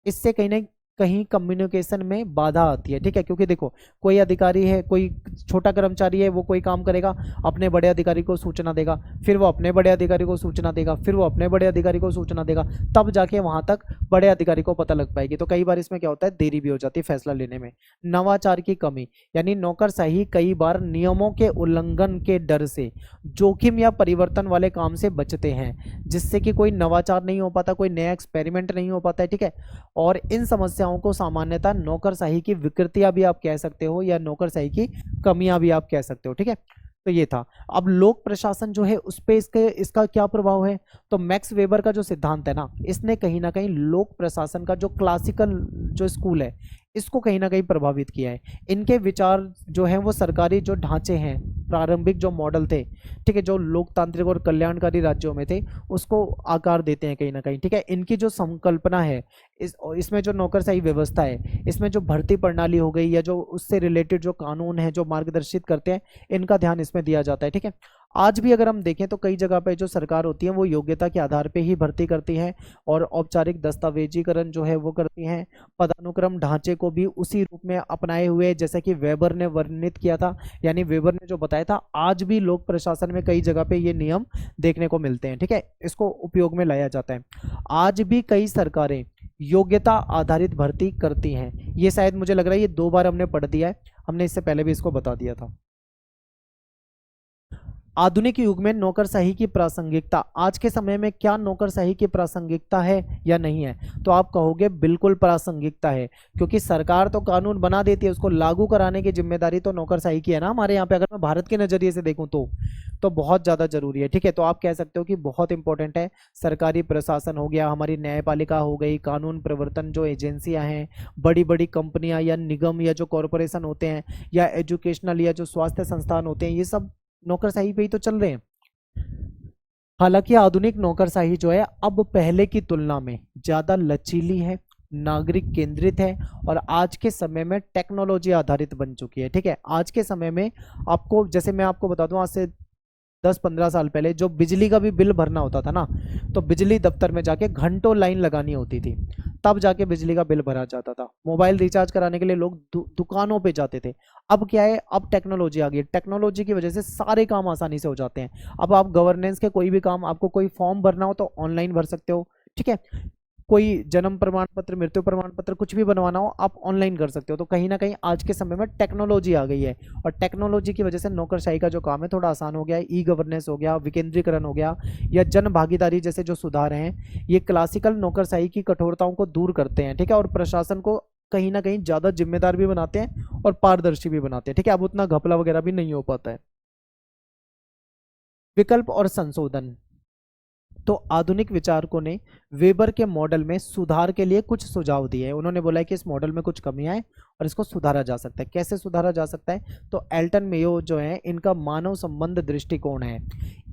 इससे कहीं ना कहीं कम्युनिकेशन में बाधा आती है, ठीक है, क्योंकि देखो, कोई अधिकारी है, कोई छोटा कर्मचारी है, वो कोई काम करेगा, अपने बड़े अधिकारी को सूचना देगा, फिर वो अपने बड़े अधिकारी को सूचना देगा, फिर वो अपने बड़े अधिकारी को सूचना देगा, तब जाके वहां तक बड़े अधिकारी को पता लग पाएगी। तो कई बार इसमें क्या होता है, देरी भी हो जाती है फैसला लेने में। नवाचार की कमी, यानी नौकरशाही कई बार नियमों के उल्लंघन के डर से जोखिम या परिवर्तन वाले काम से बचते हैं, जिससे कि कोई नवाचार नहीं हो पाता, कोई नया एक्सपेरिमेंट नहीं हो पाता है, ठीक है। और इन समस्याओं को सामान्यतः नौकरशाही की विकृतियां भी आप कह सकते हो, या नौकरशाही की कमियां भी आप कह सकते हो, ठीक है। तो ये था। अब लोक प्रशासन जो है उस पे इसका क्या प्रभाव है, तो मैक्स वेबर का जो सिद्धांत है ना, इसने कहीं ना कहीं लोक प्रशासन का जो क्लासिकल जो स्कूल है इसको कहीं ना कहीं प्रभावित किया है। इनके विचार जो हैं वो सरकारी जो ढांचे हैं, प्रारंभिक जो मॉडल थे, ठीक है, जो लोकतांत्रिक और कल्याणकारी राज्यों में थे, उसको आकार देते हैं कहीं ना कहीं, ठीक है। इनकी जो संकल्पना है, इसमें जो नौकरशाही व्यवस्था है, इसमें जो भर्ती प्रणाली हो गई या जो उससे रिलेटेड जो कानून है जो मार्गदर्शित करते हैं, इनका ध्यान इसमें दिया जाता है, ठीक है। आज भी अगर हम देखें तो कई जगह पे जो सरकार होती है वो योग्यता के आधार पे ही भर्ती करती है, और औपचारिक दस्तावेजीकरण जो है वो करती हैं। पदानुक्रम ढांचे को भी उसी रूप में अपनाए हुए, जैसे कि वेबर ने वर्णित किया था, यानी वेबर ने जो बताया था, आज भी लोक प्रशासन में कई जगह पे ये नियम देखने को मिलते हैं, ठीक है, इसको उपयोग में लाया जाता है। आज भी कई सरकारें योग्यता आधारित भर्ती करती हैं। ये शायद मुझे लग रहा है ये 2 बार हमने पढ़ दिया है, हमने इससे पहले भी इसको बता दिया था। आधुनिक युग में नौकरशाही की प्रासंगिकता, आज के समय में क्या नौकरशाही की प्रासंगिकता है या नहीं है, तो आप कहोगे बिल्कुल प्रासंगिकता है, क्योंकि सरकार तो कानून बना देती है, उसको लागू कराने की जिम्मेदारी तो नौकरशाही की है ना हमारे यहाँ पे। अगर मैं भारत के नजरिए से देखूं तो बहुत ज़्यादा जरूरी है, ठीक है। तो आप कह सकते हो कि बहुत इंपॉर्टेंट है। सरकारी प्रशासन हो गया, हमारी न्यायपालिका हो गई, कानून प्रवर्तन जो एजेंसियां हैं, बड़ी बड़ी कंपनियां या निगम या जो कॉरपोरेशन होते हैं, या एजुकेशनल या जो स्वास्थ्य संस्थान होते हैं, ये सब नौकरशाही पे ही तो चल रहे हैं। हालांकि आधुनिक नौकरशाही जो है अब पहले की तुलना में ज़्यादा लचीली है, नागरिक केंद्रित है, और आज के समय में टेक्नोलॉजी आधारित बन चुकी है, ठीक है। आज के समय में आपको, जैसे मैं आपको बता दूं, आज से 10-15 साल पहले जो बिजली का भी बिल भरना होता था ना, तो बिजली दफ्तर में जाके घंटों लाइन लगानी होती थी, तब जाके बिजली का बिल भरा जाता था। मोबाइल रिचार्ज कराने के लिए लोग दुकानों पे जाते थे। अब क्या है, अब टेक्नोलॉजी आ गई, टेक्नोलॉजी की वजह से सारे काम आसानी से हो जाते हैं। अब आप गवर्नेंस के कोई भी काम, आपको कोई फॉर्म भरना हो तो ऑनलाइन भर सकते हो, ठीक है। कोई जन्म प्रमाण पत्र, मृत्यु प्रमाण पत्र, कुछ भी बनवाना हो आप ऑनलाइन कर सकते हो। तो कहीं ना कहीं आज के समय में टेक्नोलॉजी आ गई है, और टेक्नोलॉजी की वजह से नौकरशाही का जो काम है थोड़ा आसान हो गया है। ई गवर्नेंस हो गया, विकेंद्रीकरण हो गया, या जन भागीदारी जैसे जो सुधार हैं, ये क्लासिकल नौकरशाही की कठोरताओं को दूर करते हैं, ठीक है, और प्रशासन को कहीं ना कहीं ज़्यादा जिम्मेदार भी बनाते हैं और पारदर्शी भी बनाते हैं, ठीक है। अब उतना घपला वगैरह भी नहीं हो पाता है। विकल्प और संशोधन, तो आधुनिक विचारकों ने वेबर के मॉडल में सुधार के लिए कुछ सुझाव दिए हैं। उन्होंने बोला है कि इस मॉडल में कुछ कमियां हैं और इसको सुधारा जा सकता है। कैसे सुधारा जा सकता है, तो एल्टन मेयो जो है, इनका मानव संबंध दृष्टिकोण है।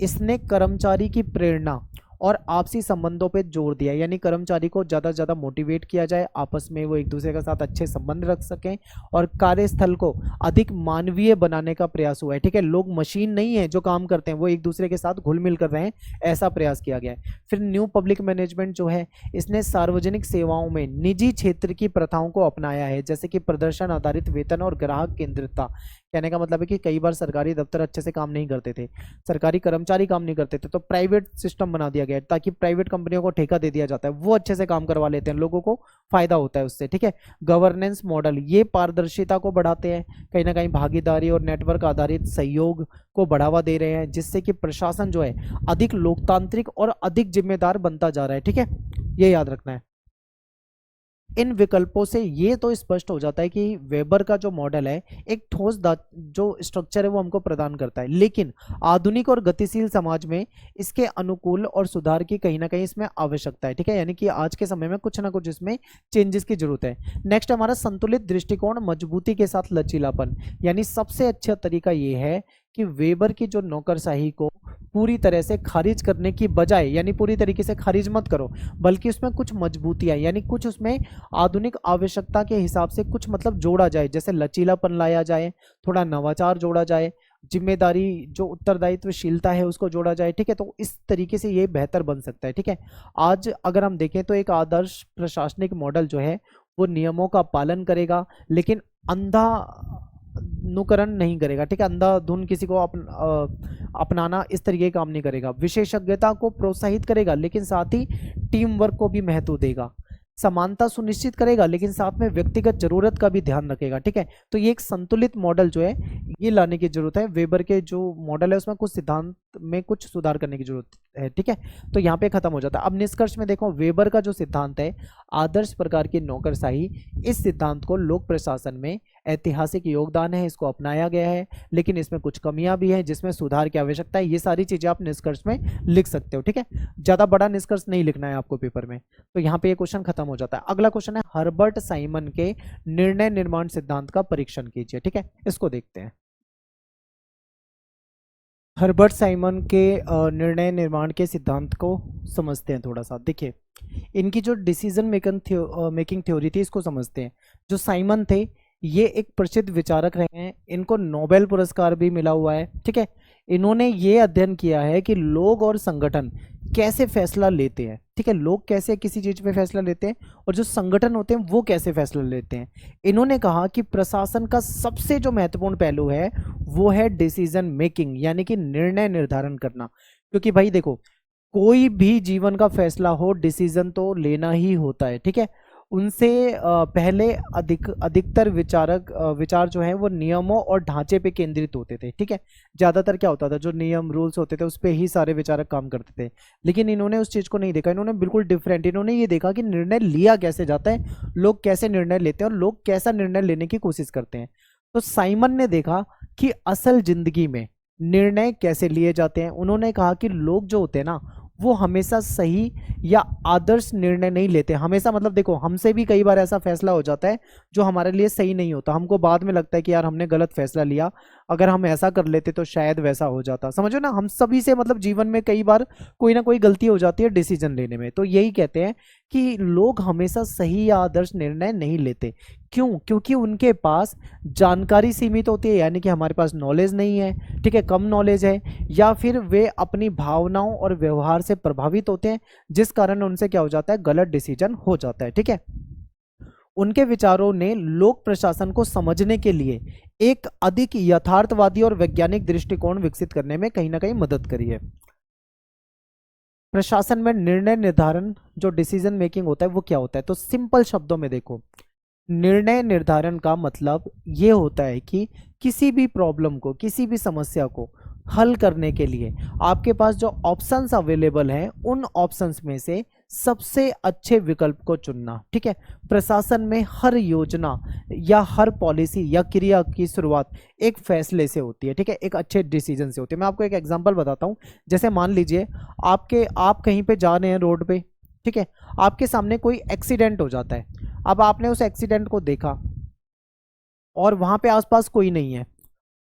इसने कर्मचारी की प्रेरणा और आपसी संबंधों पे जोर दिया, यानी कर्मचारी को ज़्यादा से ज़्यादा मोटिवेट किया जाए, आपस में वो एक दूसरे के साथ अच्छे संबंध रख सकें, और कार्यस्थल को अधिक मानवीय बनाने का प्रयास हुआ है, ठीक है। लोग मशीन नहीं है जो काम करते हैं, वो एक दूसरे के साथ घुल मिल कर रहे हैं, ऐसा प्रयास किया गया है। फिर न्यू पब्लिक मैनेजमेंट जो है इसने सार्वजनिक सेवाओं में निजी क्षेत्र की प्रथाओं को अपनाया है, जैसे कि प्रदर्शन आधारित वेतन और ग्राहक केंद्रितता। कहने का मतलब है कि कई बार सरकारी दफ्तर अच्छे से काम नहीं करते थे, सरकारी कर्मचारी काम नहीं करते थे, तो प्राइवेट सिस्टम बना दिया गया ताकि प्राइवेट कंपनियों को ठेका दे दिया जाता है, वो अच्छे से काम करवा लेते हैं, लोगों को फायदा होता है उससे। ठीक है, गवर्नेंस मॉडल ये पारदर्शिता को बढ़ाते हैं, कहीं ना कहीं भागीदारी और नेटवर्क आधारित सहयोग को बढ़ावा दे रहे हैं, जिससे कि प्रशासन जो है अधिक लोकतांत्रिक और अधिक जिम्मेदार बनता जा रहा है। ठीक है, ये याद रखना है। इन विकल्पों से ये तो स्पष्ट हो जाता है कि वेबर का जो मॉडल है एक ठोस जो स्ट्रक्चर है वो हमको प्रदान करता है, लेकिन आधुनिक और गतिशील समाज में इसके अनुकूल और सुधार की कहीं ना कहीं इसमें आवश्यकता है। ठीक है, यानी कि आज के समय में कुछ ना कुछ इसमें चेंजेस की जरूरत है। नेक्स्ट हमारा संतुलित दृष्टिकोण, मजबूती के साथ लचीलापन, यानी सबसे अच्छा तरीका ये है कि वेबर की जो नौकरशाही को पूरी तरह से खारिज करने की बजाय, यानी पूरी तरीके से खारिज मत करो, बल्कि उसमें कुछ मजबूतियां, यानी कुछ उसमें आधुनिक आवश्यकता के हिसाब से कुछ मतलब जोड़ा जाए, जैसे लचीलापन लाया जाए, थोड़ा नवाचार जोड़ा जाए, जिम्मेदारी जो उत्तरदायित्वशीलता है उसको जोड़ा जाए। ठीक है, तो इस तरीके से ये बेहतर बन सकता है। ठीक है, आज अगर हम देखें तो एक आदर्श प्रशासनिक मॉडल जो है वो नियमों का पालन करेगा, लेकिन अंधा अनुकरण नहीं करेगा। ठीक है, अंधाधुन किसी को अपनाना इस तरीके काम नहीं करेगा। विशेषज्ञता को प्रोत्साहित करेगा, लेकिन साथ ही टीम वर्क को भी महत्व देगा। समानता सुनिश्चित करेगा, लेकिन साथ में व्यक्तिगत जरूरत का भी ध्यान रखेगा। ठीक है, तो ये एक संतुलित मॉडल जो है ये लाने की जरूरत है। वेबर के जो मॉडल है उसमें कुछ सिद्धांत में कुछ सुधार करने की जरूरत है। ठीक है, तो यहाँ पे खत्म हो जाता है। अब निष्कर्ष में देखो, वेबर का जो सिद्धांत है आदर्श प्रकार की नौकरशाही, इस सिद्धांत को लोक प्रशासन में ऐतिहासिक योगदान है, इसको अपनाया गया है, लेकिन इसमें कुछ कमियां भी हैं जिसमें सुधार की आवश्यकता है। ये सारी चीजें आप निष्कर्ष में लिख सकते हो। ठीक है, ज्यादा बड़ा निष्कर्ष नहीं लिखना है आपको पेपर में। तो यहाँ पे ये क्वेश्चन खत्म हो जाता है। अगला क्वेश्चन है, हर्बर्ट साइमन के निर्णय निर्माण सिद्धांत का परीक्षण कीजिए। ठीक है, इसको देखते हैं। हर्बर्ट साइमन के निर्णय निर्माण के सिद्धांत को समझते हैं थोड़ा सा। देखिए, इनकी जो डिसीजन मेकिंग थ्योरी थी इसको समझते हैं। जो साइमन थे ये एक प्रसिद्ध विचारक रहे हैं, इनको नोबेल पुरस्कार भी मिला हुआ है। ठीक है, इन्होंने ये अध्ययन किया है कि लोग और संगठन कैसे फैसला लेते हैं। ठीक है, लोग कैसे किसी चीज पे फैसला लेते हैं और जो संगठन होते हैं वो कैसे फैसला लेते हैं। इन्होंने कहा कि प्रशासन का सबसे जो महत्वपूर्ण पहलू है वो है डिसीजन मेकिंग, यानी कि निर्णय निर्धारण करना। क्योंकि भाई देखो, कोई भी जीवन का फैसला हो डिसीजन तो लेना ही होता है। ठीक है, उनसे पहले अधिकतर विचार जो है वो नियमों और ढांचे पे केंद्रित होते थे। ठीक है, ज्यादातर क्या होता था, जो नियम रूल्स होते थे उस पे ही सारे विचारक काम करते थे, लेकिन इन्होंने उस चीज को नहीं देखा। इन्होंने बिल्कुल डिफरेंट, इन्होंने ये देखा कि निर्णय लिया कैसे जाता है, लोग कैसे निर्णय लेते हैं और लोग कैसा निर्णय लेने की कोशिश करते हैं। तो साइमन ने देखा कि असल जिंदगी में निर्णय कैसे लिए जाते हैं। उन्होंने कहा कि लोग जो होते हैं ना वो हमेशा सही या आदर्श निर्णय नहीं लेते। हमेशा मतलब देखो, हमसे भी कई बार ऐसा फैसला हो जाता है जो हमारे लिए सही नहीं होता, हमको बाद में लगता है कि यार हमने गलत फैसला लिया, अगर हम ऐसा कर लेते तो शायद वैसा हो जाता। समझो ना, हम सभी से मतलब जीवन में कई बार कोई ना कोई गलती हो जाती है डिसीजन लेने में। तो यही कहते हैं कि लोग हमेशा सही या आदर्श निर्णय नहीं लेते। क्यों? क्योंकि उनके पास जानकारी सीमित होती है, यानी कि हमारे पास नॉलेज नहीं है। ठीक है, कम नॉलेज है, या फिर वे अपनी भावनाओं और व्यवहार से प्रभावित होते हैं, जिस कारण उनसे क्या हो जाता है, गलत डिसीजन हो जाता है। ठीक है, उनके विचारों ने लोक प्रशासन को समझने के लिए एक अधिक यथार्थवादी और वैज्ञानिक दृष्टिकोण विकसित करने में कहीं ना कहीं मदद करी है। प्रशासन में निर्णय निर्धारण जो डिसीजन मेकिंग होता है वो क्या होता है, तो सिंपल शब्दों में देखो, निर्णय निर्धारण का मतलब ये होता है कि किसी भी प्रॉब्लम को, किसी भी समस्या को हल करने के लिए आपके पास जो ऑप्शंस अवेलेबल हैं उन ऑप्शंस में से सबसे अच्छे विकल्प को चुनना। ठीक है, प्रशासन में हर योजना या हर पॉलिसी या क्रिया की शुरुआत एक फैसले से होती है। ठीक है, एक अच्छे डिसीजन से होती है। मैं आपको एक एग्जांपल बताता हूं। जैसे मान लीजिए आप कहीं पे जा रहे हैं रोड पे, ठीक है, आपके सामने कोई एक्सीडेंट हो जाता है। अब आपने उस एक्सीडेंट को देखा और वहां पे आसपास कोई नहीं है,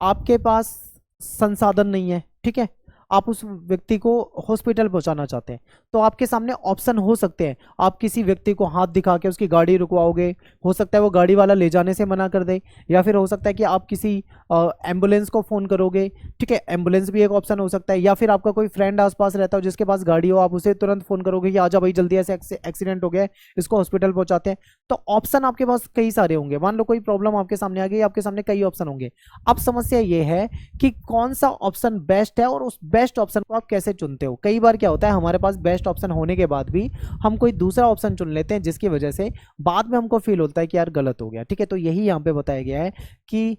आपके पास संसाधन नहीं है। ठीक है, आप उस व्यक्ति को हॉस्पिटल पहुंचाना चाहते हैं, तो आपके सामने ऑप्शन हो सकते हैं। आप किसी व्यक्ति को हाथ दिखा के उसकी गाड़ी रुकवाओगे, हो सकता है वो गाड़ी वाला ले जाने से मना कर दे, या फिर हो सकता है कि आप किसी एम्बुलेंस को फ़ोन करोगे, ठीक है, एम्बुलेंस भी एक ऑप्शन हो सकता है। या फिर आपका कोई फ्रेंड आसपास रहता हो जिसके पास गाड़ी हो, आप उसे तुरंत फ़ोन करोगे कि आजा भाई जल्दी, ऐसे एक्सीडेंट हो गया है, इसको हॉस्पिटल पहुंचाते हैं। तो ऑप्शन आपके पास कई सारे होंगे। मान लो कोई प्रॉब्लम आपके सामने आ गई, आपके सामने कई ऑप्शन होंगे। अब समस्या ये है कि कौन सा ऑप्शन बेस्ट है और उस बेस्ट ऑप्शन को आप कैसे चुनते हो। कई बार क्या होता है, हमारे पास बेस्ट ऑप्शन होने के बाद भी हम कोई दूसरा ऑप्शन चुन लेते हैं, जिसकी वजह से बाद में हमको फील होता है कि यार गलत हो गया, ठीक है। तो यही यहाँ पे बताया गया है कि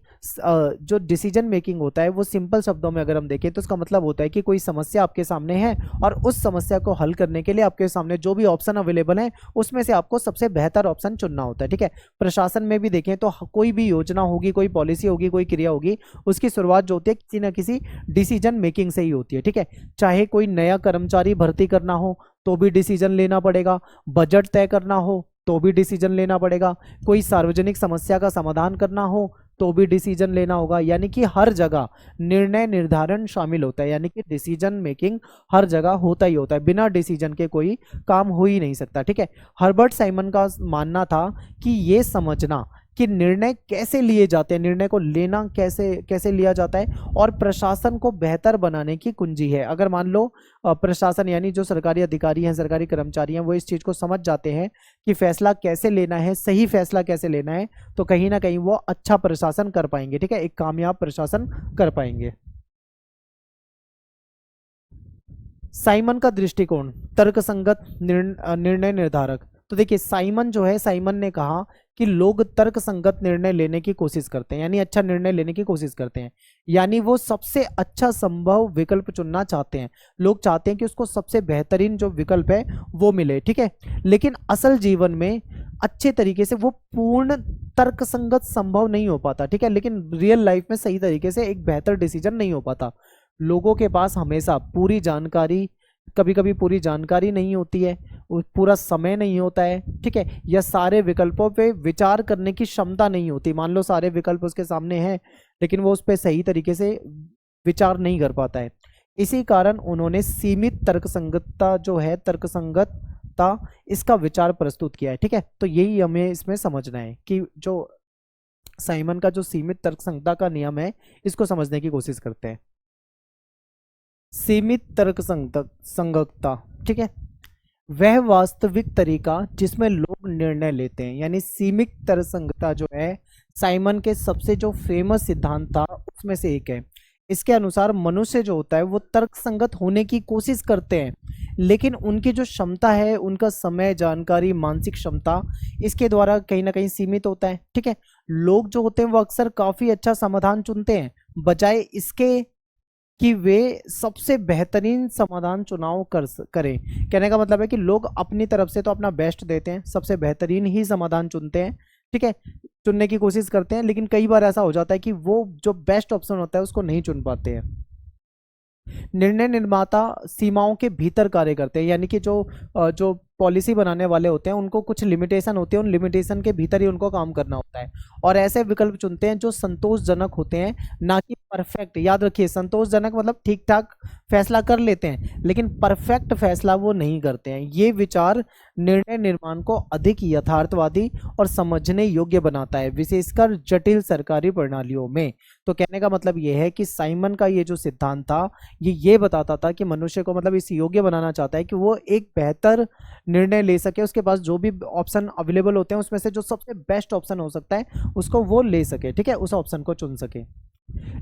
जो डिसीजन मेकिंग होता है वो सिंपल शब्दों में अगर हम देखें तो इसका मतलब होता है कि कोई समस्या आपके सामने है और उस समस्या को हल करने के लिए आपके सामने जो भी ऑप्शन अवेलेबल है उसमें से आपको सबसे बेहतर ऑप्शन चुनना होता है, ठीक है। प्रशासन में भी देखें तो कोई भी योजना होगी, कोई पॉलिसी होगी, कोई क्रिया होगी, उसकी शुरुआत जो होती है किसी ना किसी डिसीजन मेकिंग से ही होती है, ठीक है। चाहे कोई नया कर्मचारी भर्ती करना हो तो भी डिसीजन लेना पड़ेगा, बजट तय करना हो तो भी डिसीजन लेना पड़ेगा, कोई सार्वजनिक समस्या का समाधान करना हो तो भी डिसीजन लेना होगा। यानी कि हर जगह निर्णय निर्धारण शामिल होता है, यानी कि डिसीजन मेकिंग हर जगह होता ही होता है, बिना डिसीजन के कोई काम हो ही नहीं सकता, ठीक है। हर्बर्ट साइमन का मानना था कि ये समझना कि निर्णय कैसे लिए जाते हैं, निर्णय को लेना कैसे कैसे लिया जाता है और प्रशासन को बेहतर बनाने की कुंजी है। अगर मान लो प्रशासन यानी जो सरकारी अधिकारी हैं, सरकारी कर्मचारी हैं, वो इस चीज़ को समझ जाते हैं कि फैसला कैसे लेना है, सही फैसला कैसे लेना है, तो कहीं ना कहीं वो अच्छा प्रशासन कर पाएंगे, ठीक है, एक कामयाब प्रशासन कर पाएंगे। साइमन का दृष्टिकोण तर्कसंगत निर्णय निर्धारक। तो देखिए साइमन जो है, साइमन ने कहा कि लोग तर्कसंगत निर्णय लेने की कोशिश करते हैं, यानी अच्छा निर्णय लेने की कोशिश करते हैं, यानी वो सबसे अच्छा संभव विकल्प चुनना चाहते हैं। लोग चाहते हैं कि उसको सबसे बेहतरीन जो विकल्प है वो मिले, ठीक है। लेकिन असल जीवन में अच्छे तरीके से वो पूर्ण तर्कसंगत संभव नहीं हो पाता, ठीक है। लेकिन रियल लाइफ में सही तरीके से एक बेहतर डिसीजन नहीं हो पाता। लोगों के पास हमेशा पूरी जानकारी, कभी कभी पूरी जानकारी नहीं होती है, पूरा समय नहीं होता है, ठीक है, या सारे विकल्पों पे विचार करने की क्षमता नहीं होती। मान लो सारे विकल्प उसके सामने हैं लेकिन वो उस पर सही तरीके से विचार नहीं कर पाता है। इसी कारण उन्होंने सीमित तर्कसंगतता जो है, तर्कसंगतता, इसका विचार प्रस्तुत किया है, ठीक है। तो यही हमें इसमें समझना है कि जो साइमन का जो सीमित तर्कसंगतता का नियम है इसको समझने की कोशिश करते हैं। सीमित तर्क संगतता, ठीक है, वह वास्तविक तरीका जिसमें लोग निर्णय लेते हैं। यानी सीमित तर्क संगतता जो है साइमन के सबसे जो फेमस सिद्धांत था उसमें से एक है। इसके अनुसार मनुष्य जो होता है वो तर्कसंगत होने की कोशिश करते हैं, लेकिन उनकी जो क्षमता है, उनका समय, जानकारी, मानसिक क्षमता, इसके द्वारा कहीं ना कहीं सीमित होता है, ठीक है। लोग जो होते हैं वो अक्सर काफी अच्छा समाधान चुनते हैं बजाय इसके कि वे सबसे बेहतरीन समाधान चुनाव करें। कहने का मतलब है कि लोग अपनी तरफ से तो अपना बेस्ट देते हैं, सबसे बेहतरीन ही समाधान चुनते हैं, ठीक है, चुनने की कोशिश करते हैं, लेकिन कई बार ऐसा हो जाता है कि वो जो बेस्ट ऑप्शन होता है उसको नहीं चुन पाते हैं। निर्णय निर्माता सीमाओं के भीतर कार्य करते हैं, यानी कि जो पॉलिसी बनाने वाले होते हैं उनको कुछ लिमिटेशन होती है, उन लिमिटेशन के भीतर ही उनको काम करना होता है और ऐसे विकल्प चुनते हैं जो संतोषजनक होते हैं, ना कि परफेक्ट। याद रखिए, संतोषजनक मतलब ठीक ठाक फैसला कर लेते हैं लेकिन परफेक्ट फैसला वो नहीं करते हैं। ये विचार निर्णय निर्माण को अधिक यथार्थवादी और समझने योग्य बनाता है, विशेषकर जटिल सरकारी प्रणालियों में। तो कहने का मतलब ये है कि साइमन का ये जो सिद्धांत था ये बताता था कि मनुष्य को मतलब इस योग्य बनाना चाहता है कि वो एक बेहतर निर्णय ले सके, उसके पास जो भी ऑप्शन अवेलेबल होते हैं उसमें से जो सबसे बेस्ट ऑप्शन हो सकता है उसको वो ले सके, ठीक है, उस ऑप्शन को चुन सके।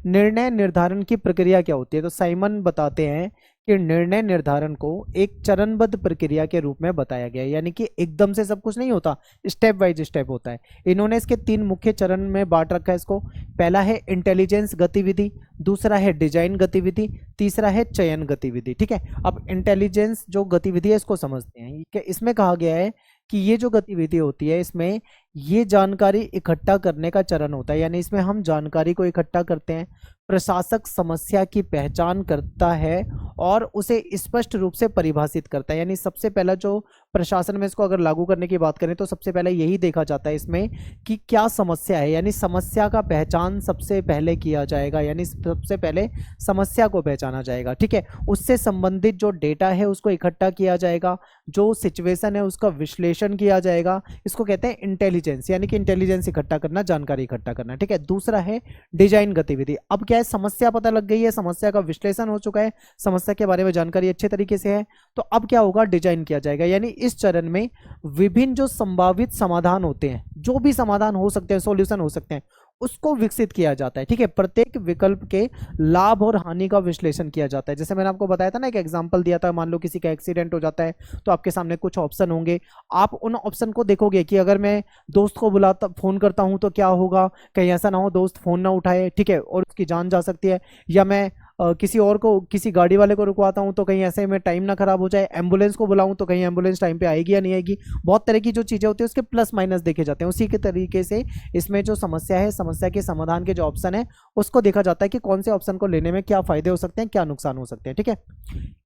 निर्णय निर्धारण की प्रक्रिया क्या होती है? तो साइमन बताते हैं कि निर्णय निर्धारण को एक चरणबद्ध प्रक्रिया के रूप में बताया गया है, यानी कि एकदम से सब कुछ नहीं होता, स्टेप बाय स्टेप होता है। इन्होंने इसके 3 मुख्य चरण में बांट रखा है इसको। पहला है इंटेलिजेंस गतिविधि, दूसरा है डिजाइन गतिविधि, तीसरा है चयन गतिविधि, ठीक है। अब इंटेलिजेंस जो गतिविधि है इसको समझते हैं। इसमें कहा गया है कि ये जो गतिविधि होती है इसमें ये जानकारी इकट्ठा करने का चरण होता है, यानी इसमें हम जानकारी को इकट्ठा करते हैं, प्रशासक समस्या की पहचान करता है और उसे स्पष्ट रूप से परिभाषित करता है। यानी सबसे पहला जो प्रशासन में इसको अगर लागू करने की बात करें तो सबसे पहले यही देखा जाता है इसमें कि क्या समस्या है, यानी समस्या का पहचान सबसे पहले किया जाएगा, यानी सबसे पहले समस्या को पहचाना जाएगा, ठीक है। उससे संबंधित जो डेटा है उसको इकट्ठा किया जाएगा, जो सिचुएशन है उसका विश्लेषण किया जाएगा। इसको कहते हैं इंटेलिजेंस, यानी कि इंटेलिजेंस इकट्ठा करना, जानकारी इकट्ठा करना, ठीक है। दूसरा है डिजाइन गतिविधि। अब क्या है, समस्या पता लग गई है, समस्या का विश्लेषण हो चुका है, समस्या के बारे में जानकारी अच्छे तरीके से है, तो अब क्या होगा, डिजाइन किया जाएगा। यानी इस चरण में विभिन्न जो संभावित समाधान होते हैं, जो भी समाधान हो सकते हैं, सॉल्यूशन हो सकते हैं, उसको विकसित किया जाता है, ठीक है। प्रत्येक विकल्प के लाभ और हानि का विश्लेषण किया जाता है। जैसे मैंने आपको बताया था ना, एक एग्जांपल दिया था, मान लो किसी का एक्सीडेंट हो जाता है तो आपके सामने कुछ ऑप्शन होंगे, आप उन ऑप्शन को देखोगे कि अगर मैं दोस्त को बुलाता, फोन करता हूं तो क्या होगा, कहीं ऐसा ना हो दोस्त फोन ना उठाए, ठीक है, और उसकी जान जा सकती है, या मैं किसी और को, किसी गाड़ी वाले को रुकवाता हूं तो कहीं ऐसे में टाइम ना खराब हो जाए, एम्बुलेंस को बुलाऊं तो कहीं एम्बुलेंस टाइम पे आएगी या नहीं आएगी। बहुत तरह की जो चीजें होती है उसके प्लस माइनस देखे जाते हैं। उसी के तरीके से इसमें जो समस्या है, समस्या के समाधान के जो ऑप्शन है उसको देखा जाता है कि कौन से ऑप्शन को लेने में क्या फायदे हो सकते हैं, क्या नुकसान हो सकते हैं, ठीक है।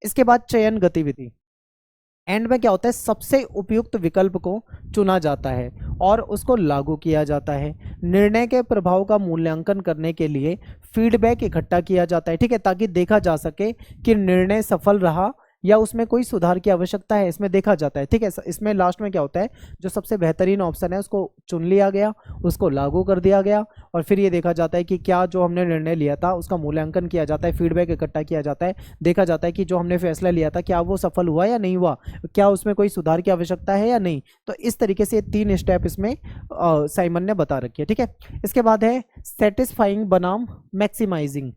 इसके बाद चयन गतिविधि। एंड में क्या होता है, सबसे उपयुक्त विकल्प को चुना जाता है और उसको लागू किया जाता है। निर्णय के प्रभाव का मूल्यांकन करने के लिए फीडबैक इकट्ठा किया जाता है, ठीक है, ताकि देखा जा सके कि निर्णय सफल रहा या उसमें कोई सुधार की आवश्यकता है, इसमें देखा जाता है, ठीक है। इसमें लास्ट में क्या होता है, जो सबसे बेहतरीन ऑप्शन है उसको चुन लिया गया, उसको लागू कर दिया गया, और फिर ये देखा जाता है कि क्या जो हमने निर्णय लिया था उसका मूल्यांकन किया जाता है, फीडबैक इकट्ठा किया जाता है, देखा जाता है कि जो हमने फैसला लिया था क्या वो सफल हुआ या नहीं हुआ, क्या उसमें कोई सुधार की आवश्यकता है या नहीं। तो इस तरीके से 3 स्टेप इसमें साइमन ने बता रखी है, ठीक है। इसके बाद है सेटिस्फाइंग बनाम मैक्सिमाइजिंग,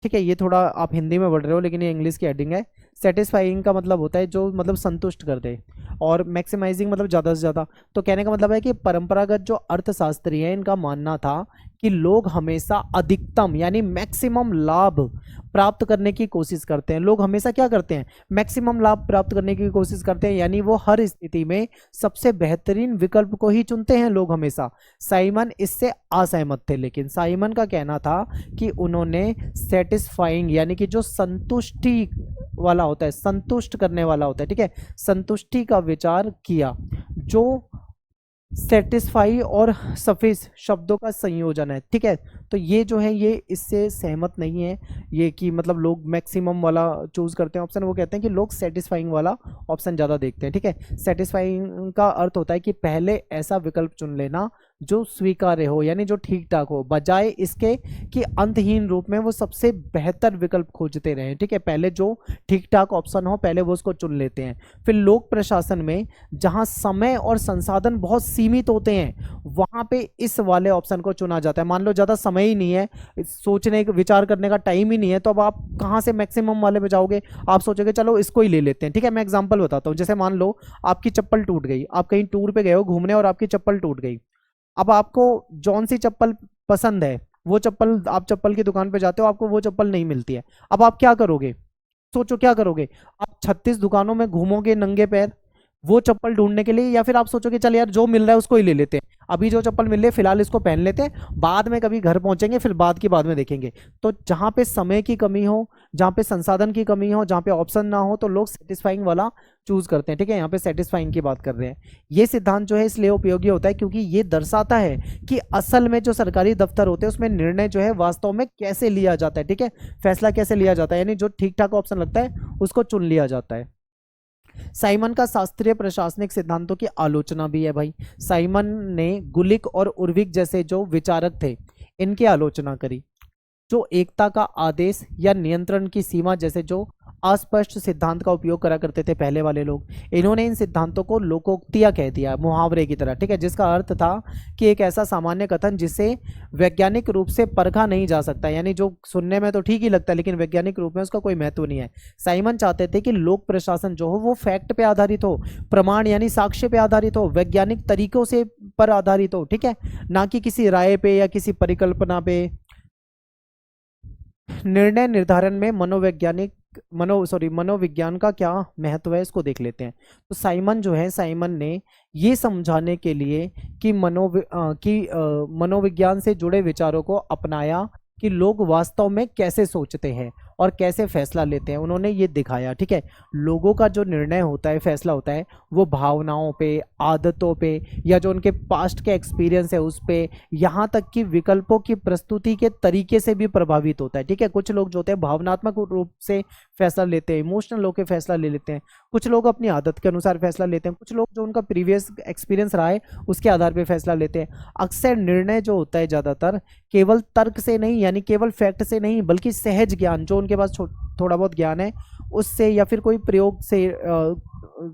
ठीक है। ये थोड़ा आप हिंदी में पढ़ रहे हो लेकिन ये इंग्लिश की हेडिंग है। सेटिस्फाइंग का मतलब होता है जो मतलब संतुष्ट कर दे, और मैक्सिमाइजिंग मतलब ज़्यादा से ज़्यादा। तो कहने का मतलब है कि परंपरागत जो अर्थशास्त्री हैं इनका मानना था कि लोग हमेशा अधिकतम यानी मैक्सिमम लाभ प्राप्त करने की कोशिश करते हैं। लोग हमेशा क्या करते हैं, मैक्सिमम लाभ प्राप्त करने की कोशिश करते हैं, यानी वो हर स्थिति में सबसे बेहतरीन विकल्प को ही चुनते हैं लोग हमेशा। साइमन इससे असहमत थे, लेकिन साइमन का कहना था कि उन्होंने सेटिस्फाइंग यानी कि जो संतुष्टि वाला होता है, संतुष्ट करने वाला होता है, ठीक है, संतुष्टि का विचार किया, जो सेटिस्फाई और सफिस शब्दों का संयोजन है, ठीक है। तो ये जो है ये इससे सहमत नहीं है, ये कि मतलब लोग मैक्सिमम वाला चूज करते हैं ऑप्शन, वो कहते हैं कि लोग सेटिस्फाइंग वाला ऑप्शन ज़्यादा देखते हैं, ठीक है। सेटिस्फाइंग का अर्थ होता है कि पहले ऐसा विकल्प चुन लेना जो स्वीकार्य हो, यानी जो ठीक ठाक हो, बजाय इसके कि अंतहीन रूप में वो सबसे बेहतर विकल्प खोजते रहें, ठीक है। पहले जो ठीक ठाक ऑप्शन हो पहले वो उसको चुन लेते हैं। फिर लोक प्रशासन में जहां समय और संसाधन बहुत सीमित होते हैं वहां पे इस वाले ऑप्शन को चुना जाता है। मान लो ज़्यादा समय ही नहीं है, सोचने विचार करने का टाइम ही नहीं है, तो अब आप कहाँ से मैक्सिमम वाले में जाओगे, आप सोचोगे चलो इसको ही ले लेते हैं, ठीक है। मैं एग्जाम्पल बताता हूँ, जैसे मान लो आपकी चप्पल टूट गई, आप कहीं टूर पे गए हो घूमने और आपकी चप्पल टूट गई। अब आपको जौन सी चप्पल पसंद है वो चप्पल, आप चप्पल की दुकान पे जाते हो, आपको वो चप्पल नहीं मिलती है। अब आप क्या करोगे, सोचो क्या करोगे, आप 36 दुकानों में घूमोगे नंगे पैर वो चप्पल ढूंढने के लिए, या फिर आप सोचोगे चल यार जो मिल रहा है उसको ही ले लेते हैं, अभी जो चप्पल मिल रही है फिलहाल इसको पहन लेते हैं, बाद में कभी घर पहुंचेंगे फिर बाद की बाद में देखेंगे। तो जहां पे समय की कमी हो, जहां पे संसाधन की कमी हो, जहां पे ऑप्शन ना हो, तो लोग सेटिस्फाइंग वाला चूज करते हैं, ठीक है। यहाँ पे सेटिस्फाइंग की बात कर रहे हैं। ये सिद्धांत जो है इसलिए उपयोगी होता है क्योंकि ये दर्शाता है कि असल में जो सरकारी दफ्तर होते हैं उसमें निर्णय जो है वास्तव में कैसे लिया जाता है, ठीक है, फैसला कैसे लिया जाता है, यानी जो ठीक ठाक ऑप्शन लगता है उसको चुन लिया जाता है। साइमन का शास्त्रीय प्रशासनिक सिद्धांतों की आलोचना भी है भाई। साइमन ने गुलिक और उर्विक जैसे जो विचारक थे इनकी आलोचना करी, जो एकता का आदेश या नियंत्रण की सीमा जैसे जो अस्पष्ट सिद्धांत का उपयोग करा करते थे पहले वाले लोग, इन्होंने इन सिद्धांतों को लोकोक्तियां कह दिया, मुहावरे की तरह, ठीक है, जिसका अर्थ था कि एक ऐसा सामान्य कथन जिसे वैज्ञानिक रूप से परखा नहीं जा सकता, यानी जो सुनने में तो ठीक ही लगता है लेकिन वैज्ञानिक रूप में उसका कोई महत्व नहीं है। साइमन चाहते थे कि लोक प्रशासन जो हो वो फैक्ट पे आधारित हो, प्रमाण यानी साक्ष्य पे आधारित हो, वैज्ञानिक तरीकों से पर आधारित हो, ठीक है, ना कि किसी राय पे या किसी परिकल्पना पे। निर्णय निर्धारण में मनोवैज्ञानिक मनोविज्ञान का क्या महत्व है इसको देख लेते हैं। तो साइमन जो है, साइमन ने ये समझाने के लिए कि मनोविज्ञान से जुड़े विचारों को अपनाया कि लोग वास्तव में कैसे सोचते हैं और कैसे फैसला लेते हैं, उन्होंने ये दिखाया। ठीक है, लोगों का जो निर्णय होता है, फैसला होता है, वो भावनाओं पे, आदतों पे, या जो उनके पास्ट के एक्सपीरियंस है उस पे, यहाँ तक कि विकल्पों की प्रस्तुति के तरीके से भी प्रभावित होता है। ठीक है, कुछ लोग जो होते हैं भावनात्मक रूप से फैसला लेते हैं, इमोशनल होकर फैसला ले लेते हैं, कुछ लोग अपनी आदत के अनुसार फैसला लेते हैं, कुछ लोग जो उनका प्रीवियस एक्सपीरियंस रहा है उसके आधार पर फैसला लेते हैं। अक्सर निर्णय जो होता है ज़्यादातर केवल तर्क से नहीं, यानी केवल फैक्ट से नहीं, बल्कि सहज ज्ञान, जो उनके पास थोड़ा बहुत ज्ञान है उससे, या फिर कोई प्रयोग से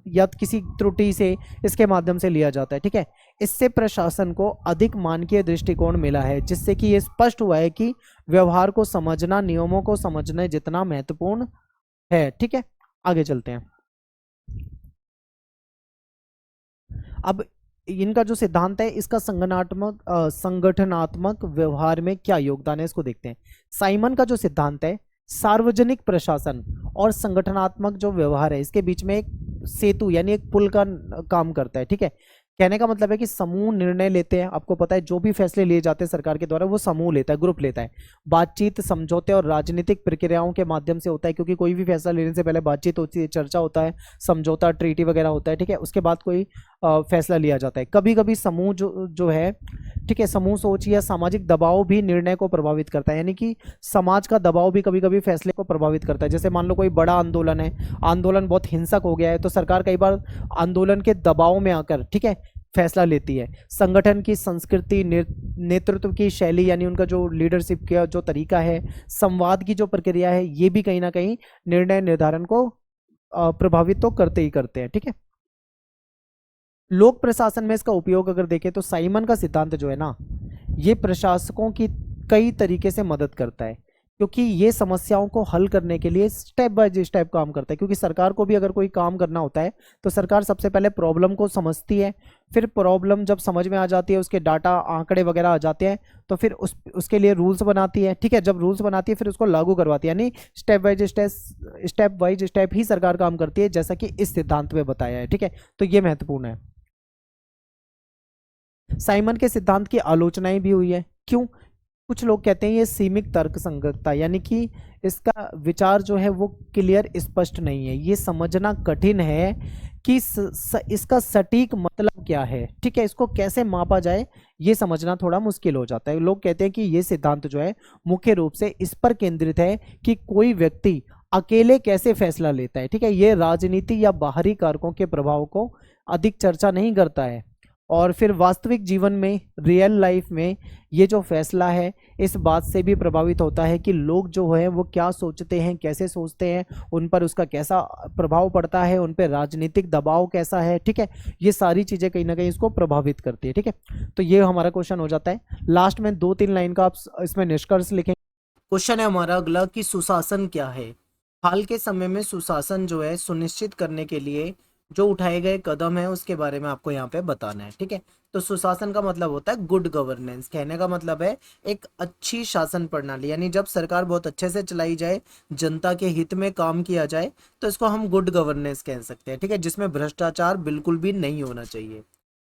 या किसी त्रुटि से, इसके माध्यम से लिया जाता है। ठीक है, इससे प्रशासन को अधिक मानकीय दृष्टिकोण मिला है, जिससे कि ये स्पष्ट हुआ है कि व्यवहार को समझना, नियमों को समझना जितना महत्वपूर्ण है। ठीक है, आगे चलते हैं। अब इनका जो सिद्धांत है, इसका संगठनात्मक व्यवहार में क्या योगदान है इसको देखते हैं। साइमन का जो सिद्धांत है, सार्वजनिक प्रशासन और संगठनात्मक जो व्यवहार है, इसके बीच में एक सेतु यानी एक पुल का काम करता है। ठीक है, कहने का मतलब है कि समूह निर्णय लेते हैं। आपको पता है जो भी फैसले लिए जाते हैं सरकार के द्वारा, वो समूह लेता है, ग्रुप लेता है। बातचीत, समझौते और राजनीतिक प्रक्रियाओं के माध्यम से होता है, क्योंकि कोई भी फैसला लेने से पहले बातचीत होती है, चर्चा होता है, समझौता, ट्रीटी वगैरह होता है। ठीक है, उसके बाद कोई फैसला लिया जाता है। कभी कभी समूह जो है, ठीक है, समूह सोच या सामाजिक दबाव भी निर्णय को प्रभावित करता है, यानी कि समाज का दबाव भी कभी कभी फैसले को प्रभावित करता है। जैसे मान लो कोई बड़ा आंदोलन है, आंदोलन बहुत हिंसक हो गया है, तो सरकार कई बार आंदोलन के दबाव में आकर, ठीक है, फैसला लेती है। संगठन की संस्कृति, नेतृत्व की शैली, यानी उनका जो लीडरशिप का जो तरीका है, संवाद की जो प्रक्रिया है, ये भी कहीं ना कहीं निर्णय निर्धारण को प्रभावित तो करते ही करते हैं। ठीक है, लोक प्रशासन में इसका उपयोग अगर देखें तो साइमन का सिद्धांत जो है ना, ये प्रशासकों की कई तरीके से मदद करता है, क्योंकि ये समस्याओं को हल करने के लिए स्टेप बाय स्टेप काम करता है। क्योंकि सरकार को भी अगर कोई काम करना होता है तो सरकार सबसे पहले प्रॉब्लम को समझती है, फिर प्रॉब्लम जब समझ में आ जाती है, उसके डाटा, आंकड़े वगैरह आ जाते हैं, तो फिर उसके लिए रूल्स बनाती है। ठीक है, जब रूल्स बनाती है फिर उसको लागू करवाती है, यानी स्टेप बाय स्टेप ही सरकार काम करती है, जैसा कि इस सिद्धांत में बताया है। ठीक है, तो ये महत्वपूर्ण है। साइमन के सिद्धांत की आलोचनाएं भी हुई है। क्यों? कुछ लोग कहते हैं ये सीमित तर्क संगतता, यानी कि इसका विचार जो है वो क्लियर, स्पष्ट नहीं है, ये समझना कठिन है कि इसका सटीक मतलब क्या है। ठीक है, इसको कैसे मापा जाए ये समझना थोड़ा मुश्किल हो जाता है। लोग कहते हैं कि ये सिद्धांत जो है मुख्य रूप से इस पर केंद्रित है कि कोई व्यक्ति अकेले कैसे फैसला लेता है। ठीक है, ये राजनीति या बाहरी कारकों के प्रभाव को अधिक चर्चा नहीं करता है। और फिर वास्तविक जीवन में, रियल लाइफ में, ये जो फैसला है इस बात से भी प्रभावित होता है कि लोग जो है वो क्या सोचते हैं, कैसे सोचते हैं, उन पर उसका कैसा प्रभाव पड़ता है, उन पर राजनीतिक दबाव कैसा है। ठीक है, ये सारी चीज़ें कहीं ना कहीं इसको प्रभावित करती है। ठीक है, तो ये हमारा क्वेश्चन हो जाता है। लास्ट में 2-3 लाइन का आप इसमें निष्कर्ष लिखेंगे। क्वेश्चन है हमारा अगला कि सुशासन क्या है। हाल के समय में सुशासन जो है सुनिश्चित करने के लिए जो उठाए गए कदम है उसके बारे में आपको यहाँ पे बताना है। ठीक है, तो सुशासन का मतलब होता है गुड गवर्नेंस। कहने का मतलब है एक अच्छी शासन प्रणाली, यानी जब सरकार बहुत अच्छे से चलाई जाए, जनता के हित में काम किया जाए, तो इसको हम गुड गवर्नेंस कह सकते हैं। ठीक है, जिसमें भ्रष्टाचार बिल्कुल भी नहीं होना चाहिए।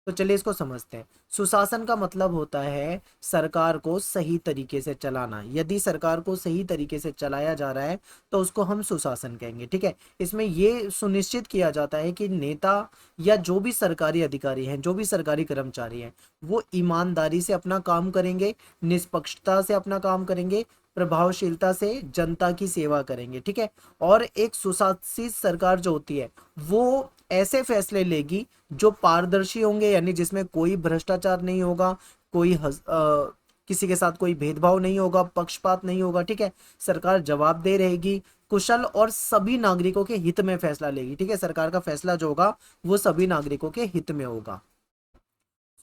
तो चलिए इसको समझते हैं। सुशासन का मतलब होता है सरकार को सही तरीके से चलाना। यदि सरकार को सही तरीके से चलाया जा रहा है तो उसको हम सुशासन कहेंगे। ठीक है, इसमें ये सुनिश्चित किया जाता है कि नेता या जो भी सरकारी अधिकारी हैं, जो भी सरकारी कर्मचारी हैं, वो ईमानदारी से अपना काम करेंगे, निष्पक्षता से अपना काम करेंगे, प्रभावशीलता से जनता की सेवा करेंगे। ठीक है, और एक सुशासित सरकार जो होती है वो ऐसे फैसले लेगी जो पारदर्शी होंगे, यानी जिसमें कोई भ्रष्टाचार नहीं होगा, किसी के साथ कोई भेदभाव नहीं होगा, पक्षपात नहीं होगा। ठीक है, सरकार जवाबदेह रहेगी, कुशल और सभी नागरिकों के हित में फैसला लेगी। ठीक है, सरकार का फैसला जो होगा वो सभी नागरिकों के हित में होगा।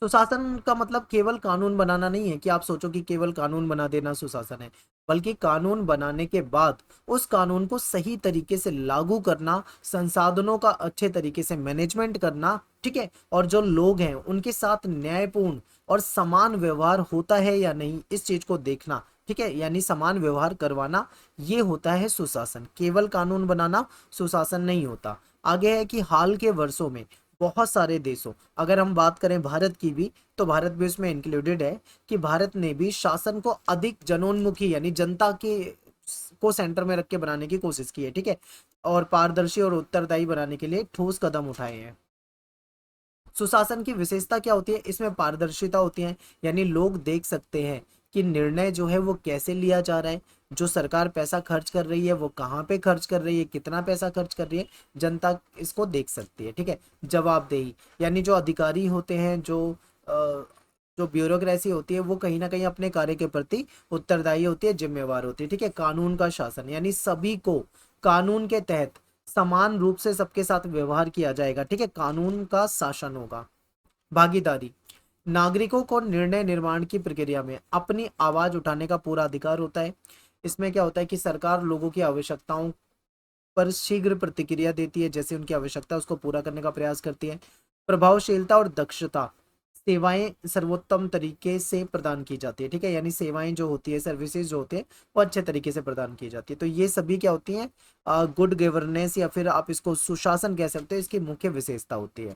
सुशासन का मतलब केवल कानून बनाना नहीं है कि आप सोचो कि केवल कानून बना देना सुशासन है, बल्कि कानून बनाने के बाद उस कानून को सही तरीके से लागू करना, संसाधनों का अच्छे तरीके से मैनेजमेंट करना। ठीक है, और जो लोग हैं उनके साथ न्यायपूर्ण और समान व्यवहार होता है या नहीं, इस चीज को देखना, ठीक है, यानी समान व्यवहार करवाना, ये होता है सुशासन। केवल कानून बनाना सुशासन नहीं होता। आगे है कि हाल के वर्षों में बहुत सारे देशों, अगर हम बात करें भारत की भी, तो भारत भी उसमें इंक्लूडेड है, कि भारत ने भी शासन को अधिक जनोन्मुखी यानी जनता के को सेंटर में रख के बनाने की कोशिश की है। ठीक है, और पारदर्शी और उत्तरदायी बनाने के लिए ठोस कदम उठाए हैं। सुशासन की विशेषता क्या होती है? इसमें पारदर्शिता होती है, यानी लोग देख सकते हैं कि निर्णय जो है वो कैसे लिया जा रहा है, जो सरकार पैसा खर्च कर रही है वो कहाँ पे खर्च कर रही है, कितना पैसा खर्च कर रही है, जनता इसको देख सकती है। ठीक है, जवाबदेही, यानी जो अधिकारी होते हैं, जो ब्यूरोक्रेसी होती है, वो कहीं ना कहीं अपने कार्य के प्रति उत्तरदायी होती है, जिम्मेवार होती है। ठीक है, कानून का शासन, यानी सभी को कानून के तहत समान रूप से सबके साथ व्यवहार किया जाएगा। ठीक है, कानून का शासन होगा। भागीदारी, नागरिकों को निर्णय निर्माण की प्रक्रिया में अपनी आवाज उठाने का पूरा अधिकार होता है। इसमें क्या होता है कि सरकार लोगों की आवश्यकताओं पर शीघ्र प्रतिक्रिया देती है, जैसे उनकी आवश्यकता है उसको पूरा करने का प्रयास करती है। प्रभावशीलता और दक्षता, सेवाएं सर्वोत्तम तरीके से प्रदान की जाती है। ठीक है, यानी सेवाएं जो होती है, सर्विसेज जो होते हैं, वो अच्छे तरीके से प्रदान की जाती है। तो ये सभी क्या होती हैं? गुड गवर्नेंस, या फिर आप इसको सुशासन कह सकते हो, इसकी मुख्य विशेषता होती है।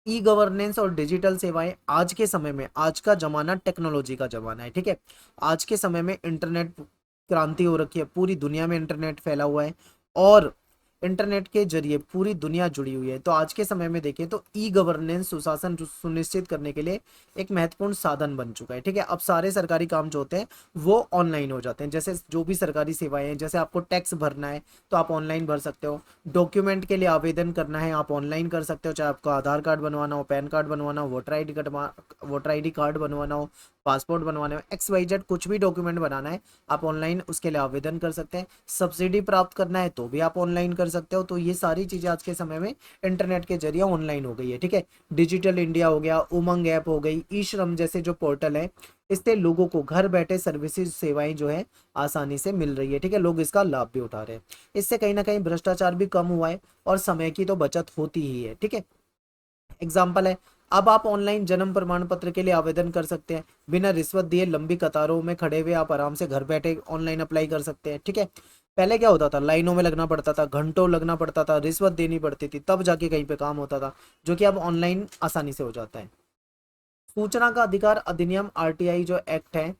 ई गवर्नेंस और डिजिटल सेवाएं, आज के समय में, आज का जमाना टेक्नोलॉजी का जमाना है। ठीक है, आज के समय में इंटरनेट क्रांति हो रखी है, पूरी दुनिया में इंटरनेट फैला हुआ है, और इंटरनेट के जरिए पूरी दुनिया जुड़ी हुई है। तो आज के समय में देखें तो ई गवर्नेंस, सुशासन सुनिश्चित करने के लिए एक महत्वपूर्ण साधन बन चुका है। ठीक है, अब सारे सरकारी काम जो होते हैं वो ऑनलाइन हो जाते हैं। जैसे जो भी सरकारी सेवाएं हैं, जैसे आपको टैक्स भरना है तो आप ऑनलाइन भर सकते हो, डॉक्यूमेंट के लिए आवेदन करना है आप ऑनलाइन कर सकते हो, चाहे आपको आधार कार्ड बनवाना हो, पैन कार्ड बनवाना हो, वोटर आईडी कार्ड बनवाना हो, पासपोर्ट बनवाना हो, XYZ कुछ भी डॉक्यूमेंट बनाना है आप ऑनलाइन उसके लिए आवेदन कर सकते हैं। सब्सिडी प्राप्त करना है तो भी आप ऑनलाइन कर सकते हो। तो ये सारी चीज़ें आज के समय में इंटरनेट के जरिए ऑनलाइन हो गई है। ठीक है, डिजिटल इंडिया हो गया, उमंग ऐप हो गई, ई श्रम जैसे जो पोर्टल है, इससे लोगों को घर बैठे सर्विसेज सेवाएं जो है आसानी से मिल रही है। ठीक है, लोग इसका लाभ भी उठा रहे हैं। इससे कहीं ना कहीं भ्रष्टाचार भी कम हुआ है और समय की तो बचत होती ही है। ठीक है, एग्जाम्पल है, अब आप ऑनलाइन जन्म प्रमाण पत्र के लिए आवेदन कर सकते हैं, बिना रिश्वत दिए लंबी कतारों में खड़े हुए आप आराम से घर बैठे ऑनलाइन अप्लाई कर सकते हैं। ठीक है, पहले क्या होता था, लाइनों में लगना पड़ता था, घंटों लगना पड़ता था, रिश्वत देनी पड़ती थी, तब जाके कहीं पे काम होता था, जो कि अब ऑनलाइन आसानी से हो जाता है। सूचना का अधिकार अधिनियम, RTI जो एक्ट है,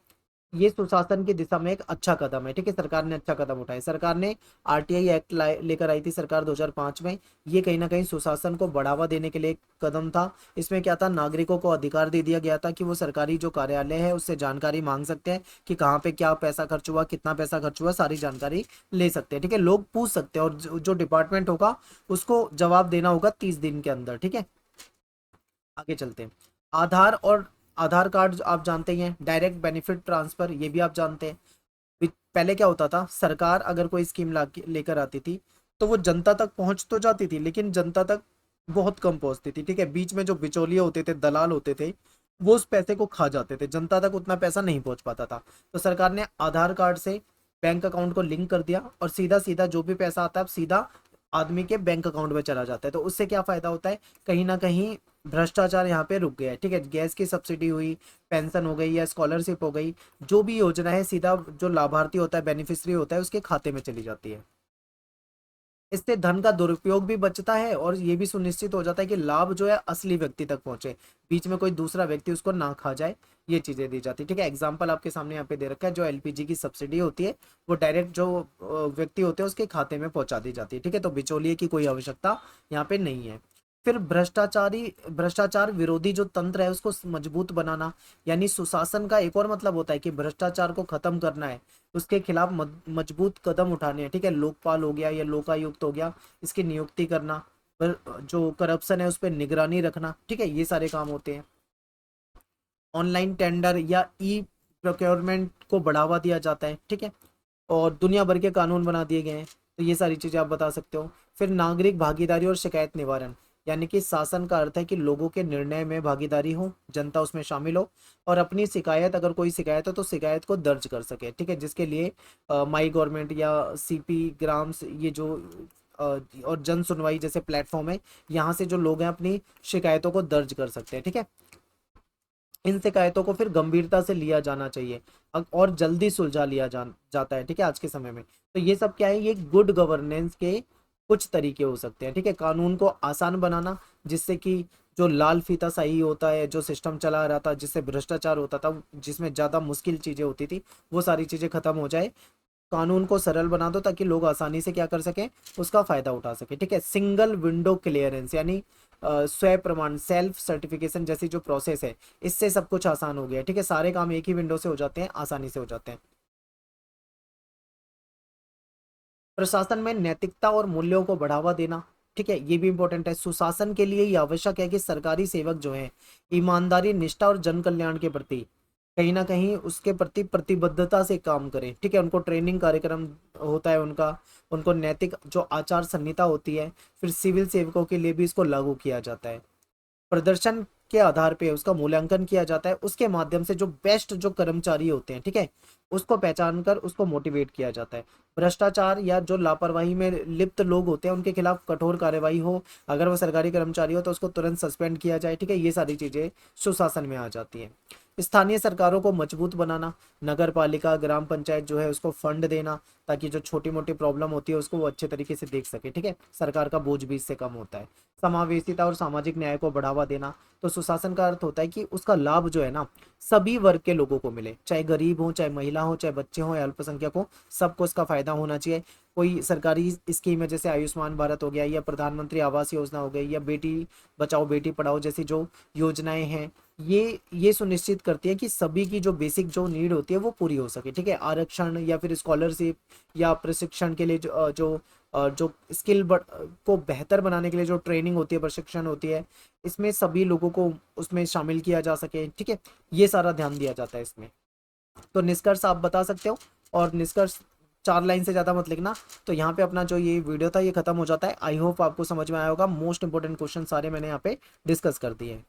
ये सुशासन की दिशा में एक अच्छा कदम है। ठीक है, सरकार ने अच्छा कदम उठाया। सरकार ने RTI एक्ट लेकर आई थी सरकार 2005 में। ये कहीं ना कहीं सुशासन को बढ़ावा देने के लिए एक कदम था। इसमें क्या था, नागरिकों को अधिकार दे दिया गया था कि वो सरकारी जो कार्यालय है उससे जानकारी मांग सकते हैं कि कहाँ पे क्या पैसा खर्च हुआ, कितना पैसा खर्च हुआ, सारी जानकारी ले सकते हैं। ठीक है, लोग पूछ सकते हैं और जो डिपार्टमेंट होगा उसको जवाब देना होगा 30 दिन के अंदर। ठीक है, आगे चलते हैं। आधार और आधार कार्ड आप जानते ही हैं, डायरेक्ट बेनिफिट ट्रांसफर, ये भी आप जानते हैं। पहले क्या होता था, सरकार अगर कोई स्कीम लेकर आती थी तो वो जनता तक पहुंच तो जाती थी, लेकिन जनता तक बहुत कम पहुंचती थी। ठीक है, बीच में जो बिचौलिए होते थे, दलाल होते थे, वो उस पैसे को खा जाते थे, जनता तक उतना पैसा नहीं पहुंच पाता था। तो सरकार ने आधार कार्ड से बैंक अकाउंट को लिंक कर दिया और सीधा सीधा जो भी पैसा आता है सीधा आदमी के बैंक अकाउंट में चला जाता है। तो उससे क्या फायदा होता है, कहीं ना कहीं भ्रष्टाचार यहाँ पे रुक गया है। ठीक है, गैस की सब्सिडी हुई, पेंशन हो गई या स्कॉलरशिप हो गई, जो भी योजना है सीधा जो लाभार्थी होता है, बेनिफिशियरी होता है, उसके खाते में चली जाती है। इससे धन का दुरुपयोग भी बचता है और ये भी सुनिश्चित हो जाता है कि लाभ जो है असली व्यक्ति तक पहुंचे, बीच में कोई दूसरा व्यक्ति उसको ना खा जाए, ये चीजें दी जाती है। ठीक है, एग्जाम्पल आपके सामने यहाँ पे दे रखा है, जो LPG की सब्सिडी होती है वो डायरेक्ट जो व्यक्ति होते हैं उसके खाते में पहुंचा दी जाती है। ठीक है, तो बिचौलिए की कोई आवश्यकता यहाँ पे नहीं है। फिर भ्रष्टाचार विरोधी जो तंत्र है उसको मजबूत बनाना, यानी सुशासन का एक और मतलब होता है कि भ्रष्टाचार को खत्म करना है, उसके खिलाफ मजबूत कदम उठाने हैं। ठीक है, लोकपाल हो गया या लोकायुक्त हो गया, इसकी नियुक्ति करना, पर जो करप्शन है उस पर निगरानी रखना। ठीक है, ये सारे काम होते हैं। ऑनलाइन टेंडर या ई प्रोक्योरमेंट को बढ़ावा दिया जाता है। ठीक है, और दुनिया भर के कानून बना दिए गए हैं। तो ये सारी चीज़ें आप बता सकते हो। फिर नागरिक भागीदारी और शिकायत निवारण, यानी कि शासन का अर्थ है कि लोगों के निर्णय में भागीदारी हो, जनता उसमें शामिल हो और अपनी शिकायत, अगर कोई शिकायत हो तो शिकायत को दर्ज कर सके। ठीक है, जिसके लिए माई गवर्नमेंट या CP ग्राम्स, ये जो और जन सुनवाई जैसे प्लेटफॉर्म है, यहाँ से जो लोग हैं अपनी शिकायतों को दर्ज कर सकते हैं। ठीक है, इन शिकायतों को फिर गंभीरता से लिया जाना चाहिए और जल्दी सुलझा लिया जाता है, ठीक है, आज के समय में। तो ये सब क्या है, ये गुड गवर्नेंस के कुछ तरीके हो सकते हैं, ठीक है। कानून को आसान बनाना, जिससे कि जो लाल फीता सही होता है, जो सिस्टम चला रहा था, जिससे भ्रष्टाचार होता था, जिसमें ज़्यादा मुश्किल चीज़ें होती थी, वो सारी चीज़ें खत्म हो जाए। कानून को सरल बना दो ताकि लोग आसानी से क्या कर सकें, उसका फायदा उठा सके, ठीक है। सिंगल विंडो क्लियरेंस यानी स्वयं प्रमाण, सेल्फ सर्टिफिकेशन जैसी जो प्रोसेस है, इससे सब कुछ आसान हो गया है, ठीक है। सारे काम एक ही विंडो से हो जाते हैं, आसानी से हो जाते हैं। प्रशासन में नैतिकता और मूल्यों को बढ़ावा देना, ठीक है, ये भी इंपॉर्टेंट है। सुशासन के लिए ये आवश्यक है कि सरकारी सेवक जो है, ईमानदारी, निष्ठा और जन कल्याण के प्रति कहीं ना कहीं उसके प्रति प्रतिबद्धता से काम करें, ठीक है। उनको ट्रेनिंग कार्यक्रम होता है उनका, उनको नैतिक जो आचार संहिता होती है, फिर सिविल सेवकों के लिए भी इसको लागू किया जाता है। प्रदर्शन के आधार पे उसका मूल्यांकन किया जाता है, उसके माध्यम से जो बेस्ट जो कर्मचारी होते हैं, ठीक है, उसको पहचान कर उसको मोटिवेट किया जाता है। भ्रष्टाचार या जो लापरवाही में लिप्त लोग होते हैं, उनके खिलाफ कठोर कार्रवाई हो। अगर वो सरकारी कर्मचारी हो तो उसको तुरंत सस्पेंड किया जाए, ठीक है। ये सारी चीजें सुशासन में आ जाती हैं। स्थानीय सरकारों को मजबूत बनाना, नगर पालिका, ग्राम पंचायत जो है उसको फंड देना, ताकि जो छोटी मोटी प्रॉब्लम होती है उसको वो अच्छे तरीके से देख सके, ठीक है। सरकार का बोझ भी इससे कम होता है। समावेशिता और सामाजिक न्याय को बढ़ावा देना, तो सुशासन का अर्थ होता है कि उसका लाभ जो है ना, सभी वर्ग के लोगों को मिले, चाहे गरीब हो, चाहे महिला हो, चाहे बच्चे हो या अल्पसंख्यक हो, सबको इसका फायदा होना चाहिए। कोई सरकारी स्कीम है, जैसे आयुष्मान भारत हो गया, या प्रधानमंत्री आवास योजना हो गई, या बेटी बचाओ बेटी पढ़ाओ जैसी जो योजनाएं हैं, ये सुनिश्चित करती है कि सभी की जो बेसिक जो नीड होती है वो पूरी हो सके, ठीक है। आरक्षण या फिर स्कॉलरशिप या प्रशिक्षण के लिए जो स्किल को बेहतर बनाने के लिए जो ट्रेनिंग होती है, प्रशिक्षण होती है, इसमें सभी लोगों को उसमें शामिल किया जा सके, ठीक है। ये सारा ध्यान दिया जाता है इसमें। तो निष्कर्ष आप बता सकते हो, और निष्कर्ष 4 लाइन से ज़्यादा मत लिखना। तो यहाँ पे अपना जो ये वीडियो था ये खत्म हो जाता है। आई होप आपको समझ में आया होगा। मोस्ट इंपॉर्टेंट क्वेश्चन सारे मैंने यहाँ पे डिस्कस कर दिए हैं।